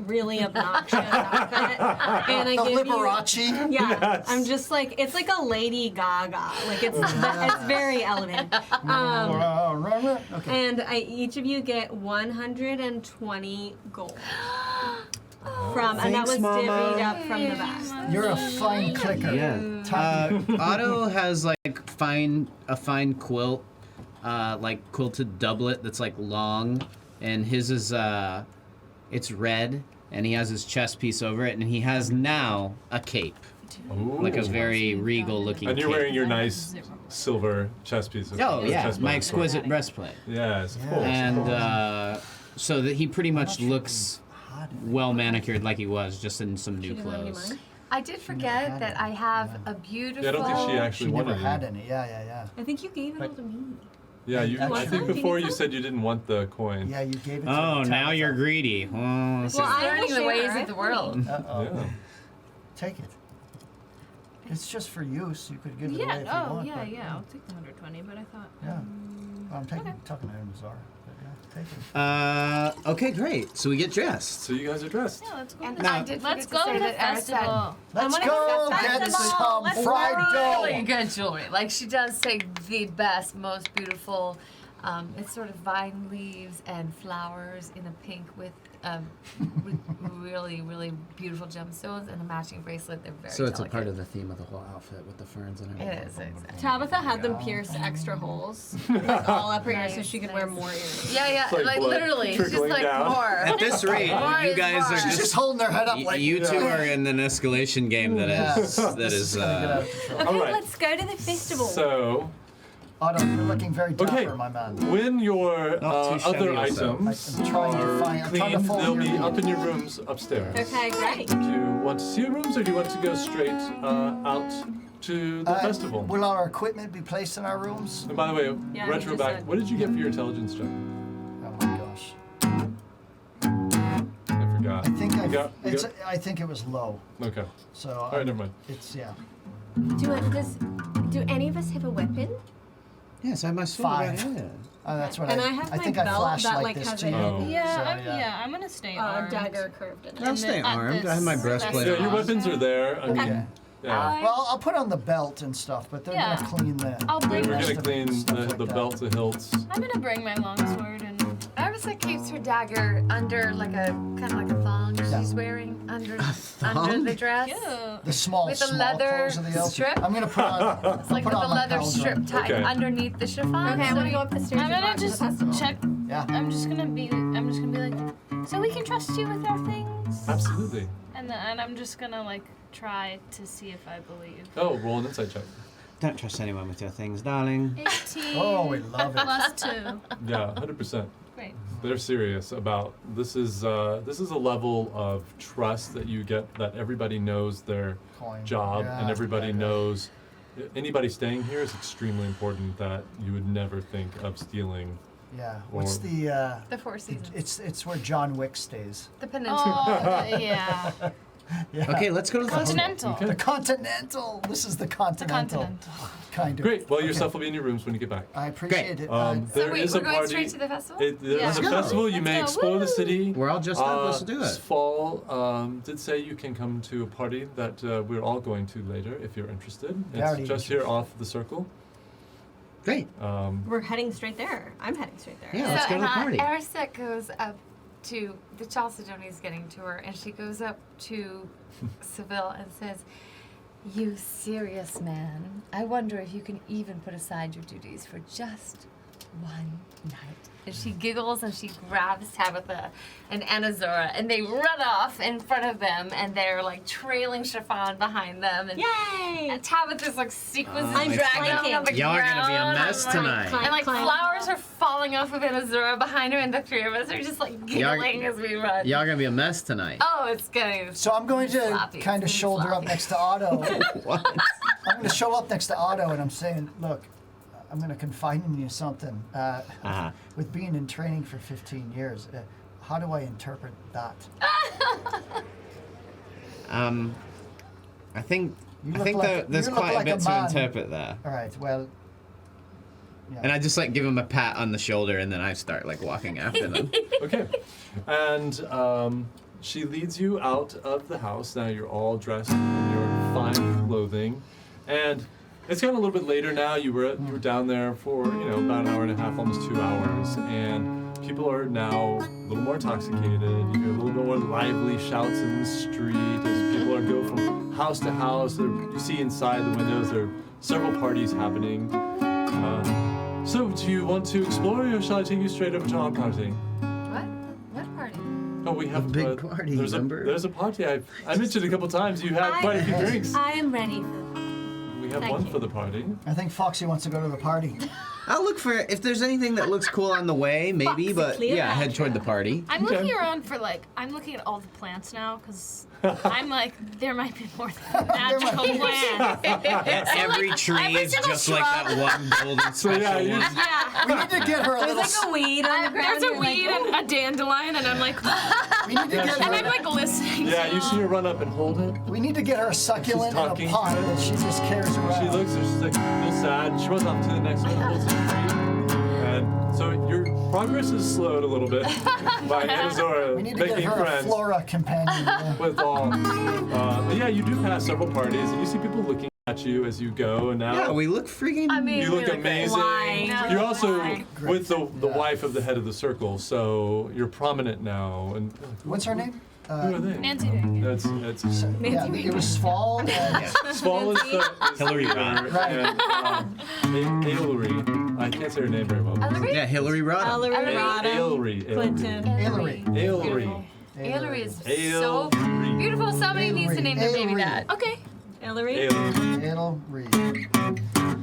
really obnoxious outfit, and I The give you. Liberace? Yeah, Yes. I'm just like it's like a Lady Gaga. Like it's very elevated. Okay. And each of you get 120 gold from, and that Thanks, was Mama. divvied up from the back. You're a fine clicker. Yeah. Otto has like a fine quilt, like quilted doublet that's like long, and his is it's red, and he has his chest piece over it, and he has now a cape, like a Ooh. very regal looking And you're cape. wearing your nice silver chest piece. Oh yeah, chest my plate. exquisite breastplate. Yes, of course. And so that he pretty much looks well manicured like he was, just in some new She doesn't have any clothes. money? I did forget that I have a beautiful. Yeah, I don't think she She actually never wanted had it. any. Yeah. I think you gave it all to me. Yeah, I Actually- think before you said you didn't want the coin. Yeah, you gave it to Oh, now Tabitha. you're greedy. Oh, Well, so- I learning will the ways share of the it. world. Uh-oh. Yeah. Take it. It's just for use. You could give it away Yeah. if you Oh, want. yeah, but, yeah. I'll take the 120, but I thought. Yeah. Well, I'm talking to him, Zara. But yeah, take it. Okay, great. So we get dressed. So you guys are dressed. Yeah, let's go. And to the- I did Let's forget go to to say the that Eris had festival. Let's wanna go go to the get festival. some Let's fried really dough. good jewelry. Like she does say the best, most beautiful. It's sort of vine leaves and flowers in a pink with really, really beautiful gemstones and a matching bracelet. They're very So it's a delicate. part of the theme of the whole outfit with the ferns and everything. It is, exactly. Tabitha had them pierce extra holes, like all up her ears, so she could wear more earrings. Yeah, yeah, It's like like blood literally, it's just trickling like down. more. At this rate, More you is guys more. are She's just just holding her head up like you two are in an escalation game that is This is gonna get out of control. Okay, All right. let's go to the festival. So Otto, you're looking very dapper, Okay. my man. when your Not too shabby other yourself. items I'm trying to are find- I'm trying to clean, follow they'll your be lead. up in your rooms upstairs. Okay, great. Do you want to see your rooms, or do you want to go straight out to the festival? Will our equipment be placed in our rooms? And by the way, Yeah, retro you just back. said. What did you get for your intelligence check? Oh my gosh. I forgot. I think You got- you it's. got- I think it was low. Okay. So. All right, never mind. It's yeah. Do any of us have a weapon? Yes, I have my sword. 5. Right here. That's what And I I have my think I belt flashed that, like like, this has to a you. Oh. Yeah, I'm gonna stay armed. Dagger curved in it. I'll stay at armed. this I have my breastplate Yeah, on. your weapons are there. I mean, Okay. Yeah. Well, I'll put on the belt and stuff, but they're Yeah. gonna clean the. I'll bring. We're rest gonna of clean it, stuff like the that. belt to hilts. I'm gonna bring my longsword and. Arisa keeps her dagger under like a kind of like a thong she's wearing under the dress. Cute. The small, With a small leather clothes of the elf. strip? I'm gonna put on. It's like put with on the my leather cow's strip robe. tied Okay. underneath the chiffon. Okay, I'm so gonna go up the stairs. I'm and gonna walk to the just festival. check. Yeah. I'm just gonna be like, so we can trust you with our things. Absolutely. And I'm just gonna like try to see if I believe. Oh, roll an insight check. Don't trust anyone with your things, darling. 18. Oh, we love it. Plus 2. Yeah, 100%. Great. They're serious about this. Is a level of trust that you get, that everybody knows their Coin. job Yeah, and everybody yeah, yeah. knows. Anybody staying here is extremely important. That you would never think of stealing. Yeah. What's Or- The Four Seasons. It's where John Wick stays. The peninsula. Oh, yeah. Yeah. Okay, let's go to the Continental. The Continental. This is the Continental. Continental. Kind of. Great. Well, your Okay. stuff will be in your rooms when you get back. I appreciate it. So So there wait, is we're a going party. straight to the festival? There's Yeah. a Let's go. festival. You may Let's go. explore the Woo! city. We're all just up. Let's do it. Fall did say you can come to a party that we're all going to later if you're interested. Very It's just here off the circle. Great. We're heading straight there. I'm heading straight there. Yeah, let's go to the party. Arisa goes up to the Chalcedoni's getting to her, and she goes up to Seville and says, "You serious man, I wonder if you can even put aside your duties for just one night." And she giggles and she grabs Tabitha and Anazora, and they run off in front of them, and they're like trailing chiffon behind them. And Yay! and Tabitha's like sequins I'm and dragging flanking. on the Y'all are ground. gonna be a mess and, like, tonight. And like Climb. flowers are falling off of Anazora behind her, and the three of us are just like giggling as we run. Y'all gonna be a mess tonight. Oh, it's gonna. So I'm going to Sloppy. kind of It's shoulder up sloppy. next to Otto. What? I'm going to show up next to Otto, and I'm saying, look, I'm going to confide in you something. Uh-huh. With being in training for 15 years, how do I interpret that? I think You I look think like- there's you look quite like a a bit to man. interpret there. All right, well, yeah. And I just like give him a pat on the shoulder, and then I start like walking after them. Okay. And she leads you out of the house. Now you're all dressed in your fine clothing. And it's gotten a little bit later now. You were down there for, about an hour and a half, almost 2 hours. And people are now a little more intoxicated. You hear a little bit more lively shouts in the street as people go from house to house. You see inside the windows there are several parties happening. So do you want to explore, or shall I take you straight over to our party? What? What party? Oh, we have big party, There's remember? there's a party. I mentioned a couple times. You had quite a few drinks. I am ready for the party. We have Thank one you. for the party. I think Foxy wants to go to the party. I'll look for if there's anything that looks cool on the way, maybe. Foxy, But clear yeah, out. head toward the party. I'm Okay. looking around for I'm looking at all the plants now because I'm like, there might be more than magical plants. Every tree is single just like that one golden So yeah, special you, one. Yeah. We need to get her a There's little. like a weed on the ground. There's a you're like, weed and a dandelion, and I'm like, We need to get and I'm her. like listening. yeah, to you see her run up and hold it. We need to get her a succulent in talking. a pot that she just carries around. She looks, and she's like, feels sad. She runs off to the next one, holds the tree. And so your progress is slowed a little bit by Anazora We need to get making her a friends flora companion. Yeah. with all. But yeah, you do pass several parties, and you see people looking at you as you go. And now Yeah, we look freaking. I mean, you look amazing. Wine. You're also Wine. with the Yeah. wife of the head of the circle, so you're prominent now. And What's her name? who are they? Nancy Reagan. That's Yeah, it was Sval. And Sval is Hillary the Rodham. leader, and Aylry. I can't say her name very well. Ellery? Yeah, Hillary Rodham. Ellery, Rodham, Aylry. Clinton. Aylry. Aylry. Ellery is so Aylry. beautiful. Somebody needs to name their baby Aylry. that. Okay. Ellery. Aylry. Aylry.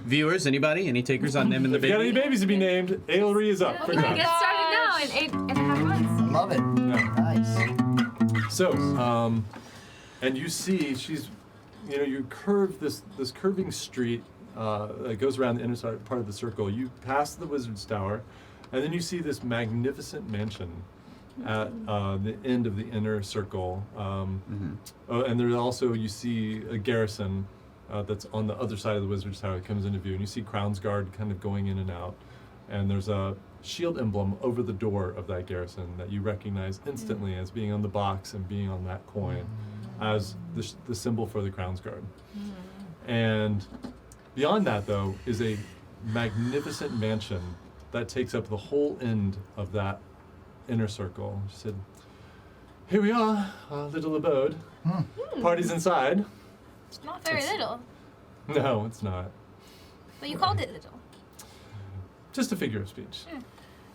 Viewers, anybody? Any takers on naming the If you got any baby? babies to be named, Aylry is up. We Quick can round. get started now in 8.5 months. Love it. Yeah. Nice. So, and you see she's, you curve this curving street that goes around the inner part of the circle. You pass the Wizard's Tower, and then you see this magnificent mansion at the end of the inner circle. And there's also, you see a garrison that's on the other side of the Wizard's Tower that comes into view, and you see Crown's Guard kind of going in and out. And there's a shield emblem over the door of that garrison that you recognize instantly as being on the box and being on that coin. as the symbol for the Crown's Guard. And beyond that, though, is a magnificent mansion that takes up the whole end of that inner circle. She said, "Here we are, our little abode. Party's inside." It's not very little, No, it's not. but you called it little. Just a figure of speech.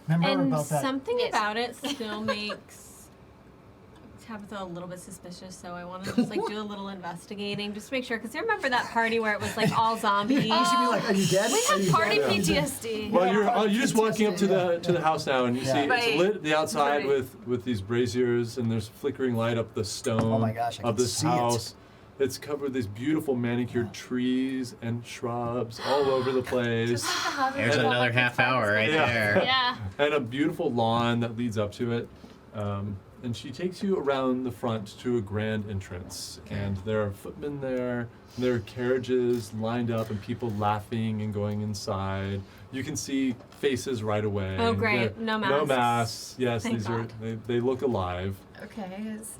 Remember And about that? something Yes. about it still makes Tabitha a little bit suspicious, so I want to just like do a little investigating, just to make sure. Because I remember that party where it was like all zombies. You should be like, are you dead? We Are you have party dead? PTSD. Well, you're just walking up to the house now, and you see Right. it's lit the outside Right. with these braziers, and there's flickering light up the stone Oh my gosh, I of can this see it. house. It's covered with these beautiful manicured trees and shrubs all over the place, There's another half hour right Yeah. there. Yeah. and a beautiful lawn that leads up to it. And she takes you around the front to a grand entrance, and there are footmen there. And there are carriages lined up, and people laughing and going inside. You can see faces right away. Oh, great. They're- No No masks. masks. Yes, Thank these God. are. They look alive. Okay, it's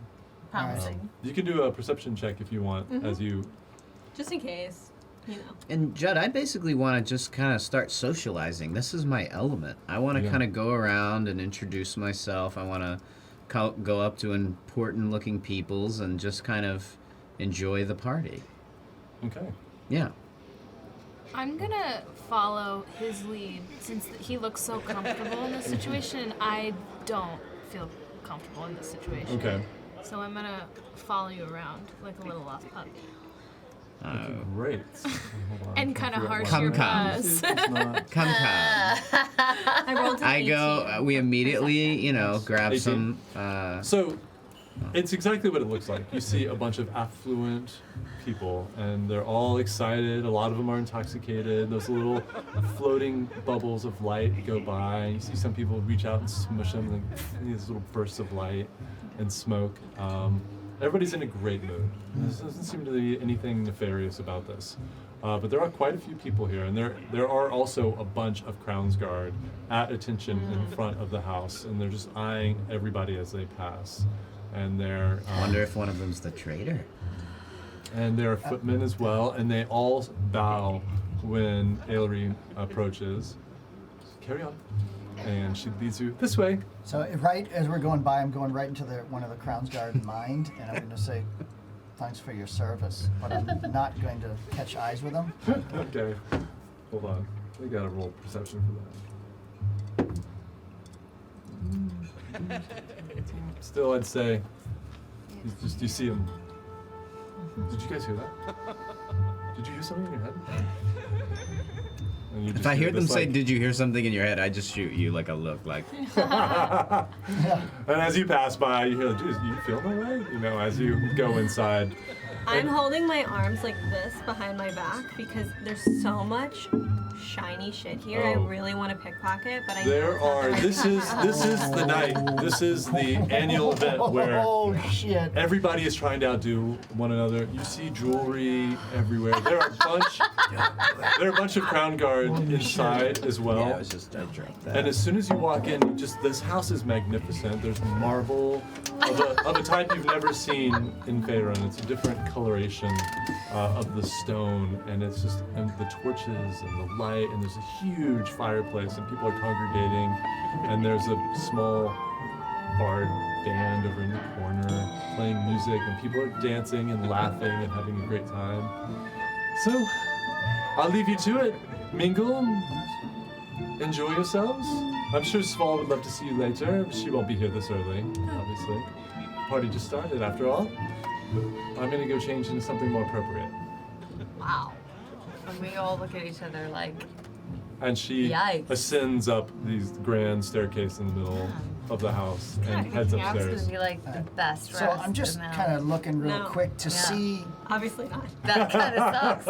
promising. You can do a perception check if you want, as you. Just in case, you know. And Judd, I basically want to just kind of start socializing. This is my element. I want to Yeah. kind of go around and introduce myself. I want to go up to important looking peoples and just kind of enjoy the party. Okay. Yeah. I'm gonna follow his lead since he looks so comfortable in this situation, and I don't feel comfortable in this situation. Okay. So I'm gonna follow you around like a little lost puppy. Great. Hold on, And trying kind to of figure out harsh why your Come, come. buzz. It's not. Come. I rolled an I go. 18 We for immediately, grab 18. some. So, it's exactly what it looks like. You see a bunch of affluent people, and they're all excited. A lot of them are intoxicated. Those little floating bubbles of light go by. You see some people reach out and smush them, like these little bursts of light and smoke. Everybody's in a great mood. There doesn't seem to be anything nefarious about this. But there are quite a few people here, and there are also a bunch of Crown's Guard at attention in front of the house, and they're just eyeing everybody as they pass. And they're Wonder if one of them's the traitor. and there are footmen as well, and they all bow when Ailry approaches. Carry on. And she leads you this way. So right as we're going by, I'm going right into one of the Crown's Guard mind, and I'm going to say, "Thanks for your service," but I'm not going to catch eyes with them. Okay. Hold on. We gotta roll perception for that. Still, I'd say you see him. Did you guys hear that? Did you hear something in your head? And you If just I hear them this, say, like- "Did you hear something in your head?" I just shoot you like a look, like. Yeah. And as you pass by, you hear, "Dude, you feel that way?" You know, as you go inside. I'm holding my arms like this behind my back because there's so much shiny shit here. I Oh. really want to pickpocket, but I know There it's not are. the right This is the night. This is the annual event where Oh shit! everybody is trying to outdo one another. You see jewelry everywhere. There are a bunch of Crown Guard inside as well. Yeah, it was just I dropped that. And as soon as you walk in, just this house is magnificent. There's marble of a type you've never seen in Faerun. It's a different coloration of the stone, and it's just and the torches and the light, and there's a huge fireplace, and people are congregating, and there's a small bard band over in the corner playing music, and people are dancing and laughing and having a great time. So, I'll leave you to it. Mingle. Enjoy yourselves. I'm sure Sval would love to see you later. She won't be here this early, obviously. Party just started, after all. I'm gonna go change into something more appropriate. Wow. And we all look at each other like, And she Yikes. ascends up these grand staircase in the middle of the house and heads It's upstairs. gonna be like the best So rest I'm just in the kind of looking real No. quick to Yeah. see Obviously not. That kind of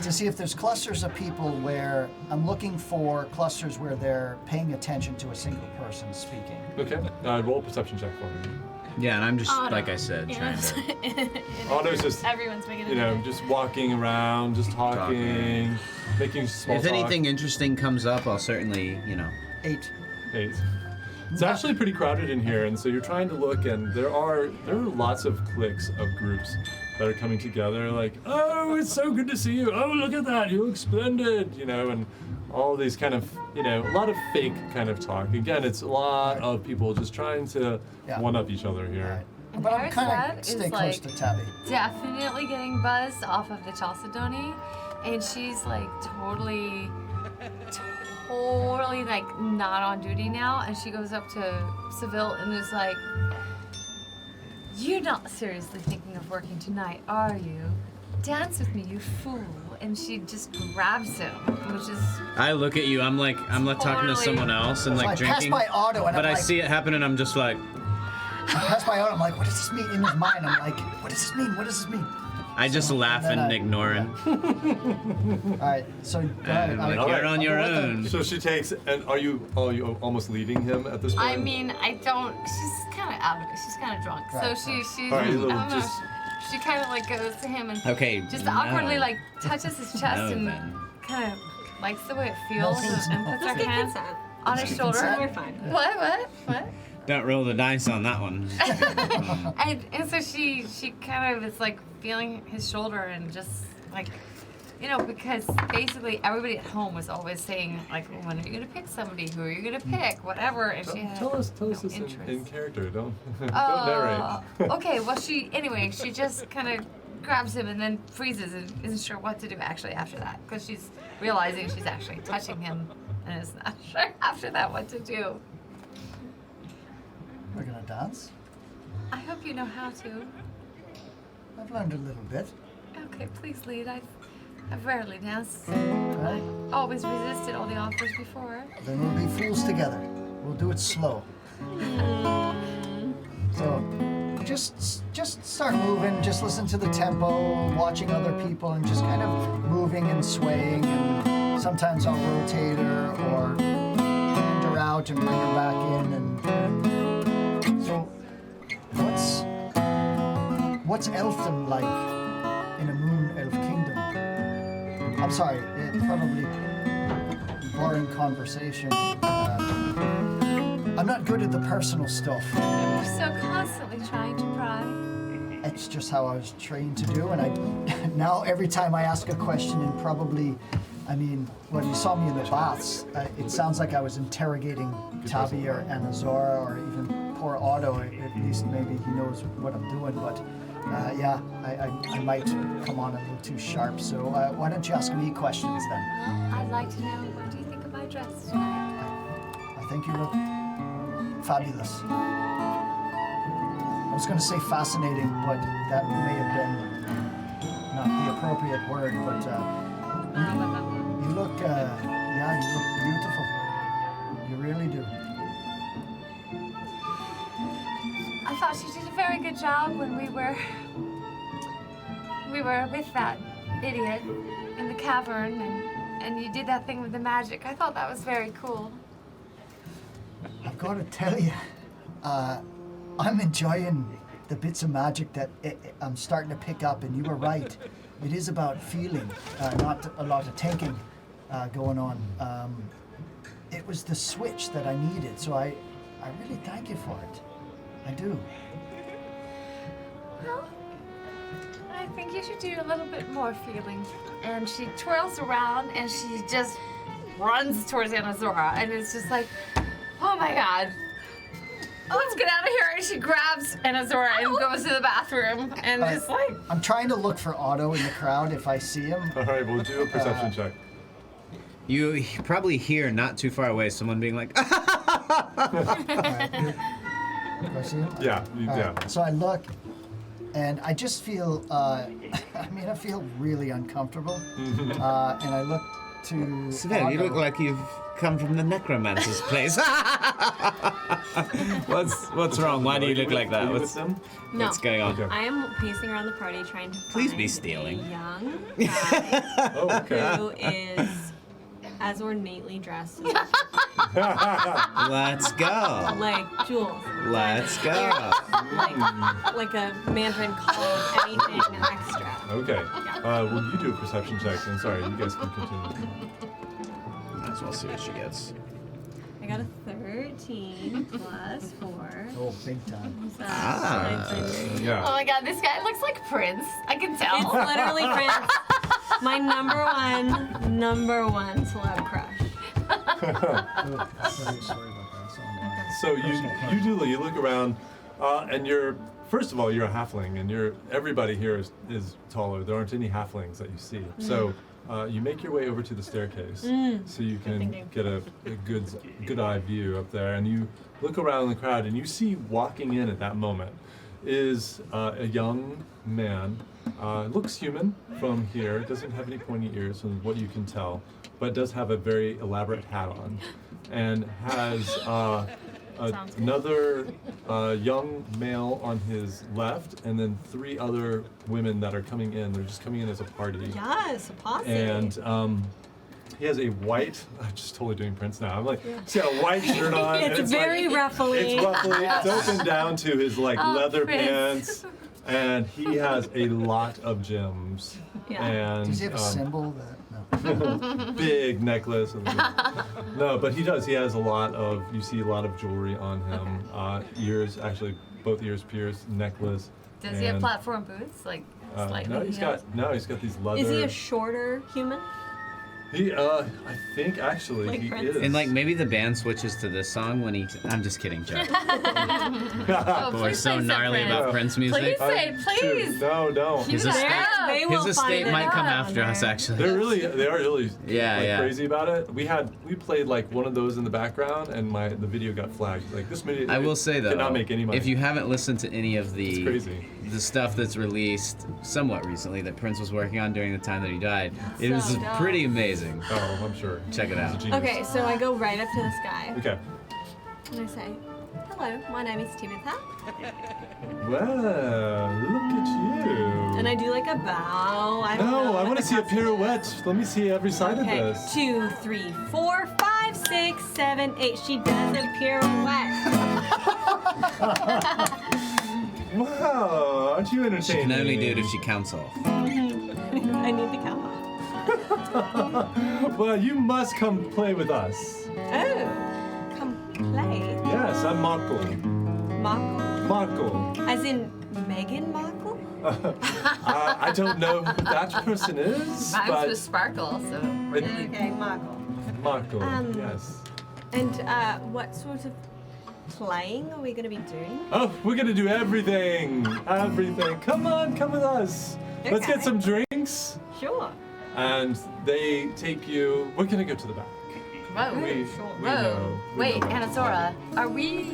sucks. if there's clusters of people where I'm looking for clusters where they're paying attention to a single person speaking. Okay, roll a perception check for me. Yeah, and I'm just Autumn. like I said, trying to. Otto's just, Everyone's making a you know, minute. just walking around, just talking, making small If talk. anything interesting comes up, I'll certainly, 8. 8. It's actually pretty crowded in here, and so you're trying to look, and there are lots of cliques of groups that are coming together. Like, oh, it's so good to see you. Oh, look at that, you look splendid, you know, and all these kind of, you know, a lot of fake kind of talk. Again, it's a lot of people just trying to one up each other here. Right. And But I'm Harris kind Dad of is, stay close like, to Tabby. definitely getting buzzed off of the Chalcedony, and she's like totally like not on duty now, and she goes up to Seville and is like, "You're not seriously thinking of working tonight, are you? Dance with me, you fool!" And she just grabs him, which is I look at you. I'm like talking to Totally. someone else and So like I pass drinking. by Otto and But I'm I like, see it happen and I'm just like, I pass by Otto, I'm like, what does this mean in his mind? I'm like, what does this mean? What does this mean? I just laugh then and I- ignore him. All right, so And like, All you're right, on I'll your go with own. So she takes, and are you almost leading him at this point? I mean, I don't. She's kind of out of it. She's kind of drunk, so Right, she's. All right, I don't know. just- She kind of like goes to him and Okay. just no. awkwardly like touches his chest No, and then. kind of likes the way it feels and puts Let's her get hand consent. on his shoulder. We're fine. What? Don't roll the dice on that one. And so she kind of is like feeling his shoulder and just like, you know, because basically everybody at home was always saying like, well, when are you gonna pick somebody? Who are you gonna pick? Whatever. And she had Tell us no this interest. in character. Don't narrate. Okay, well she just kind of grabs him and then freezes and isn't sure what to do actually after that because she's realizing she's actually touching him and is not sure after that what to do. we're gonna dance. I hope you know how to. I've learned a little bit. Okay, please lead. I've rarely danced. Right? I've always resisted all the offers before. Then we'll be fools together. We'll do it slow. So, just start moving. Just listen to the tempo, watching other people, and just kind of moving and swaying. And sometimes I'll rotate her or hand her out and bring her back in. And so, what's elfdom like in a moon elf kingdom? I'm sorry, probably boring conversation. I'm not good at the personal stuff. You're so constantly trying to pry. It's just how I was trained to do, and I now every time I ask a question, and probably, I mean, when you saw me in the baths, it sounds like I was interrogating Tabi or Anazora or even poor Otto. At least maybe he knows what I'm doing, but yeah, I might come on a little too sharp. So why don't you ask me questions then? Well, I'd like to know, what do you think of my dress tonight? I think you look fabulous. I was going to say fascinating, but that may have been not the appropriate word. But you look, yeah, you look beautiful. You really do. I thought you did a very good job when we were with that idiot in the cavern, and you did that thing with the magic. I thought that was very cool. I've got to tell you, I'm enjoying the bits of magic that I'm starting to pick up, and you were right. It is about feeling, not a lot of thinking going on. It was the switch that I needed, so I really thank you for it. I do. Well, I think you should do a little bit more feeling. And she twirls around and she just runs towards Anazora, and it's just like, oh my god. Let's get out of here. And she grabs Anazora and goes to the bathroom and just like, I'm trying to look for Otto in the crowd if I see him. All right, we'll do a perception check. You probably hear not too far away someone being like, Do I see him? Yeah, yeah. So I look, and I just feel, I feel really uncomfortable. And I look to Seville, you Otto. look like you've come from the necromancer's place. What's wrong? Why do you look like that? Are you with What's them? No. going on? Okay. I am pacing around the party trying to Please find be stealing. a young guy Oh, okay. who is as ornately dressed as Let's go. like Jules. Let's go. Like a Mandarin called anything extra. Okay. Well, you do a perception check. I'm sorry, you guys can continue. Might as well see what she gets. I I got a 13 plus 4. Oh, big time. Oh Yeah. my god, this guy looks like Prince. I can It's tell. literally Prince. My number one celeb crush. Very sorry about that. So you look around, and first of all you're a halfling, and everybody here is taller. There aren't any halflings that you see. So you make your way over to the staircase, so you can thinking. get a good eye view up there, and you look around the crowd, and you see walking in at that moment is a young man. Looks human from here. Doesn't have any pointy ears from what you can tell, but does have a very elaborate hat on, and has another young male on his left, and then 3 other women that are coming in. They're just coming in as a party. Yes, a posse. And he has a white. I'm just totally doing Prince now. I'm like, he's got a white shirt on. and It's very ruffly. It's ruffly. It's open down to his leather Prince. pants, and he has a lot of gems. Yeah. And Does he have a symbol that? No. big necklace. No, but he does. He has you see a lot of jewelry on him. Ears, actually, both ears pierced, necklace. Does he have platform boots? Like slightly? No, he's got these leather. Is he a shorter human? I think actually Like he Prince? is. And like maybe the band switches to this song when I'm just kidding, Joe. Oh, We're please so say gnarly Prince. about Prince music. Please say, please. No. His Yeah. estate, They will his find estate it might come out after us, there. actually. They are really Yeah. crazy about it. We played like one of those in the background, and the video got flagged. Like this video. I will say though, did not make any money. if you haven't listened to any of It's the crazy. stuff that's released somewhat recently that Prince was working on during the time that he died, it was So dope. pretty amazing. Oh, I'm sure. Check it He's a out. genius. Okay, so I go right up to this guy Okay. and I say, "Hello, my name is Tabitha," Well, look at you. and I do like a bow. I don't know No, I what want to the see a costume is. pirouette. Let me see every side Okay, of this. 2, 3, 4, 5, 6, 7, 8. She does a pirouette. Wow, aren't you entertaining? She can only do it if she counts off. I need the count off. Well, you must come play with us. Oh, come play. Yes, I'm Marco. Markle. Marco. As in Meghan Markle? I don't know who that person is, Rhymes but with sparkle, so. Okay, Markle. Marco. Um, Yes. And what sort of playing are we going to be doing? Oh, we're gonna do everything. Everything. Come on, come with us. Let's get Okay. some drinks. Sure. And they take you. We're gonna go to the back. Whoa. We Whoa. know. We Wait, know. Anasora,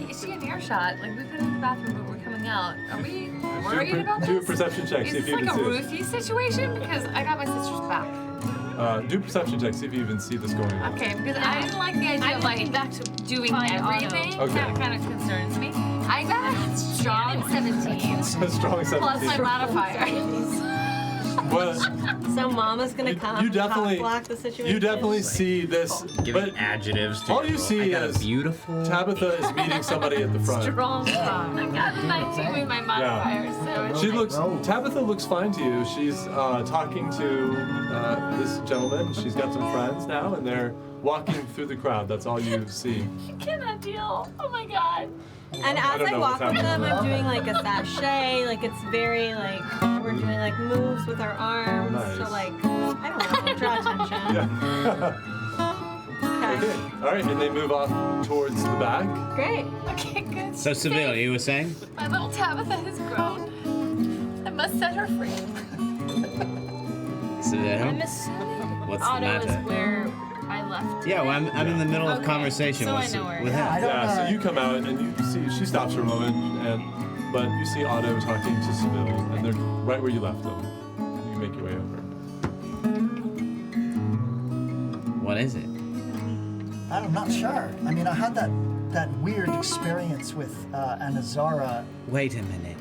is she in earshot? Like, we put her in the bathroom, but we're coming out. Are we worried about this? Do a perception check. Is See if this you like can a see Ruthie situation? Because I got my sister's back. it. Do a perception check. See if you even see this going on. Okay, because I didn't like the idea of like back to doing find everything. Okay. That kind of concerns me. I got a strong 17 A strong 17. plus my modifier. Well, So Mama's going to come you definitely, block the situation? you definitely see this. Giving But adjectives to all your you role. see I got is a beautiful. Tabitha is meeting somebody at the front. Strong. I got 19 with my modifier, so it's She like, looks. Tabitha looks fine to you. She's talking to this gentleman. She's got some friends now, and they're walking through the crowd. That's all you see. I cannot deal. Oh my god. And as don't I know walk what's with them, happening. I'm doing like a sashay. Like it's very like we're doing like moves with our arms Nice. to like I don't know draw attention. Yeah. Okay. Okay. All right, and they move off towards the back. Great. Okay, good. So Seville, you were saying? My little Tabitha has grown. I must set her free. Seville? I'm assuming What's the Otto is matter? where I left. Yeah, well, I'm in the middle of Okay, conversation so I with, know where with it him. I don't Yeah. So know. you come out and you see she stops for a moment, but you see Otto talking to Seville, and they're right where you left them. You can make your way over. What is it? I'm not sure. I mean, I had that weird experience with Anazara. Wait a minute.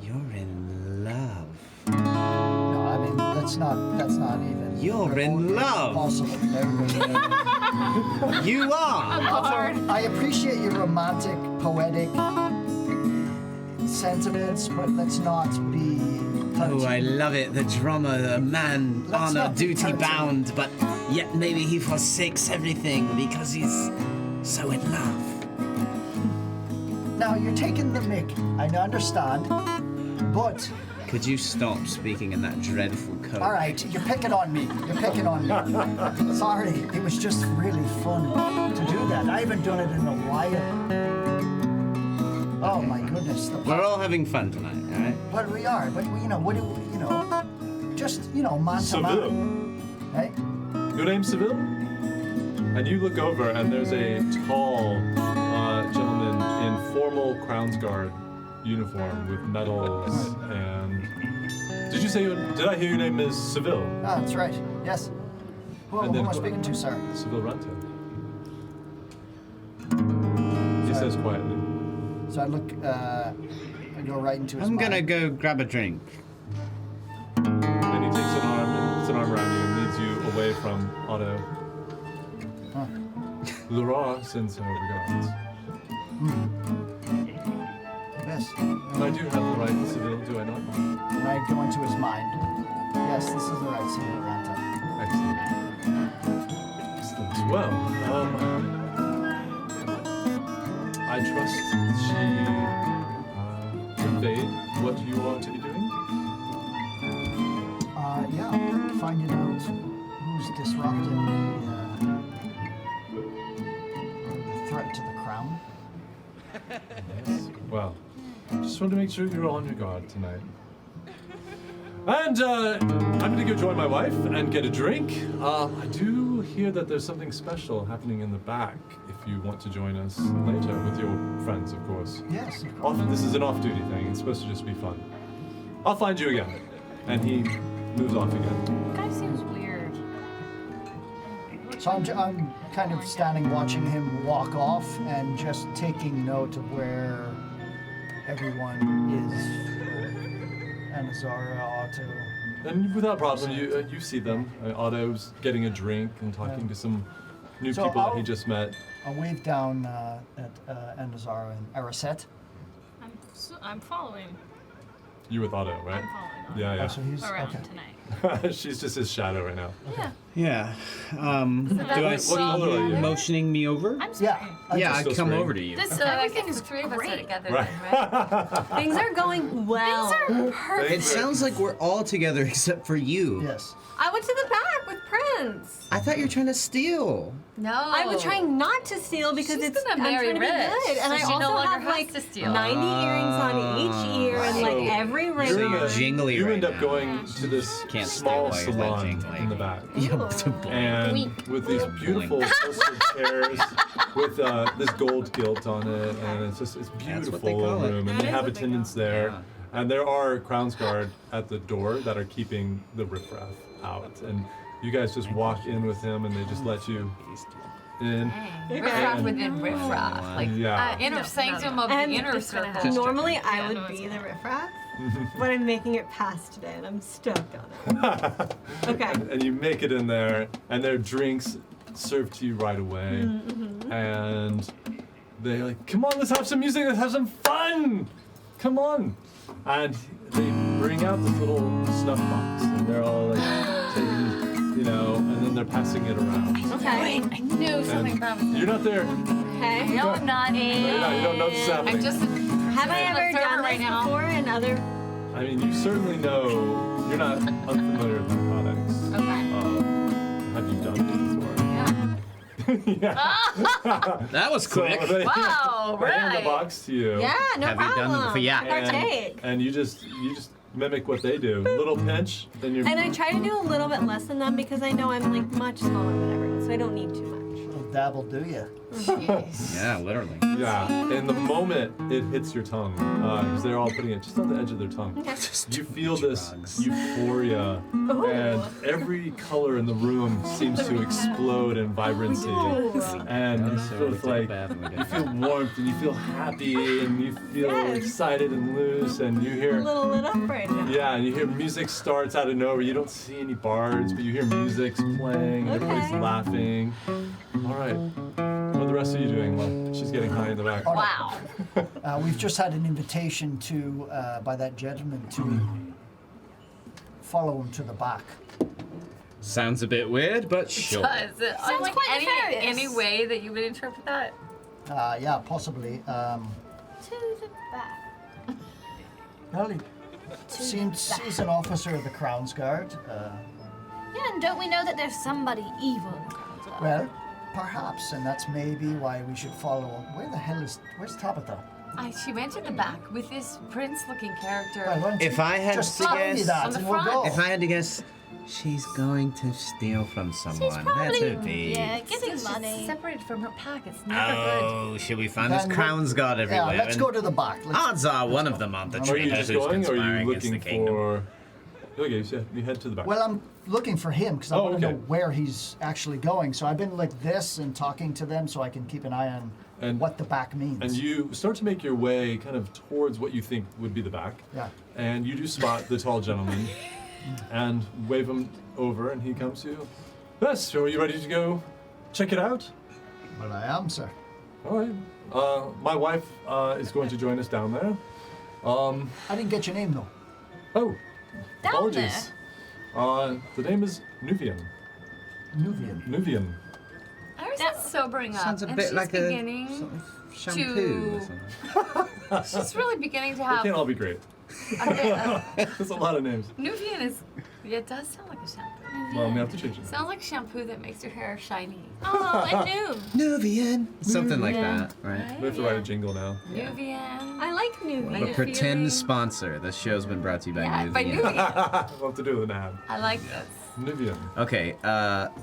You're in love. No, I mean that's not even. You're in love. Possible. No. You are. Also, I appreciate your romantic, poetic sentiments, but let's not be Oh, I love it. The drummer, the man, Let's honor, not be duty touchy. bound, but yet maybe he forsakes everything because he's so in love. Now, you're taking the mick. I understand. But, Could you stop speaking in that dreadful code? all right, you're picking on me. You're picking on me. Sorry, it was just really fun to do that. I haven't done it in a while. Oh, my goodness. We're all having fun tonight, all right? Well, we are, but, what do just, man to Seville. man. Hey? Your name's Seville? And you look over, and there's a tall gentleman in formal Crown's Guard uniform with medals and. Did I hear your name is Seville? Ah, that's right. Yes. Who And then am I who- speaking to, sir? Seville Ranto. He says quietly. So I look, I go right into his I'm gonna mind. go grab a drink. And he takes puts an arm around you and leads you away from Otto. Huh. Laura sends her regards. Yes. I do have the right, Seville, do I not? And I go into his mind. Yes, this is the right Seville Ranta. Excellent. Excellent. Well, I trust she conveyed what you are to be doing. Yeah, finding out who's disrupting the threat to the crown. Yes. Well, just want to make sure you're on your guard tonight. And I'm going to go join my wife and get a drink. I do hear that there's something special happening in the back if you want to join us later with your friends, of course. Yes, of course. This is an off-duty thing. It's supposed to just be fun. I'll find you again. And he moves off again. Guy seems weird. So I'm kind of standing watching him walk off and just taking note of where everyone is. Anazara, Otto. And without problem, you see them. Otto's getting a drink and talking to some new So people that I'll- he just met. I'll wave down at Anazara and Araset. I'm following. You with Otto, right? I'm following. Yeah, yeah. Oh, so he's Around okay. tonight. She's just his shadow right now. Yeah. Yeah. Do I see color are you you? motioning me over? I'm sorry. Yeah. Yeah, just- I still come scream. over to you. This So I everything guess is the three of us are great. together Right. then, right? Things are going well. Things are perfect. It sounds like we're all together except for you. Yes. I went to the back with Prince. I thought you were trying to steal. No. I was trying not to steal because She's it's gonna I'm marry trying to be rich, good, and so I she no also longer have has like to steal. 90 earrings on each ear and So like every ring. So You're you're gonna- jingly You right end up now. going to this Can't small stay while you're that salon jingly. in the back. Yeah, And with these beautiful upholstered chairs with this gold gilt on it, and it's That's what beautiful they call it. room, and That they is have what they attendants call it. there, Yeah. and there are Crown's Guard at the door that are keeping the riffraff out, and you guys just walk in with him, and they just let you in. Riffraff And- within riffraff. Like Yeah. inner No, sanctum no, of And the inner it's gonna circle. happen. Normally I Yeah, would no, it's be the not. riffraff, but I'm making it past today and I'm stoked on it. Okay. And you make it in there, and their drinks served to you right away. And they're like, come on, let's have some music, let's have some fun! Come on! And they bring out this little snuff box, and they're all like taking, and then they're passing it around. Okay. I knew something And from. you're not there. Okay. No, I'm not. No, you're not, you don't know this is happening. I'm just. Have I ever observer done right this now. before in other? I mean, you certainly know you're not unfamiliar with narcotics. Okay. Have you done it before? Yeah. That was So quick. they, Wow, they hand the right. box to you. Yeah, no Have you problem. done it before? Yeah. Partake. And you just mimic what they do. Little pinch, then you're. And I try to do a little bit less than them because I know I'm like much smaller than everyone, so I don't need too much. Little dabble, do you? Jeez. Yeah, literally. Yeah, and the moment it hits your tongue, because they're all putting it just on the edge of their tongue, you feel this Drugs. euphoria, and every color in the room seems to explode in vibrancy, and you So feel we took a like bath and we you did feel warmth, and you feel happy, and you feel Yes. excited and loose, and you A hear. little lit up right now. Yeah, and you hear music starts out of nowhere. You don't see any bards, but you hear music's playing, and everybody's Okay. laughing. All right, what are the rest of you doing? Well, she's getting high in the back. Wow. We've just had an invitation by that gentleman to follow him to the back. Sounds a bit weird, but sure. Does it? Sounds Like quite nefarious. any way that you would interpret that? Yeah, possibly. To the back. Well, he seems he's an officer of the Crown's Guard. Yeah, and don't we know that there's somebody evil in the Crown's Guard? Well, perhaps, and that's maybe why we should follow him. Where's Tabitha? She went to the back with this prince-looking character. Well, why don't you If I had just to tell me guess- that On the and we'll front. go. If I had to guess, she's going to steal from someone. She's probably That's a big. getting She's money. separated from her pack. It's never Oh, should we find this Then Crown's Guard everywhere? Yeah, let's go to the back. Odds are one of them aren't the Are you traitor just who's going, or are conspiring you against the looking kingdom. for? Okay, so you head to the back. Well, I'm looking for him because I Oh, want to okay. know where he's actually going. So I've been like this and talking to them so I can keep an eye on And- what the back means. And you start to make your way kind of towards what you think would be the back. Yeah. And you do spot the tall gentleman and wave him over, and he comes to you. Yes, so are you ready to go check it out? Well, I am, sir. All right. My wife is going to join us down there. I didn't get your name though. Oh, Down apologies. The name is Nuvian. Nuvian. Nuvian. Iris is sobering up. Sounds a and bit she's like beginning a sort of shampoo or something. She's really beginning to They have can't all be great. a bit There's a lot of names. Nuvian is. Yeah, it does sound like a shampoo. Well, we have to change it. Sounds like shampoo that makes your hair shiny. Oh, and Noob. Nuvian. Something like that, right? We have to write a jingle now. Nuvian. I like Nuvia. A You're pretend feeling- sponsor. This show's been brought to you by Yeah, by Nuvian. Nuvian. We'll have to do an ad. I like this. Nuvian. Okay,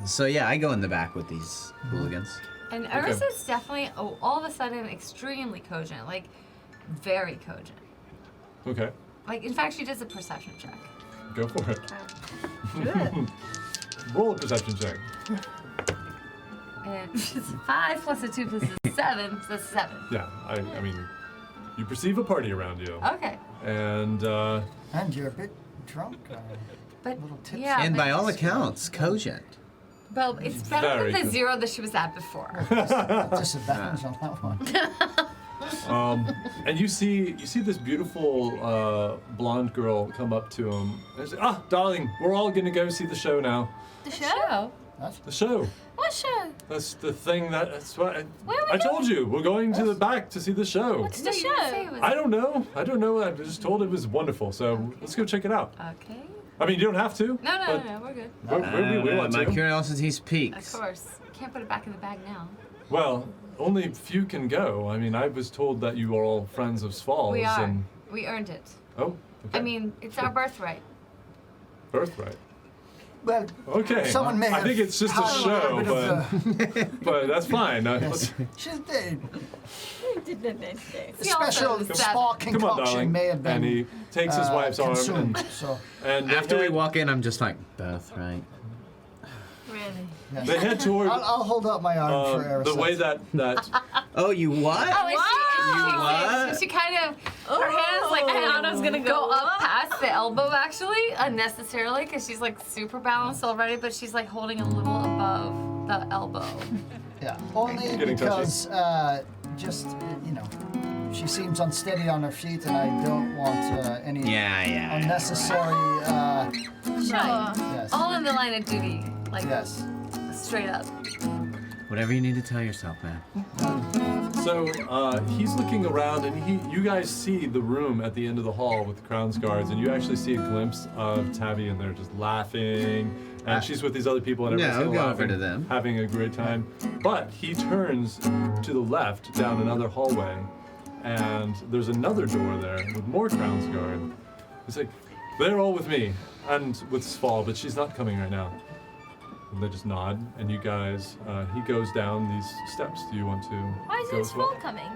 so yeah, I go in the back with these hooligans. And Iris is definitely, all of a sudden, extremely cogent. Like, very cogent. Okay, Like, in fact, she does a perception check. go for it. Good. Roll a perception check. And it's 5 plus a 2 plus a 7 plus 7. Yeah, I mean, you perceive a party around you, Okay. and And you're a bit drunk. But, Little tipsy. yeah. And but by all accounts, cogent. Well, it's better Very than the good. 0 that she was at before. Disadvantage on that one. and you see this beautiful blonde girl come up to him and say, "Ah, darling, we're all gonna go see the show now. The show? Show. The show. What show? That's the thing. That's what Where are we I told you. We're going to the back to see the show. What's the No, you didn't say show? it was- I don't know. I just told it was wonderful. So let's go check it out. Okay. I mean, you don't have to. No, but we're good. We want my to. curiosity's Of piqued. course. Can't put it back in the bag now. Well, only few can go. I mean, I was told that you are all friends of Sval's. We are. And, We earned it. oh, okay. I mean, it's our birthright. birthright. Well, Okay. someone may I have think it's just a had show, little bit of, but that's fine. yes. She's He special also is spa seven. Come on, concoction darling. may have been And he takes his wife's arm consumed. and So they After we head- walk in, I'm just like, birthright. Really? yes. They head toward I'll hold out my arm for Eris. the way that Oh, you what? Oh, and What? she kind of, her hands like Anna's gonna go up past the elbow actually, unnecessarily, because she's like super balanced already, but she's like holding a little above the elbow. Yeah, only Getting because just she seems unsteady on her feet, and I don't want any Yeah. unnecessary. Sure. Yes. All in the line of duty, like Yes. straight up. Whatever you need to tell yourself, man. So he's looking around, and you guys see the room at the end of the hall with the Crown's Guards, and you actually see a glimpse of Tabby, and they're just laughing, and she's with these other people, and Yeah, everyone's I'll go laughing, over to them. having a great time. But he turns to the left down another hallway, and there's another door there with more Crown's Guard. He's like, they're all with me, and with Sval, but she's not coming right now. And they just nod, and you guys, he goes down these steps. Do you want to Why go is as well? Sval coming?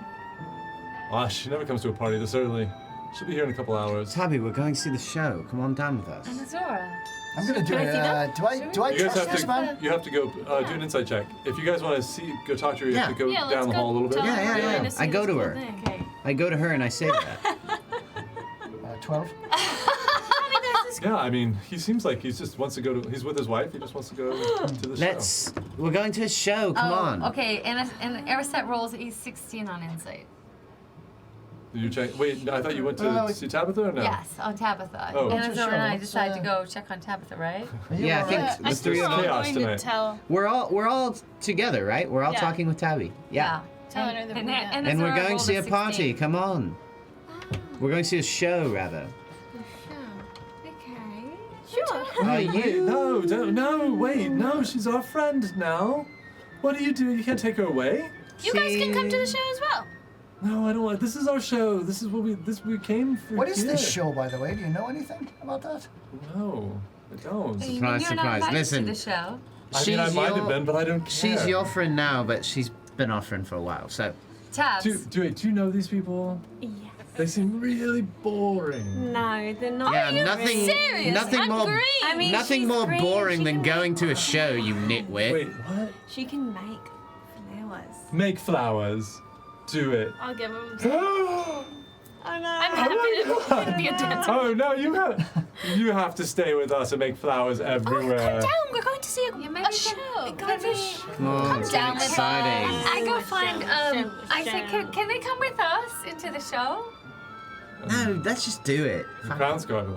Ah, she never comes to a party this early. She'll be here in a couple hours. Tabby, we're going to see the show. Come on down with us. And Azora. I'm gonna do Can I see it. them? Do I You guys trust have this to. man? You have to go do an insight check. If you guys want to go talk to her. You have to go Yeah, down let's the go hall a little bit. tell Yeah, her yeah, we're yeah. going to see I go this to cool her. thing. Okay. I go to her and I say that. 12. Yeah, I mean, he seems like he just wants to go to. He's with his wife. He just wants to go to the show. We're going to a show. Come on. Okay, and Ariset rolls a 16 on insight. You check. Wait, I thought you went to see Tabitha or no? Yes, on Tabitha. Oh. Anna What's your and show? I What's, decided to go check on Tabitha, right? Yeah, I think I the three think of we're us. all Chaos going tonight. to tell We're all together, right? We're all Yeah. talking with Tabby. Yeah. telling her that we got- And we're going to see a party. Come on. We're going to see a show, rather. Okay. Sure. Wait, no, wait, no, she's our friend now. What do? You can't take her away. You guys can come to the show as well. No, I don't want. This is our show. This is what we came for. What is here. this show, by the way? Do you know anything about that? No, I don't. You mean Surprise, you're surprise. not invited Listen. to the show. I mean, I might have been, but I don't care. She's your friend now, but she's been our friend for a while. So Tabs. Do you know these people? Yes. They seem really boring. No, they're not. yeah, nothing, serious? nothing I'm more, green. I mean, nothing she's more green, boring she than can going make to a show, you nitwit. Wait, what? She can make flowers. Make flowers. Do it. I'll give him. Oh Oh no. I'm happy to be a dancer. Oh no, you have to stay with us and make flowers everywhere. Come down. We're going to see Yeah, maybe a we show. can we- Come on, Come it's down with exciting. us. I go find, I show. said, can they come with us into the show? No, let's just do it. The Crown's Guard,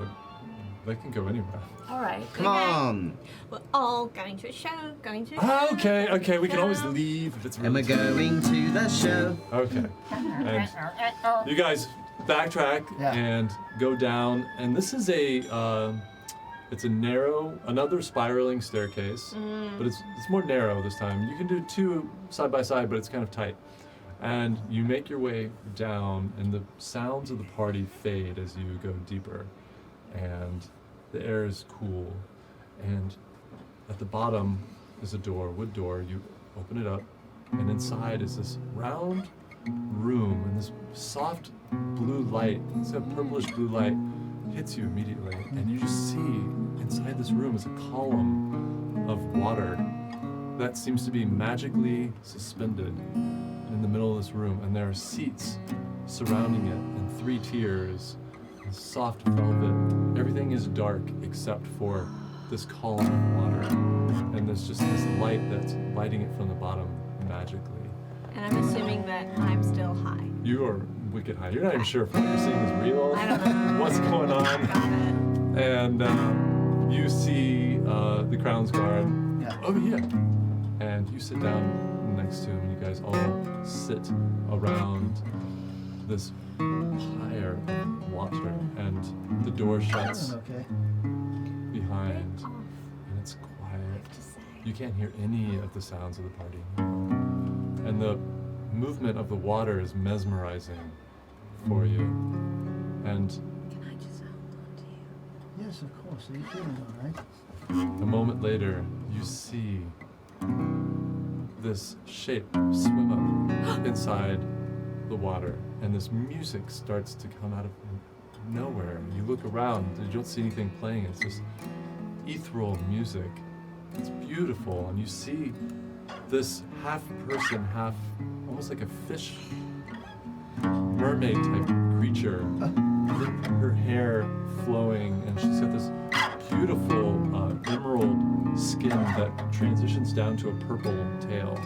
they can go anywhere. All right. Come on. We're all going to a show. Going to a Ah, show. okay, we can always leave if it's And we're really going to the show. Okay. And you guys backtrack Yeah. and go down, and this is it's another spiraling staircase, but it's more narrow this time. You can do two side by side, but it's kind of tight. And you make your way down, and the sounds of the party fade as you go deeper, and the air is cool, and at the bottom is a door, wood door. You open it up, and inside is this round room, and this soft blue light, it's a purplish blue light, hits you immediately, and you just see inside this room is a column of water that seems to be magically suspended in the middle of this room, and there are seats surrounding it in 3 tiers, and soft velvet. Everything is dark except for this column of water, and there's just this light that's lighting it from the bottom magically. And I'm assuming that I'm still high. You are wicked high. You're not even sure if what you're seeing is real. I don't know. What's going on? Got it. And you see the Crown's Guard Yeah. over here. And you sit down next to him. You guys all sit around this pyre of water. And the door shuts Okay. behind. And it's quiet. You can't hear any of the sounds of the party. And the movement of the water is mesmerizing for you. And Can I just hold on to you? Yes, of course. Are you feeling all right? a moment later, you see this shape swim up inside the water, and this music starts to come out of nowhere. You look around, you don't see anything playing. It's just ethereal music. It's beautiful, and you see this half person, half almost like a fish, mermaid type creature. Her hair flowing, and she's got this beautiful emerald skin that transitions down to a purple tail.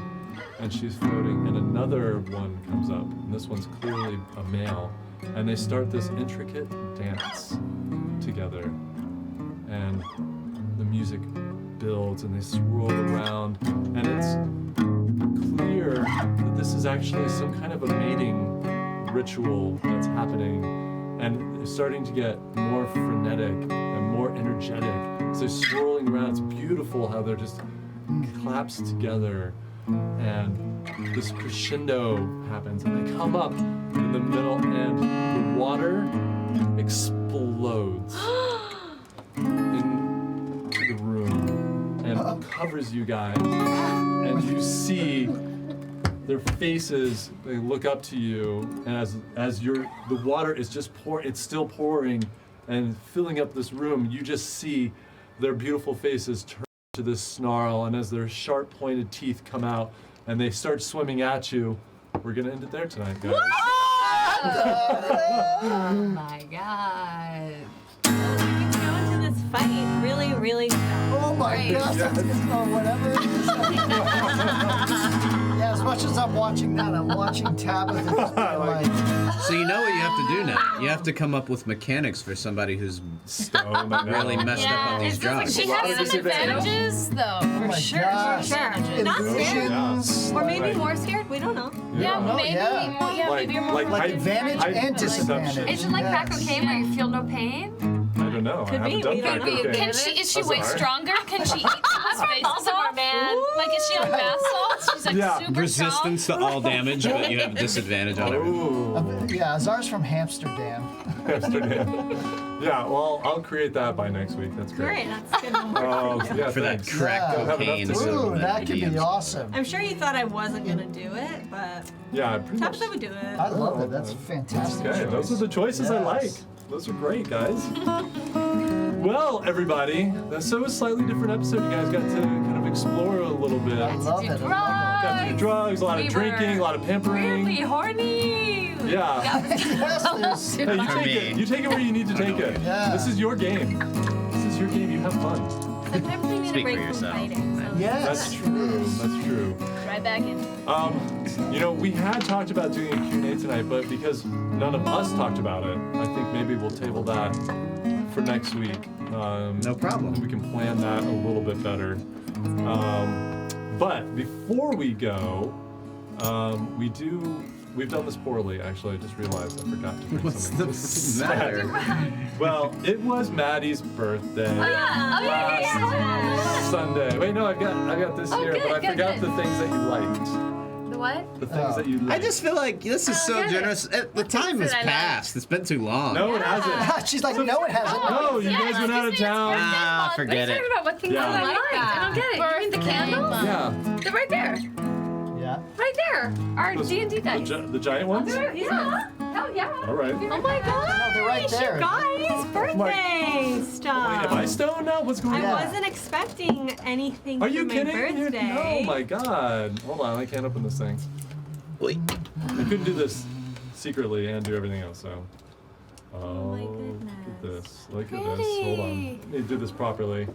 And she's floating, and another one comes up, and this one's clearly a male. And they start this intricate dance together. And the music builds, and they swirl around, and it's clear that this is actually some kind of a mating ritual that's happening, and it's starting to get more frenetic and more energetic. So they're swirling around. It's beautiful how they're just collapsed together, and this crescendo happens, and they come up in the middle, and the water explodes into the room and covers you guys, and you see their faces. They look up to you, and as the water is just it's still pouring and filling up this room. You just see their beautiful faces turn to this snarl, and as their sharp pointed teeth come out and they start swimming at you. We're gonna end it there tonight, guys. Oh my god. We can go into this fight really, really fast. Oh my gosh, that's whatever it is. Yeah, as much as I'm watching that, I'm watching Tabitha just being like So you know what you have to do now. You have to come up with mechanics for somebody who's Stoned, I know. really messed up on these It sounds like drugs. she lot has of some advantages, though, for my sure. gosh. For sure. Not scared. Illusions. Or maybe Right. more scared. We don't know. Yeah, No, maybe. yeah. More, yeah, maybe you're more like Like fucking advantage right. and disadvantage. Is it like Yes. crack cocaine where you feel no pain? I don't know. Could I haven't be, done we don't crack know. cocaine. Can she? Is she That's way hard. stronger? Can she eat people's faces off? Man, like is she on bath salts? She's like Yeah. super Resistance to all damage, but you have disadvantage on everything. Ooh. Yeah, Azar's from Amsterdam. Amsterdam. Yeah, well, I'll create that by next week. That's great. Great, that's good homework. Yeah, For that thanks. crack Yeah. cocaine. Ooh, so Ooh, that could be DMs. awesome. I'm sure you thought I wasn't gonna do it, but Yeah, pretty much. Tabitha would do it. I love it. That's a fantastic. Okay, those are choice. the choices I like. Yes. Those are great, guys. Well, everybody, so a slightly different episode. You guys got to kind of explore a little bit. I love it. I love it. Got to do drugs, a lot of We drinking, were a lot of pampering. Really horny. Yeah. Yes, there's- Hey, you For take me. it. You take it where you need to take it. Yeah. This is your game. This is your game. You have fun. Sometimes we need Speak a break for from yourself. fighting. So. Yes, That's true. That's true. Right back in. You know, we had talked about doing a Q&A tonight, but because none of us talked about it, I think maybe we'll table that for next week. No problem. We can plan that a little bit better. But before we go, we've done this poorly, actually. I just realized I forgot to bring What's something. the to set. matter? Well, it was Maddie's birthday. yeah. Sunday. Wait, no, I got this here, good, but I good, forgot good. the things that you liked. The what? The things that you liked. I just feel like this is so get it. generous. The time has that I like. passed. It's been too long. No, it hasn't. She's like, no, it hasn't. No, you guys went out of town. Ah, forget it. Talking about what things Yeah. I like. I don't get it. You mean the candles? Yeah. They're right there. Yeah. Right there. Our D&D dice. The giant ones? Yeah. Hell yeah. All right. Oh my god. No, they're right there. Guys, birthday Wait, stuff. am I stoned now? What's going I on? wasn't expecting anything Are for you my kidding? birthday. Oh my god. Hold on, I can't open this thing. Wait. I couldn't do this secretly and do everything else, so. Oh, my look goodness. at this. Look at this. Hold on. Let me do this properly.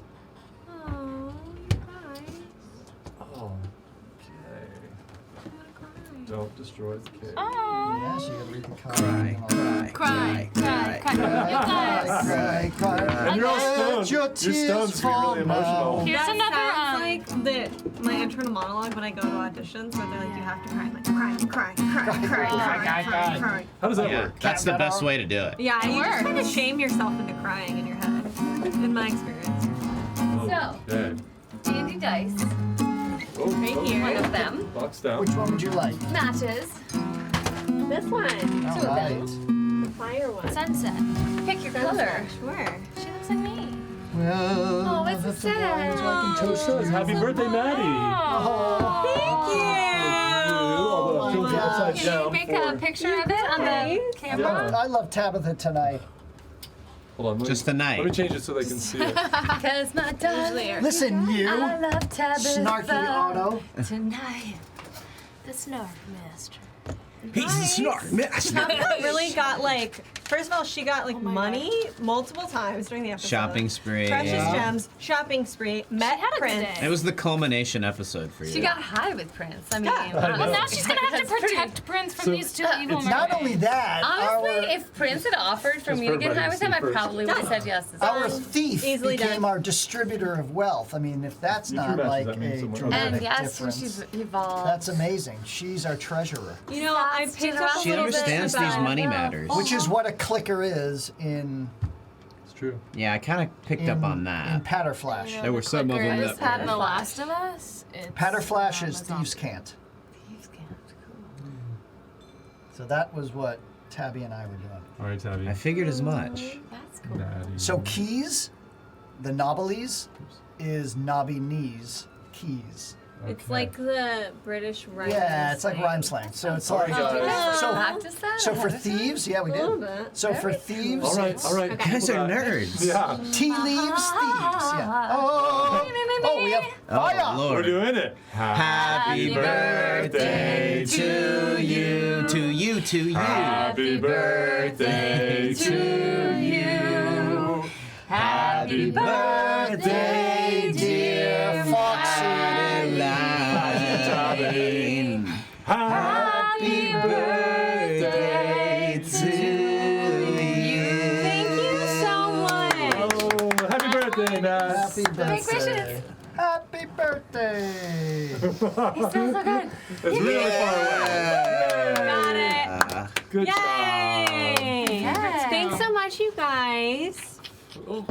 Oh, you guys. Oh, okay. Don't destroy the cake. Yeah, so you gotta read the card. Cry, cry, Cry, cry, cry. You Cry, guys. cry, cry. And you're all Let stoned. your Your tears stones get fall really emotional. now. Here's That another sounds like my internal monologue when I go to auditions where they're like, you have to cry. I'm like, cry. How does that Yeah, work? that's the best way to do it. Yeah, you just works. kind of shame yourself into crying in your head, in my experience. Okay. D&D dice. Oh, Right oh, here. One of them. Box down. Which one would you like? Matches. This one, All Two of right. them. the fire one. Sunset. Pick your color. Sure. She looks like me. Well, Oh, it's that's so the ones I can toast Says, you. happy birthday, Maddie. Oh. Thank you. Although I'm my tilted upside gosh. Can you down make for- a picture of it on the camera? Yeah. I love Tabitha tonight. Hold on. Just tonight. Let me change it so they can see it. Because my darling, Listen, you, I love Tabitha snarky auto. Tonight, the Snark Master. He's the snark master. Tabitha really got like, first of all, she got like money multiple times during the episode. Shopping spree. Precious gems, shopping spree, met had a good Prince. day. It was the culmination episode for you. She got high with Prince. I mean, Well, now she's gonna have to That's pretty- protect Prince from these two evil mermaids. Not only that, Honestly, if Prince had offered for Just me for to get high with him, I everybody to see probably would have Done. said yes. our thief Easily became done. our distributor of wealth. I mean, if that's You not two matches, like that means a somewhere. dramatic And yes, difference, she's evolved. that's amazing. She's our treasurer, You know, I That's picked up a She little understands bit these about money matters. which is what a clicker is in It's true. Yeah, I kind of picked up on in that. Patterflash. There were some of them Just that had were. The Last of Us. It's, Patterflash is Amazon. thieves can't. Thieves Can't. Cool. So that was what Tabby and I were doing. All right, Tabby. I figured as much. That's cool. Maddie. So keys, the knobblies, is knobby knees keys. It's Okay. like the British rhyme. Yeah, it's like rhyme slang. So it's like guys. so Practice that? so for thieves, yeah, we A little did. bit. So for thieves, All right, it's all right. You guys are Hold on. nerds. Yeah. tea leaves thieves. Yeah. Oh, we have fire. Oh, Lord. We're doing it. Happy birthday to you, to you, to you. Happy birthday to you. Happy birthday, dear Foxy. Tabby. Happy birthday birthday! He smells so good. It's really far away. Got it. Good Yay! Yeah. Thanks so much, you guys.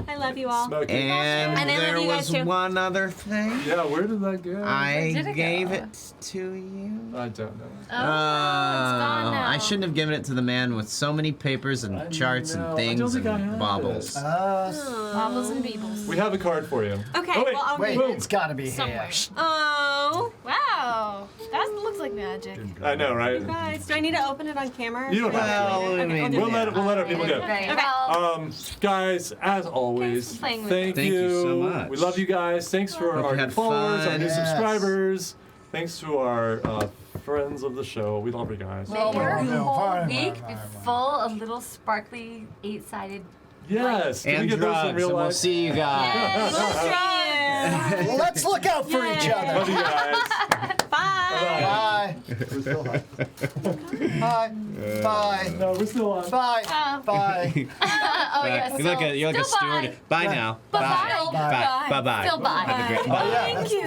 I love you all. Smoky. And And I love there you guys was too. one other thing. Yeah, where did that go? I did it gave go? it to you. I don't know. Oh, it's gone now. I shouldn't have given it to the man with so many papers and I charts know. I and don't things think I and have baubles. Bobbles and beebles. We have a card for you. Okay, Oh, wait. well, I'll Wait, read it's gotta be Somewhere. here. Oh, Wow. That looks like magic. I know, right? guys, do I need to open it on camera? You don't have Well, to. I Okay, mean, I'll do We'll that. let our people go. Right. Okay. Well, Guys, as always, for playing with thank Thank you so much. We love you guys. Thanks for Hope our you new had followers, our fun. new Yes. subscribers. Thanks to our friends of the show. We love you guys. may your no, whole fine, week fine, be fine, full of little sparkly 8-sided. Yes. Can we And get those in drugs, real and we'll life? see you guys. Well, let's look out for each Love other. you guys. Bye. Bye. We're still on. Bye. Bye. No, we're still on. Bye. Oh. Bye. Oh, yes. You're like a Still steward. Bye now. Bye. Bye. Bye. Bye. Bye. Still bye. Have a great. Bye. Yeah, Thank you.